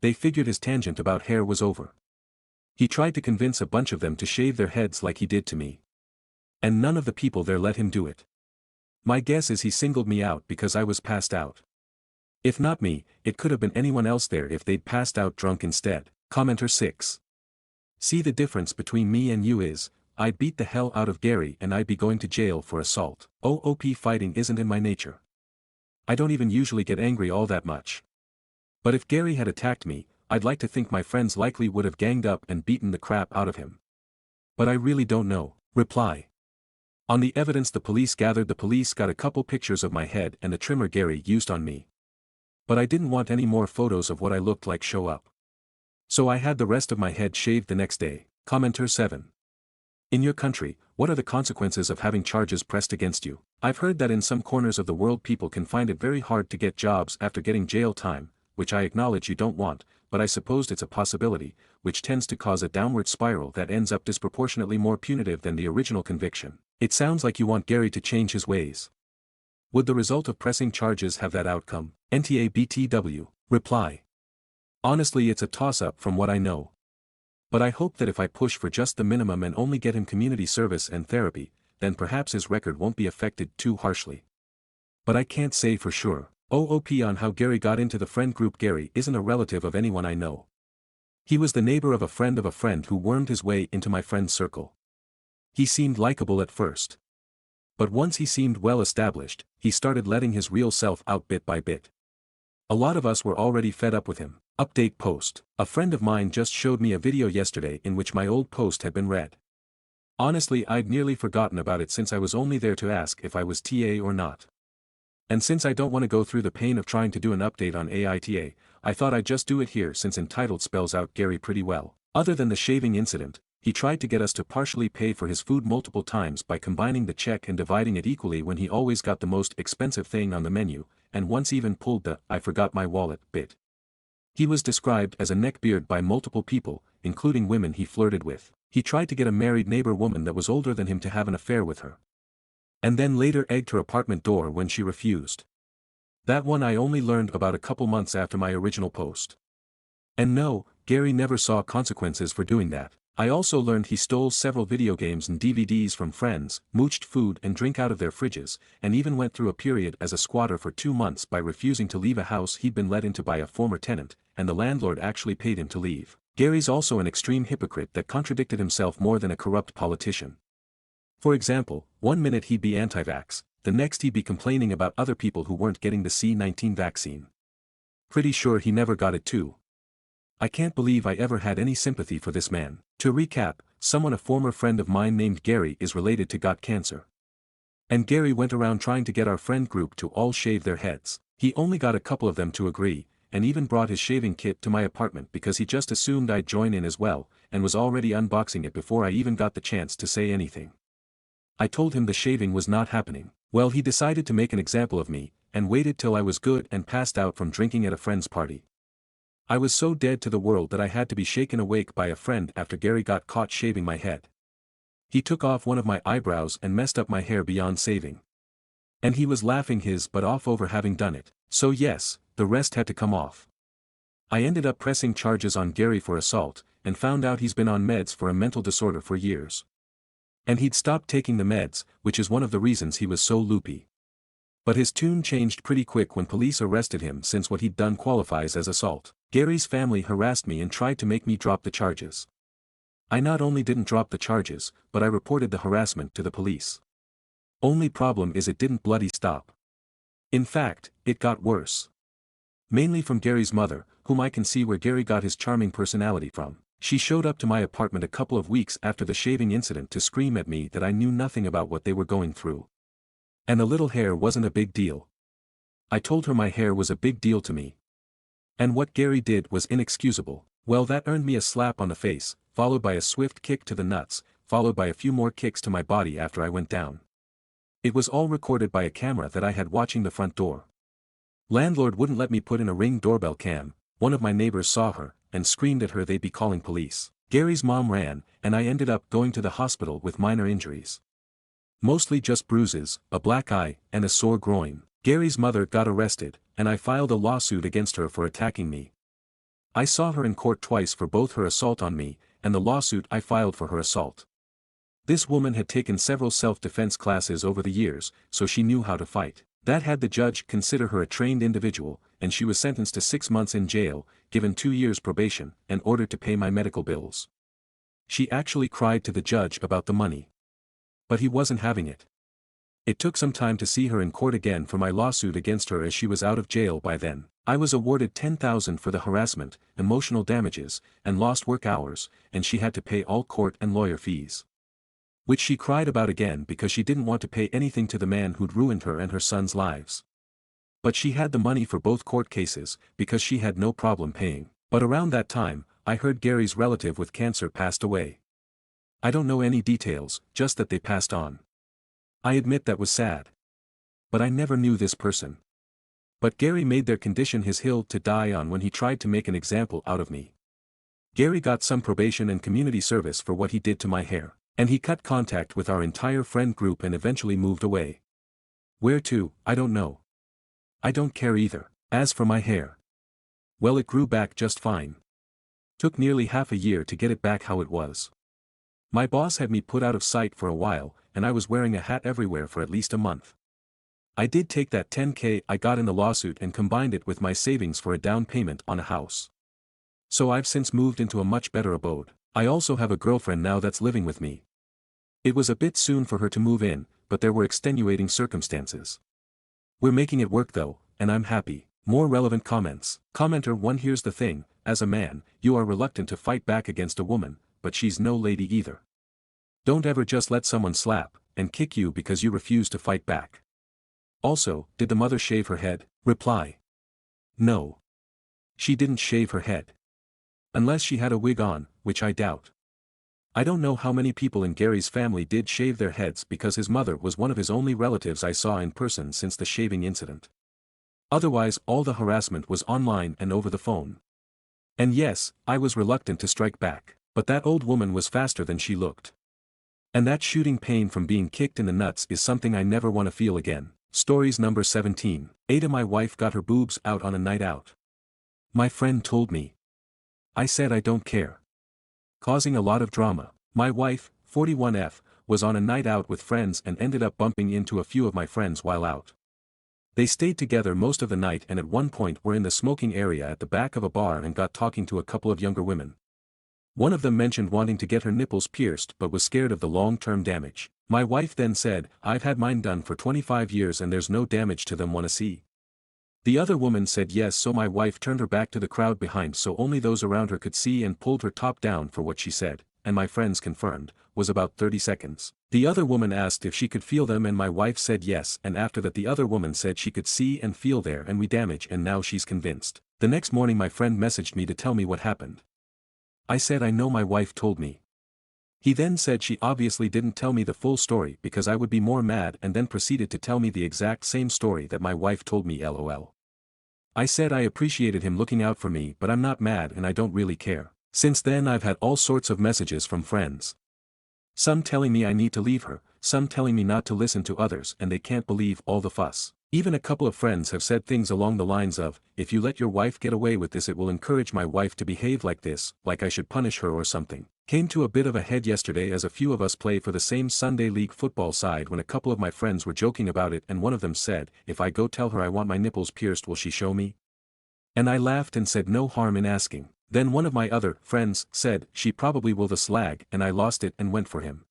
They figured his tangent about hair was over. He tried to convince a bunch of them to shave their heads like he did to me. And none of the people there let him do it. My guess is he singled me out because I was passed out. If not me, it could have been anyone else there if they'd passed out drunk instead. Commenter 6. See, the difference between me and you is, I'd beat the hell out of Gary and I'd be going to jail for assault. OOP fighting isn't in my nature. I don't even usually get angry all that much. But if Gary had attacked me, I'd like to think my friends likely would have ganged up and beaten the crap out of him. But I really don't know. Reply. On the evidence the police gathered, the police got a couple pictures of my head and the trimmer Gary used on me. But I didn't want any more photos of what I looked like show up. So I had the rest of my head shaved the next day. Commenter 7. In your country, what are the consequences of having charges pressed against you? I've heard that in some corners of the world people can find it very hard to get jobs after getting jail time, which I acknowledge you don't want, but I supposed it's a possibility, which tends to cause a downward spiral that ends up disproportionately more punitive than the original conviction. It sounds like you want Gary to change his ways. Would the result of pressing charges have that outcome? NTA-BTW. Reply. Honestly, it's a toss-up from what I know. But I hope that if I push for just the minimum and only get him community service and therapy, then perhaps his record won't be affected too harshly. But I can't say for sure. OOP on how Gary got into the friend group. Gary isn't a relative of anyone I know. He was the neighbor of a friend who wormed his way into my friend's circle. He seemed likable at first. But once he seemed well established, he started letting his real self out bit by bit. A lot of us were already fed up with him. Update post. A friend of mine just showed me a video yesterday in which my old post had been read. Honestly, I'd nearly forgotten about it since I was only there to ask if I was TA or not. And since I don't want to go through the pain of trying to do an update on AITA, I thought I'd just do it here since entitled spells out Gary pretty well. Other than the shaving incident, he tried to get us to partially pay for his food multiple times by combining the check and dividing it equally when he always got the most expensive thing on the menu, and once even pulled the "I forgot my wallet" bit. He was described as a neckbeard by multiple people, including women he flirted with. He tried to get a married neighbor woman that was older than him to have an affair with her. And then later egged her apartment door when she refused. That one I only learned about a couple months after my original post. And no, Gary never saw consequences for doing that. I also learned he stole several video games and DVDs from friends, mooched food and drink out of their fridges, and even went through a period as a squatter for 2 months by refusing to leave a house he'd been let into by a former tenant, and the landlord actually paid him to leave. Gary's also an extreme hypocrite that contradicted himself more than a corrupt politician. For example, one minute he'd be anti-vax, the next he'd be complaining about other people who weren't getting the C-19 vaccine. Pretty sure he never got it too. I can't believe I ever had any sympathy for this man. To recap, a former friend of mine named Gary is related to got cancer. And Gary went around trying to get our friend group to all shave their heads. He only got a couple of them to agree, and even brought his shaving kit to my apartment because he just assumed I'd join in as well, and was already unboxing it before I even got the chance to say anything. I told him the shaving was not happening. Well, he decided to make an example of me, and waited till I was good and passed out from drinking at a friend's party. I was so dead to the world that I had to be shaken awake by a friend after Gary got caught shaving my head. He took off one of my eyebrows and messed up my hair beyond saving. And he was laughing his butt off over having done it. So yes, the rest had to come off. I ended up pressing charges on Gary for assault, and found out he's been on meds for a mental disorder for years. And he'd stopped taking the meds, which is one of the reasons he was so loopy. But his tune changed pretty quick when police arrested him since what he'd done qualifies as assault. Gary's family harassed me and tried to make me drop the charges. I not only didn't drop the charges, but I reported the harassment to the police. Only problem is it didn't bloody stop. In fact, it got worse. Mainly from Gary's mother, whom I can see where Gary got his charming personality from. She showed up to my apartment a couple of weeks after the shaving incident to scream at me that I knew nothing about what they were going through. And a little hair wasn't a big deal. I told her my hair was a big deal to me. And what Gary did was inexcusable. Well, that earned me a slap on the face, followed by a swift kick to the nuts, followed by a few more kicks to my body after I went down. It was all recorded by a camera that I had watching the front door. Landlord wouldn't let me put in a Ring doorbell cam. One of my neighbors saw her, and screamed at her they'd be calling police. Gary's mom ran, and I ended up going to the hospital with minor injuries. Mostly just bruises, a black eye, and a sore groin. Gary's mother got arrested, and I filed a lawsuit against her for attacking me. I saw her in court twice for both her assault on me, and the lawsuit I filed for her assault. This woman had taken several self-defense classes over the years, so she knew how to fight. That had the judge consider her a trained individual, and she was sentenced to 6 months in jail, given 2 years probation, and ordered to pay my medical bills. She actually cried to the judge about the money. But he wasn't having it. It took some time to see her in court again for my lawsuit against her as she was out of jail by then. I was awarded $10,000 for the harassment, emotional damages, and lost work hours, and she had to pay all court and lawyer fees. Which she cried about again because she didn't want to pay anything to the man who'd ruined her and her son's lives. But she had the money for both court cases, because she had no problem paying. But around that time, I heard Gary's relative with cancer passed away. I don't know any details, just that they passed on. I admit that was sad. But I never knew this person. But Gary made their condition his hill to die on when he tried to make an example out of me. Gary got some probation and community service for what he did to my hair, and he cut contact with our entire friend group and eventually moved away. Where to, I don't know. I don't care either. As for my hair, well, it grew back just fine. Took nearly half a year to get it back how it was. My boss had me put out of sight for a while, and I was wearing a hat everywhere for at least a month. I did take that $10K I got in the lawsuit and combined it with my savings for a down payment on a house. So I've since moved into a much better abode. I also have a girlfriend now that's living with me. It was a bit soon for her to move in, but there were extenuating circumstances. We're making it work though, and I'm happy. More relevant comments. Commenter 1. Here's the thing, as a man, you are reluctant to fight back against a woman, but she's no lady either. Don't ever just let someone slap and kick you because you refuse to fight back. Also, did the mother shave her head? Reply. No. She didn't shave her head. Unless she had a wig on, which I doubt. I don't know how many people in Gary's family did shave their heads because his mother was one of his only relatives I saw in person since the shaving incident. Otherwise, all the harassment was online and over the phone. And yes, I was reluctant to strike back, but that old woman was faster than she looked. And that shooting pain from being kicked in the nuts is something I never want to feel again. Stories number 17. Aita, my wife got her boobs out on a night out. My friend told me. I said I don't care. Causing a lot of drama. My wife, 41F, was on a night out with friends and ended up bumping into a few of my friends while out. They stayed together most of the night and at one point were in the smoking area at the back of a bar and got talking to a couple of younger women. One of them mentioned wanting to get her nipples pierced but was scared of the long-term damage. My wife then said, I've had mine done for 25 years and there's no damage to them, wanna see? The other woman said yes, so my wife turned her back to the crowd behind so only those around her could see and pulled her top down for what she said, and my friends confirmed, was about 30 seconds. The other woman asked if she could feel them and my wife said yes, and after that the other woman said she could see and feel there and we damage and now she's convinced. The next morning my friend messaged me to tell me what happened. I said I know, my wife told me. He then said she obviously didn't tell me the full story because I would be more mad and then proceeded to tell me the exact same story that my wife told me, lol. I said I appreciated him looking out for me but I'm not mad and I don't really care. Since then I've had all sorts of messages from friends. Some telling me I need to leave her, some telling me not to listen to others and they can't believe all the fuss. Even a couple of friends have said things along the lines of, if you let your wife get away with this it will encourage my wife to behave like this, like I should punish her or something. Came to a bit of a head yesterday as a few of us play for the same Sunday league football side when a couple of my friends were joking about it and one of them said, if I go tell her I want my nipples pierced will she show me? And I laughed and said no harm in asking. Then one of my other friends said she probably will, the slag, and I lost it and went for him.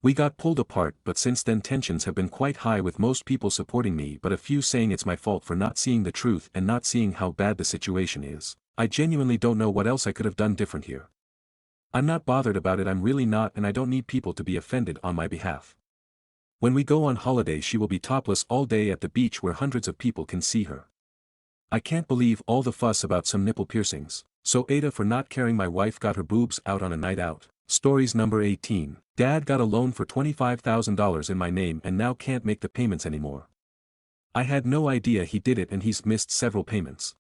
We got pulled apart but since then tensions have been quite high with most people supporting me but a few saying it's my fault for not seeing the truth and not seeing how bad the situation is. I genuinely don't know what else I could have done different here. I'm not bothered about it, I'm really not, and I don't need people to be offended on my behalf. When we go on holiday she will be topless all day at the beach where hundreds of people can see her. I can't believe all the fuss about some nipple piercings. So Aita for not caring, my wife got her boobs out on a night out. Stories number 18. Dad got a loan for $25,000 in my name and now can't make the payments anymore. I had no idea he did it and he's missed several payments.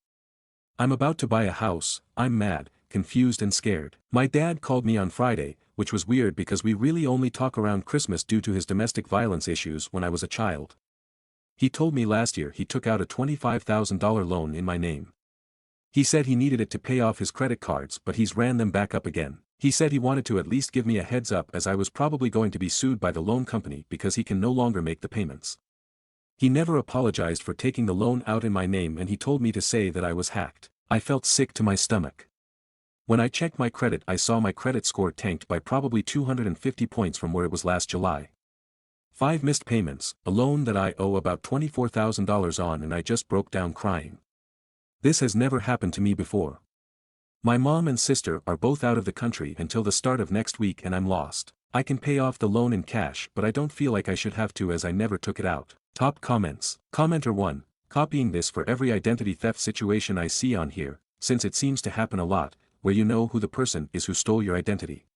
I'm about to buy a house, I'm mad, confused and scared. My dad called me on Friday, which was weird because we really only talk around Christmas due to his domestic violence issues when I was a child. He told me last year he took out a $25,000 loan in my name. He said he needed it to pay off his credit cards but he's ran them back up again. He said he wanted to at least give me a heads up as I was probably going to be sued by the loan company because he can no longer make the payments. He never apologized for taking the loan out in my name and he told me to say that I was hacked. I felt sick to my stomach. When I checked my credit I saw my credit score tanked by probably 250 points from where it was last July. 5 missed payments, a loan that I owe about $24,000 on, and I just broke down crying. This has never happened to me before. My mom and sister are both out of the country until the start of next week and I'm lost. I can pay off the loan in cash but I don't feel like I should have to as I never took it out. Top comments. Commenter 1. Copying this for every identity theft situation I see on here, since it seems to happen a lot, where you know who the person is who stole your identity.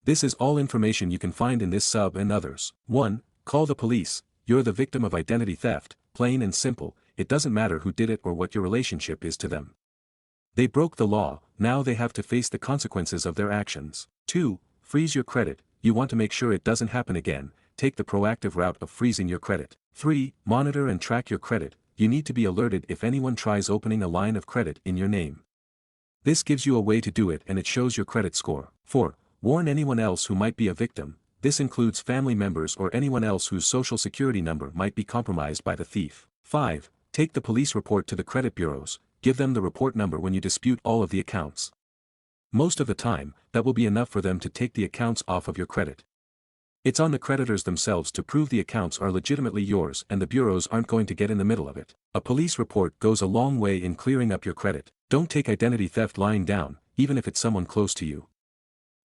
This is all information you can find in this sub and others. 1. Call the police, you're the victim of identity theft, plain and simple. it doesn't matter who did it or what your relationship is to them. They broke the law, now they have to face the consequences of their actions. 2. Freeze your credit. You want to make sure it doesn't happen again, take the proactive route of freezing your credit. 3. Monitor and track your credit. You need to be alerted if anyone tries opening a line of credit in your name. This gives you a way to do it and it shows your credit score. 4. Warn anyone else who might be a victim. This includes family members or anyone else whose social security number might be compromised by the thief. 5. Take the police report to the credit bureaus, give them the report number when you dispute all of the accounts. Most of the time, that will be enough for them to take the accounts off of your credit. It's on the creditors themselves to prove the accounts are legitimately yours and the bureaus aren't going to get in the middle of it. A police report goes a long way in clearing up your credit. Don't take identity theft lying down, even if it's someone close to you.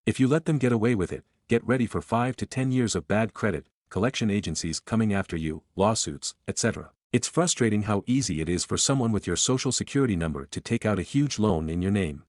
If you let them get away with it, get ready for 5 to 10 years of bad credit, collection agencies coming after you, lawsuits, etc. It's frustrating how easy it is for someone with your social security number to take out a huge loan in your name.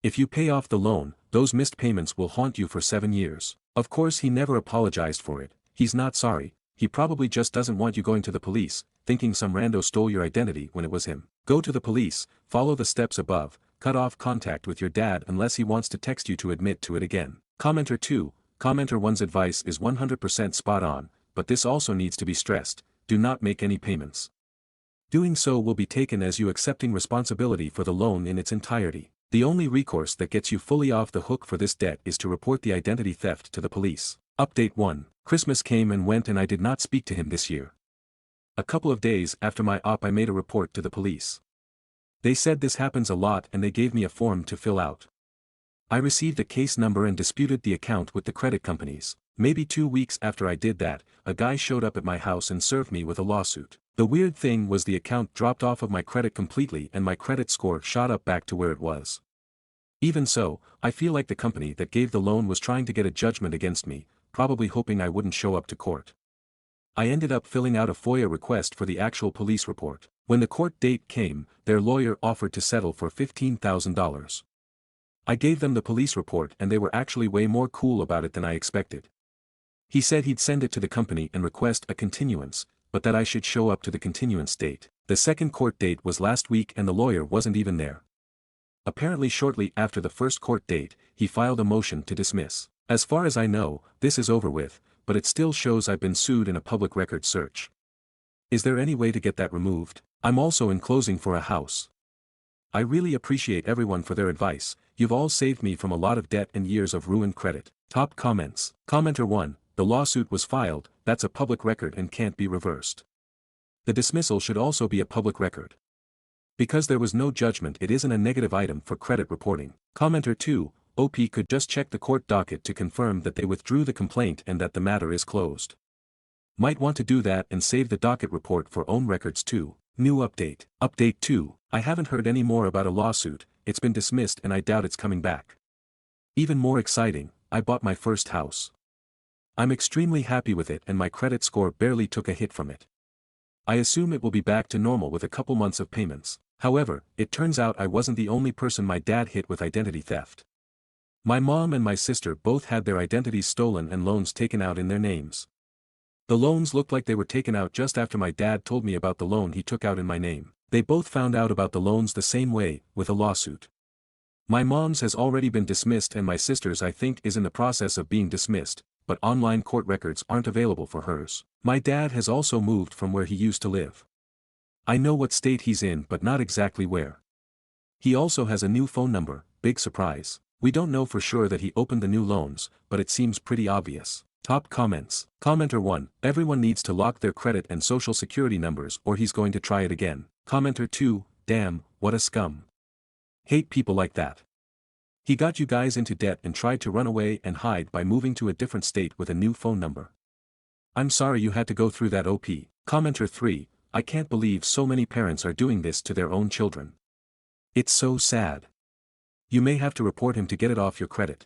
If you pay off the loan, those missed payments will haunt you for 7 years. Of course he never apologized for it, he's not sorry, he probably just doesn't want you going to the police, thinking some rando stole your identity when it was him. Go to the police, follow the steps above, cut off contact with your dad unless he wants to text you to admit to it again. Commenter 2. Commenter 1's advice is 100% spot on, but this also needs to be stressed, do not make any payments. Doing so will be taken as you accepting responsibility for the loan in its entirety. The only recourse that gets you fully off the hook for this debt is to report the identity theft to the police. Update 1. Christmas came and went and I did not speak to him this year. A couple of days after my op I made a report to the police. They said this happens a lot and they gave me a form to fill out. I received a case number and disputed the account with the credit companies. Maybe 2 weeks after I did that, a guy showed up at my house and served me with a lawsuit. The weird thing was the account dropped off of my credit completely and my credit score shot up back to where it was. Even so, I feel like the company that gave the loan was trying to get a judgment against me, probably hoping I wouldn't show up to court. I ended up filling out a FOIA request for the actual police report. When the court date came, their lawyer offered to settle for $15,000. I gave them the police report and they were actually way more cool about it than I expected. He said he'd send it to the company and request a continuance, but that I should show up to the continuance date. The second court date was last week and the lawyer wasn't even there. Apparently shortly after the first court date, he filed a motion to dismiss. As far as I know, this is over with, but it still shows I've been sued in a public record search. Is there any way to get that removed? I'm also in closing for a house. I really appreciate everyone for their advice, you've all saved me from a lot of debt and years of ruined credit. Top comments. Commenter 1. The lawsuit was filed, that's a public record and can't be reversed. The dismissal should also be a public record. Because there was no judgment, it isn't a negative item for credit reporting. Commenter 2. OP could just check the court docket to confirm that they withdrew the complaint and that the matter is closed. Might want to do that and save the docket report for own records too. New update. Update 2. I haven't heard any more about a lawsuit, it's been dismissed and I doubt it's coming back. Even more exciting, I bought my first house. I'm extremely happy with it and my credit score barely took a hit from it. I assume it will be back to normal with a couple months of payments. However, it turns out I wasn't the only person my dad hit with identity theft. My mom and my sister both had their identities stolen and loans taken out in their names. The loans looked like they were taken out just after my dad told me about the loan he took out in my name. They both found out about the loans the same way, with a lawsuit. My mom's has already been dismissed and my sister's I think is in the process of being dismissed, but online court records aren't available for hers. My dad has also moved from where he used to live. I know what state he's in but not exactly where. He also has a new phone number, big surprise. We don't know for sure that he opened the new loans, but it seems pretty obvious. Top comments. Commenter 1. Everyone needs to lock their credit and social security numbers or he's going to try it again. Commenter 2. Damn, what a scum. Hate people like that. He got you guys into debt and tried to run away and hide by moving to a different state with a new phone number. I'm sorry you had to go through that OP. Commenter 3. I can't believe so many parents are doing this to their own children. It's so sad. You may have to report him to get it off your credit.